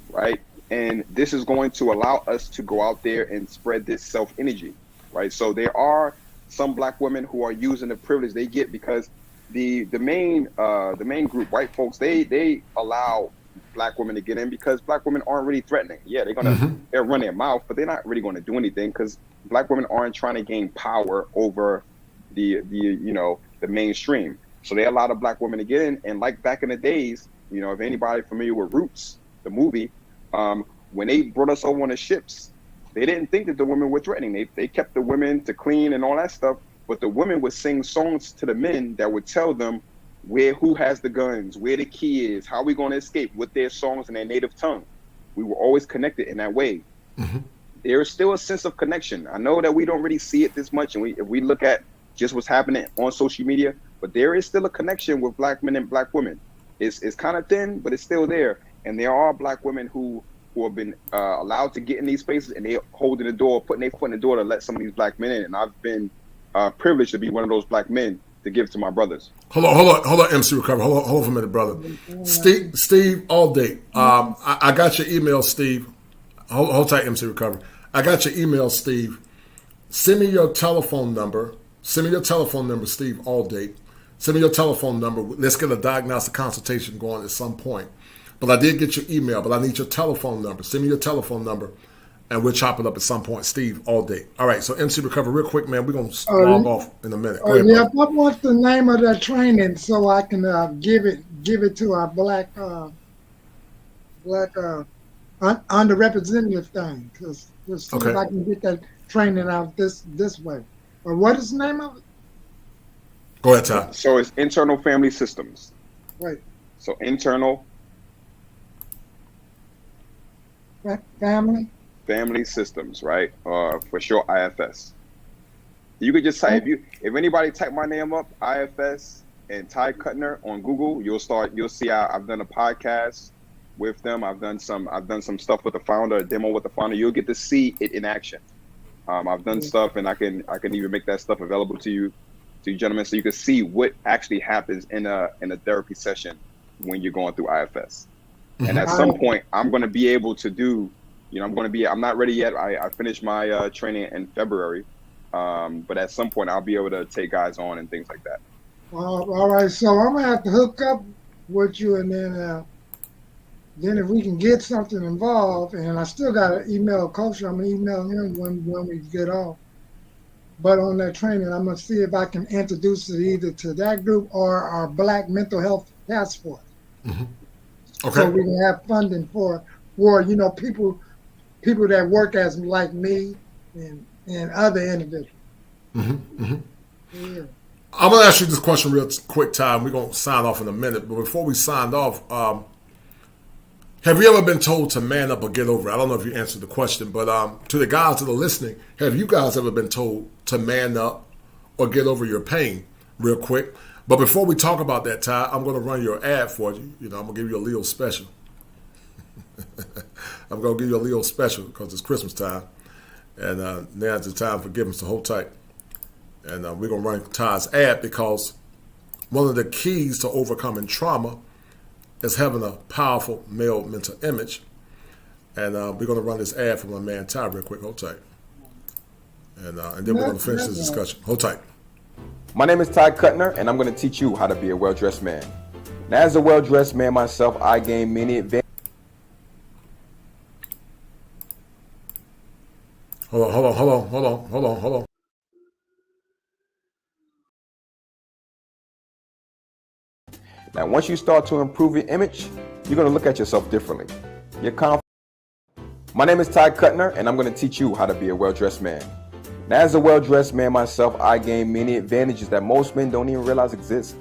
right? And this is going to allow us to go out there and spread this self-energy, right? So there are some black women who are using the privilege they get because the main group, white folks, they allow black women to get in because black women aren't really threatening. Yeah, they'll run their mouth, but they're not really going to do anything because black women aren't trying to gain power over the mainstream. So they allow the black women to get in. And like back in the days, if anybody familiar with Roots, the movie, when they brought us over on the ships, they didn't think that the women were threatening. They kept the women to clean and all that stuff, but the women would sing songs to the men that would tell them who has the guns, where the key is, how we going to escape, with their songs in their native tongue. We were always connected in that way. Mm-hmm. There is still a sense of connection. I know that we don't really see it this much, and if we look at just what's happening on social media, but there is still a connection with black men and black women. It's kind of thin, but it's still there. And there are black women who have been allowed to get in these spaces, and they're holding the door, putting their foot in the door to let some of these black men in. And I've been privileged to be one of those black men to give to my brothers. Hold on, MC Recover. Hold on for a minute, brother. Steve Allday. I got your email, Steve. Hold tight, MC Recover. I got your email, Steve. Send me your telephone number. Steve Allday. Send me your telephone number. Let's get a diagnostic consultation going at some point. But I did get your email, but I need your telephone number. Send me your telephone number, and we'll chop it up at some point. Steve Allday. All right, so MC Recover, real quick, man. We're going to log off in a minute. Go ahead, yeah, what was the name of that training so I can give it to our black underrepresented thing? Because see if I can get that training out this way. Or what is the name of it? Go ahead, Ty. So it's internal family systems. Right. So internal family systems, right? For sure, IFS. You could just type if anybody type my name up, IFS and Ty Kuttner on Google, you'll see I've done a podcast with them. I've done some stuff with the founder, a demo with the founder. You'll get to see it in action. I've done stuff, and I can even make that stuff available to you gentlemen, so you can see what actually happens in a therapy session when you're going through IFS. And at some point, I'm going to be able to do, I'm not ready yet. I finished my training in February. But at some point, I'll be able to take guys on and things like that. All right. So I'm going to have to hook up with you, and then if we can get something involved, and I still got to email Coach, I'm going to email him when we get off. But on that training, I'm going to see if I can introduce it either to that group or our Black Mental Health Task Force. Mm-hmm. Okay. So we can have funding for people that work as like me and other individuals. Mm-hmm. Mm-hmm. Yeah. I'm going to ask you this question real quick, Ty. We're going to sign off in a minute. But before we sign off, have you ever been told to man up or get over it? I don't know if you answered the question, but to the guys that are listening, have you guys ever been told to man up or get over your pain? Real quick. But before we talk about that, Ty, I'm going to run your ad for you. I'm going to give you a Leo special. I'm going to give you a Leo special because it's Christmas time. And now's the time for giving, so hold tight. And we're going to run Ty's ad because one of the keys to overcoming trauma is having a powerful male mental image. And we're going to run this ad from my man Ty real quick. Hold tight. And then we're going to finish this discussion. Hold tight. My name is Ty Kuttner, and I'm going to teach you how to be a well-dressed man. Now, as a well-dressed man myself, I gain many advantages. Hold on. Now, once you start to improve your image, you're going to look at yourself differently. Your confidence. My name is Ty Kuttner, and I'm going to teach you how to be a well-dressed man. Now, as a well-dressed man myself, I gain many advantages that most men don't even realize exist.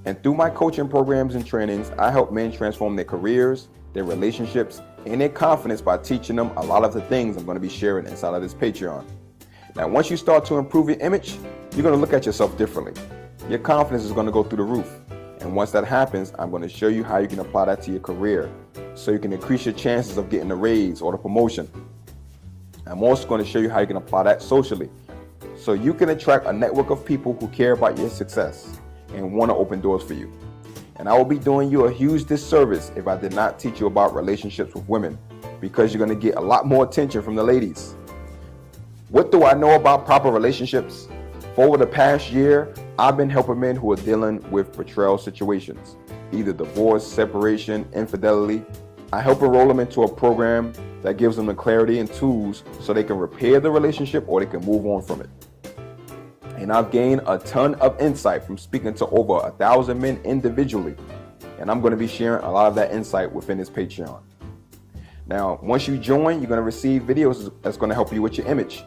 And through my coaching programs and trainings, I help men transform their careers, their relationships, and their confidence by teaching them a lot of the things I'm going to be sharing inside of this Patreon. Now, once you start to improve your image, you're going to look at yourself differently. Your confidence is going to go through the roof. And once that happens, I'm going to show you how you can apply that to your career so you can increase your chances of getting a raise or the promotion. I'm also going to show you how you can apply that socially so you can attract a network of people who care about your success and want to open doors for you. And I will be doing you a huge disservice if I did not teach you about relationships with women, because you're going to get a lot more attention from the ladies. What do I know about proper relationships? For over the past year, I've been helping men who are dealing with betrayal situations, either divorce, separation, infidelity. I help enroll them into a program that gives them the clarity and tools so they can repair the relationship or they can move on from it. And I've gained a ton of insight from speaking to over 1,000 men individually. And I'm going to be sharing a lot of that insight within this Patreon. Now, once you join, you're going to receive videos that's going to help you with your image.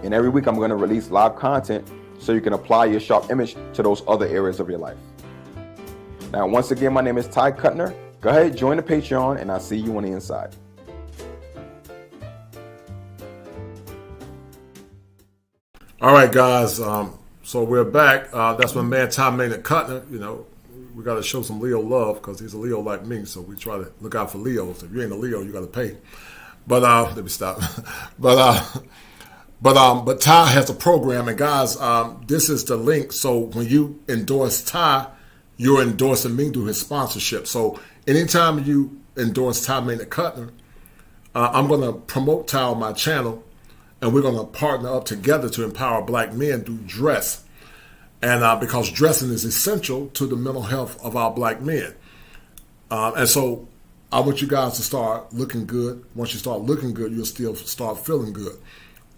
And every week I'm going to release live content so you can apply your sharp image to those other areas of your life. Now, once again, my name is Ty Kuttner. Go ahead, join the Patreon, and I'll see you on the inside. All right, guys. So we're back. That's my man, Ty Kuttner. You know, we got to show some Leo love because he's a Leo like me. So we try to look out for Leos. If you ain't a Leo, you got to pay. But let me stop. But Ty has a program, and guys, this is the link. So when you endorse Ty, you're endorsing me through his sponsorship. So anytime you endorse Ty Kuttner, I'm going to promote Ty on my channel, and we're going to partner up together to empower black men through dress. And because dressing is essential to the mental health of our black men. And so I want you guys to start looking good. Once you start looking good, you'll still start feeling good.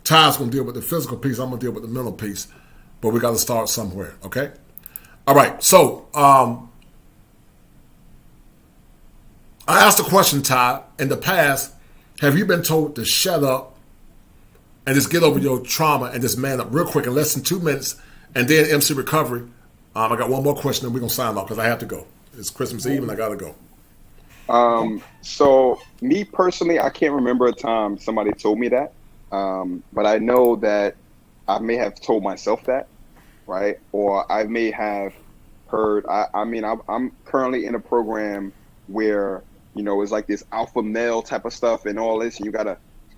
Ty's going to deal with the physical piece. I'm going to deal with the mental piece. But we got to start somewhere, okay? All right, so I asked a question, Ty. In the past, have you been told to shut up and just get over your trauma and just man up real quick in less than 2 minutes, and then MC Recovery? I got one more question, and we're going to sign off because I have to go. It's Christmas Eve, and I got to go. So me personally, I can't remember a time somebody told me that. But I know that I may have told myself that, right? Or I may have heard, I'm currently in a program where, you know, it's like this alpha male type of stuff and all this, and you gotta,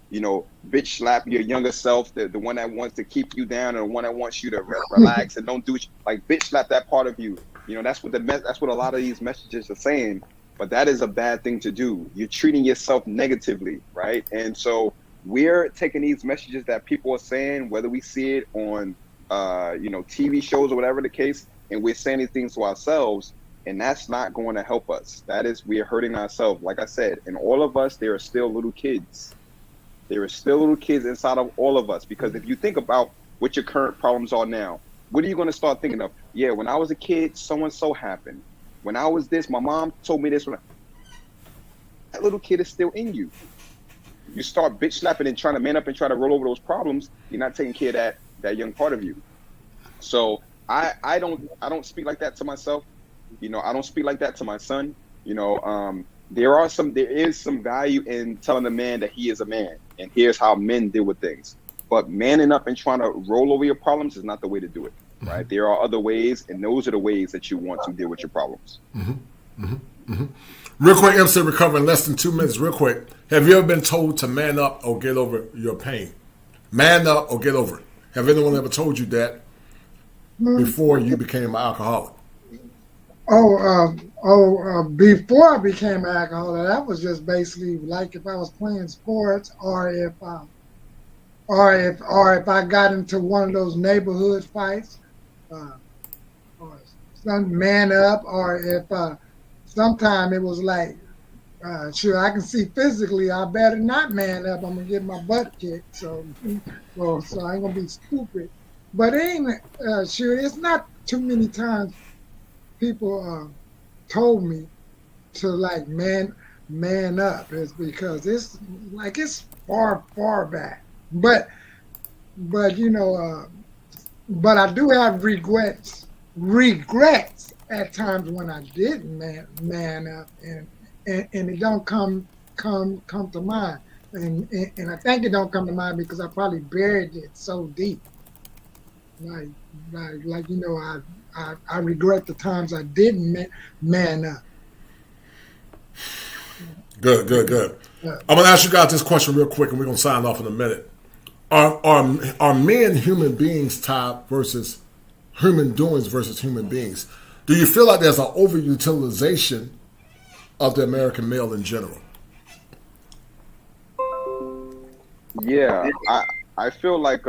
you know, bitch slap your younger self, the one that wants to keep you down and the one that wants you to relax and don't do it, like bitch slap that part of you. You know, that's what a lot of these messages are saying, but that is a bad thing to do. You're treating yourself negatively, right? And so we're taking these messages that people are saying, whether we see it on, you know, TV shows or whatever the case, and we're saying these things to ourselves, and that's not going to help us. That is, we are hurting ourselves. Like I said, in all of us, there are still little kids. There are still little kids inside of all of us, because if you think about what your current problems are now, what are you going to start thinking of? Yeah, when I was a kid, so-and-so happened. When I was this, my mom told me this. That little kid is still in you. You start bitch slapping and trying to man up and try to roll over those problems, you're not taking care of that young part of you. So I don't speak like that to myself. You know, I don't speak like that to my son. You know, there is some value in telling a man that he is a man, and here's how men deal with things. But manning up and trying to roll over your problems is not the way to do it, right? Mm-hmm. There are other ways, and those are the ways that you want to deal with your problems. Mm-hmm. Mm-hmm. Mm-hmm. Real quick, MC Recover in less than 2 minutes, real quick. Have you ever been told to man up or get over your pain? Man up or get over it. Have anyone ever told you that before you became an alcoholic? Before I became an alcoholic, that was just basically like if I was playing sports, or if I got into one of those neighborhood fights, or some man up, or if sometime it was like, sure, I can see physically I better not man up. I'm gonna get my butt kicked. So I ain't gonna be stupid. But it ain't sure. It's not too many times people told me to like man up. It's because it's like it's far back. But you know, but I do have regrets at times when I didn't man up, and it don't come to mind, and I think it don't come to mind because I probably buried it so deep. Like you know, I regret the times I didn't man up. Good. I'm gonna ask you guys this question real quick, and we're gonna sign off in a minute. Are men human beings, Ty, versus human doings versus human beings? Do you feel like there's an overutilization of the American male in general? Yeah, I feel like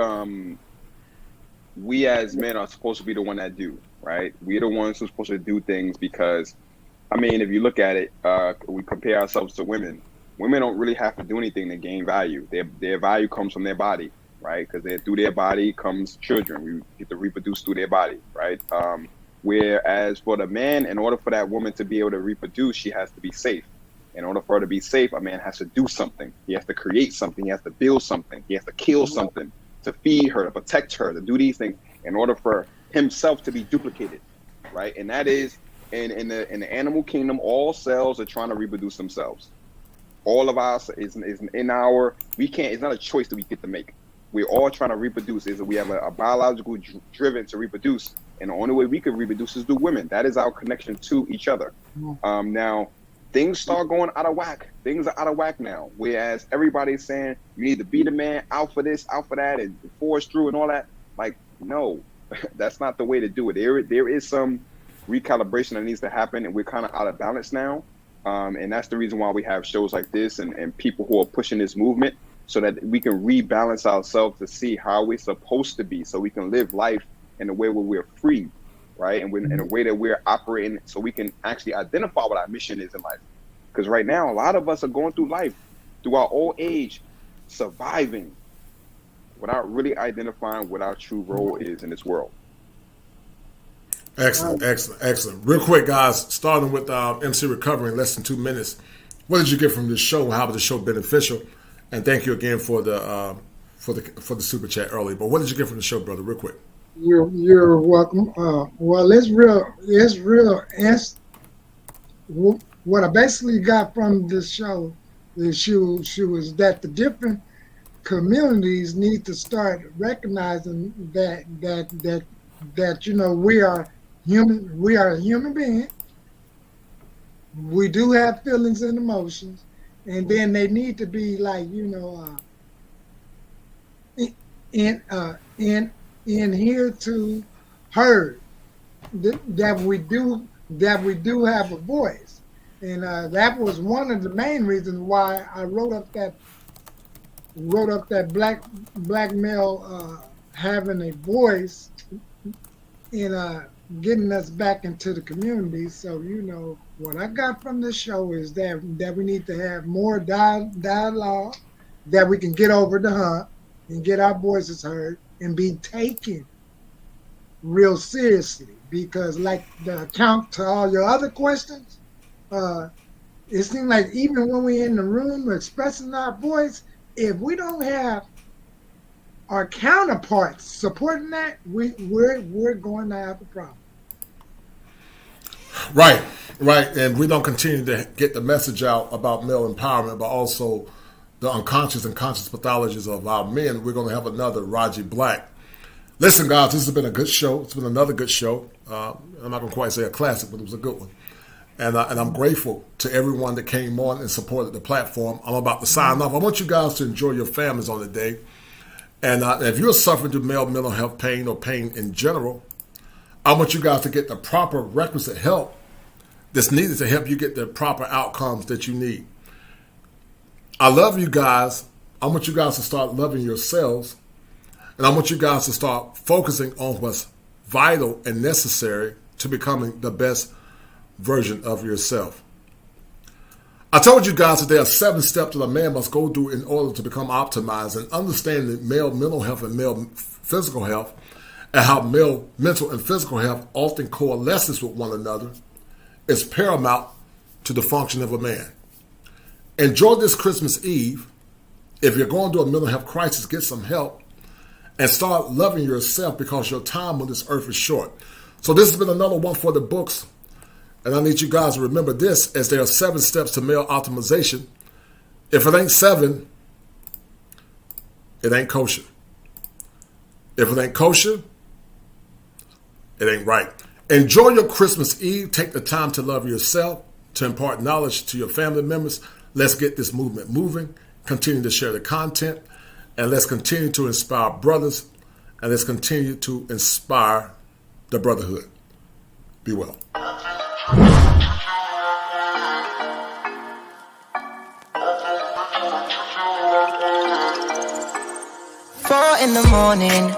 we as men are supposed to be the one that do, right? We're the ones who are supposed to do things because, I mean, if you look at it, we compare ourselves to women. Women don't really have to do anything to gain value. Their value comes from their body, right? Because through their body comes children. We get to reproduce through their body, right? Whereas for the man, in order for that woman to be able to reproduce, she has to be safe. In order for her to be safe, a man has to do something. He has to create something. He has to build something. He has to kill something to feed her, to protect her, to do these things in order for himself to be duplicated, right? And that is in the animal kingdom, all cells are trying to reproduce themselves. All of us is in our, we can't, it's not a choice that we get to make. We're all trying to reproduce. Is that we have a biological driven to reproduce, and the only way we can reproduce is through women. That is our connection to each other. Now, things start going out of whack. Things are out of whack now. Whereas everybody's saying you need to be the man, out for this, out for that, and force through and all that. Like, no, that's not the way to do it. There is some recalibration that needs to happen, and we're kind of out of balance now. And that's the reason why we have shows like this and people who are pushing this movement so that we can rebalance ourselves to see how we're supposed to be, so we can live life in a way where we're free, right? And in a way that we're operating so we can actually identify what our mission is in life. Because right now, a lot of us are going through life, through our old age, surviving without really identifying what our true role is in this world. Excellent, excellent, excellent. Real quick, guys, starting with MC Recovery in less than 2 minutes. What did you get from this show? How was the show beneficial? And thank you again for the super chat earlier. But what did you get from the show, brother? Real quick. You're welcome. Well, it's real. What I basically got from this show is she was that the different communities need to start recognizing that we are human. We are a human being. We do have feelings and emotions, and then they need to be like in here to heard that we do have a voice, and that was one of the main reasons why I wrote up that black male having a voice in getting us back into the community. So what I got from this show is that we need to have more dialogue, that we can get over the hump and get our voices heard and be taken real seriously. Because like the account to all your other questions, it seems like even when we're in the room expressing our voice, if we don't have our counterparts supporting that, we're going to have a problem. Right. And we don't continue to get the message out about male empowerment, but also the unconscious and conscious pathologies of our men. We're going to have another Raji Black. Listen, guys, this has been a good show. It's been another good show. I'm not going to quite say a classic, but it was a good one. And I'm grateful to everyone that came on and supported the platform. I'm about to sign off. I want you guys to enjoy your families on the day. And if you're suffering through male mental health pain or pain in general, I want you guys to get the proper requisite help that's needed to help you get the proper outcomes that you need. I love you guys. I want you guys to start loving yourselves. And I want you guys to start focusing on what's vital and necessary to becoming the best version of yourself. I told you guys that there are 7 steps that a man must go through in order to become optimized, and understanding male mental health and male physical health, and how male mental and physical health often coalesces with one another, is paramount to the function of a man. Enjoy this Christmas Eve. If you're going through a mental health crisis, get some help and start loving yourself, because your time on this earth is short. So this has been another one for the books. And I need you guys to remember this, as there are 7 steps to male optimization. If it ain't 7, it ain't kosher. If it ain't kosher, it ain't right. Enjoy your Christmas Eve. Take the time to love yourself, to impart knowledge to your family members. Let's get this movement moving. Continue to share the content. And let's continue to inspire brothers. And let's continue to inspire the brotherhood. Be well. For in the morning.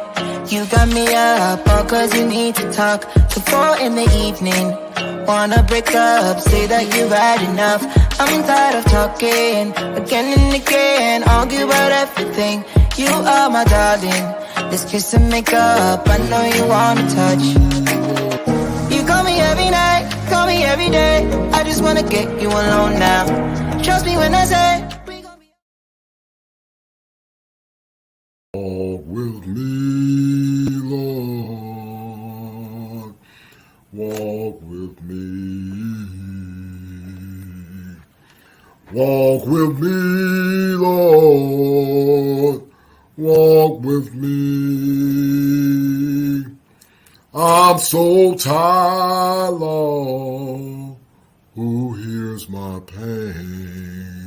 You got me up all cause you need to talk. To 4 in the evening. Wanna break up, say that you've had enough. I'm tired of talking again and again. Argue about everything. You are my darling. Let's kiss and make up. I know you wanna touch. You call me every night, call me every day. I just wanna get you alone now. Trust me when I say we gon' be. Walk with me, Lord. Walk with me. Walk with me, Lord. Walk with me. I'm so tired, Lord. Who hears my pain?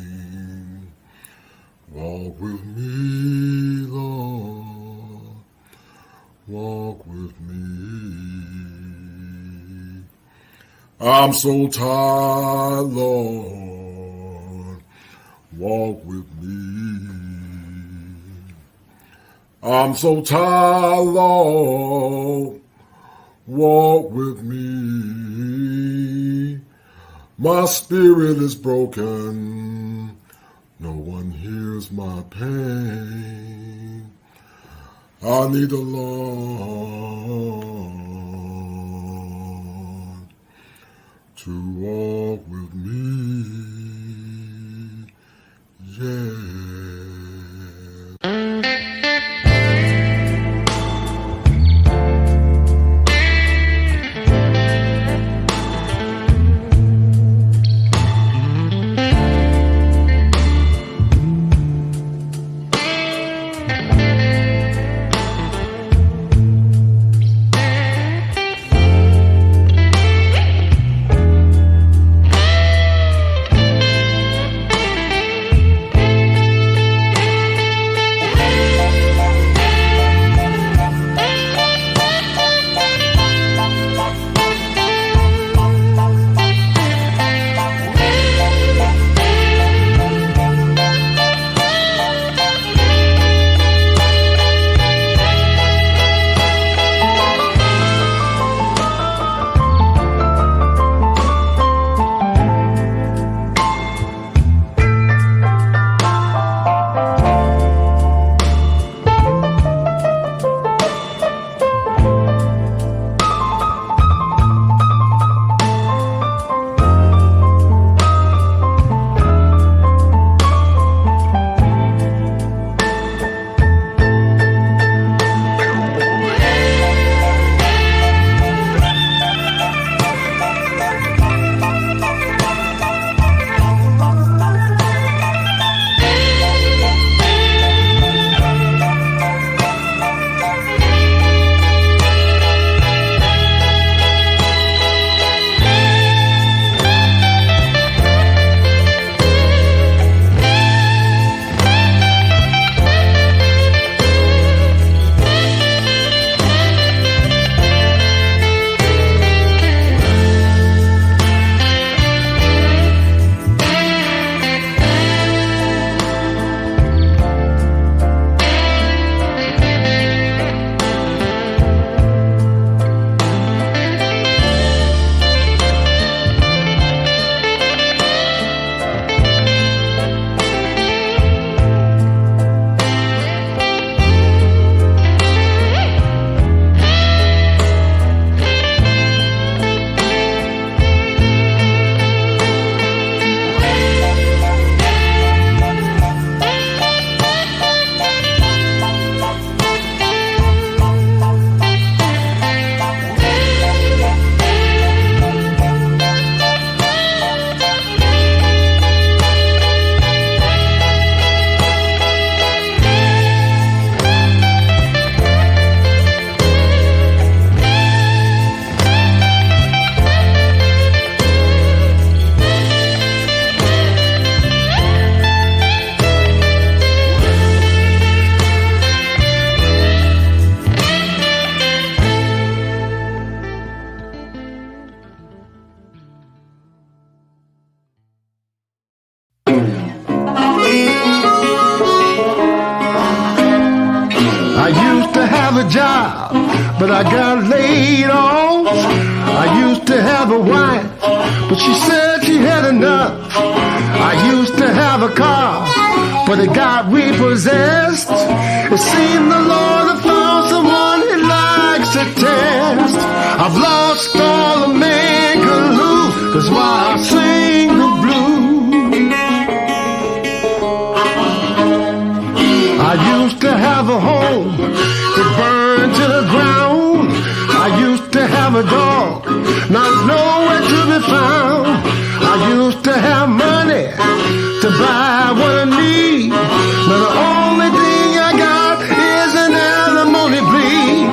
Walk with me, Lord. Walk with me. I'm so tired, Lord. Walk with me. I'm so tired, Lord. Walk with me. My spirit is broken. No one hears my pain. I need the Lord to walk with me. Yeah. used to have a job, but I got laid off. I used to have a wife, but she said she had enough. I used to have a car, but it got repossessed. It seemed the Lord had found someone he likes to test. I've lost all a man could lose, that's why I sing the blues. I used to have a home that burned to the ground. I used to have a dog, not nowhere to be found. I used to have money to buy what I need. Now the only thing I got is an alimony plea.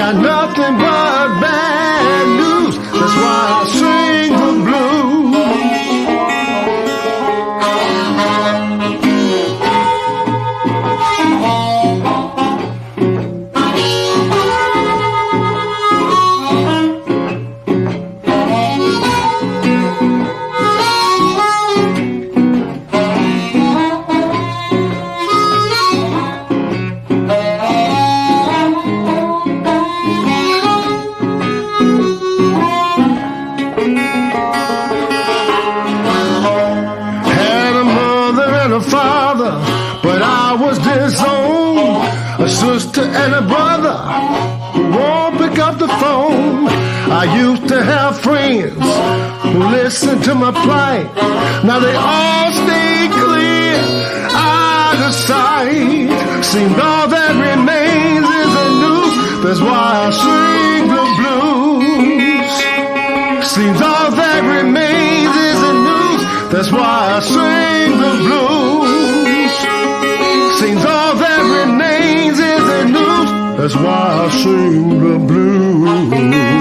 Got nothing but bad news, that's why I sing the blues. Sister and a brother who won't pick up the phone. I used to have friends who listened to my plight. Now they all stay clear out of sight. Seems all that remains is a noose, that's why I sing the blues. Seems all that remains is a noose, that's why I sing the blues. Seems all that remains is a noose, that's why I sing the blues.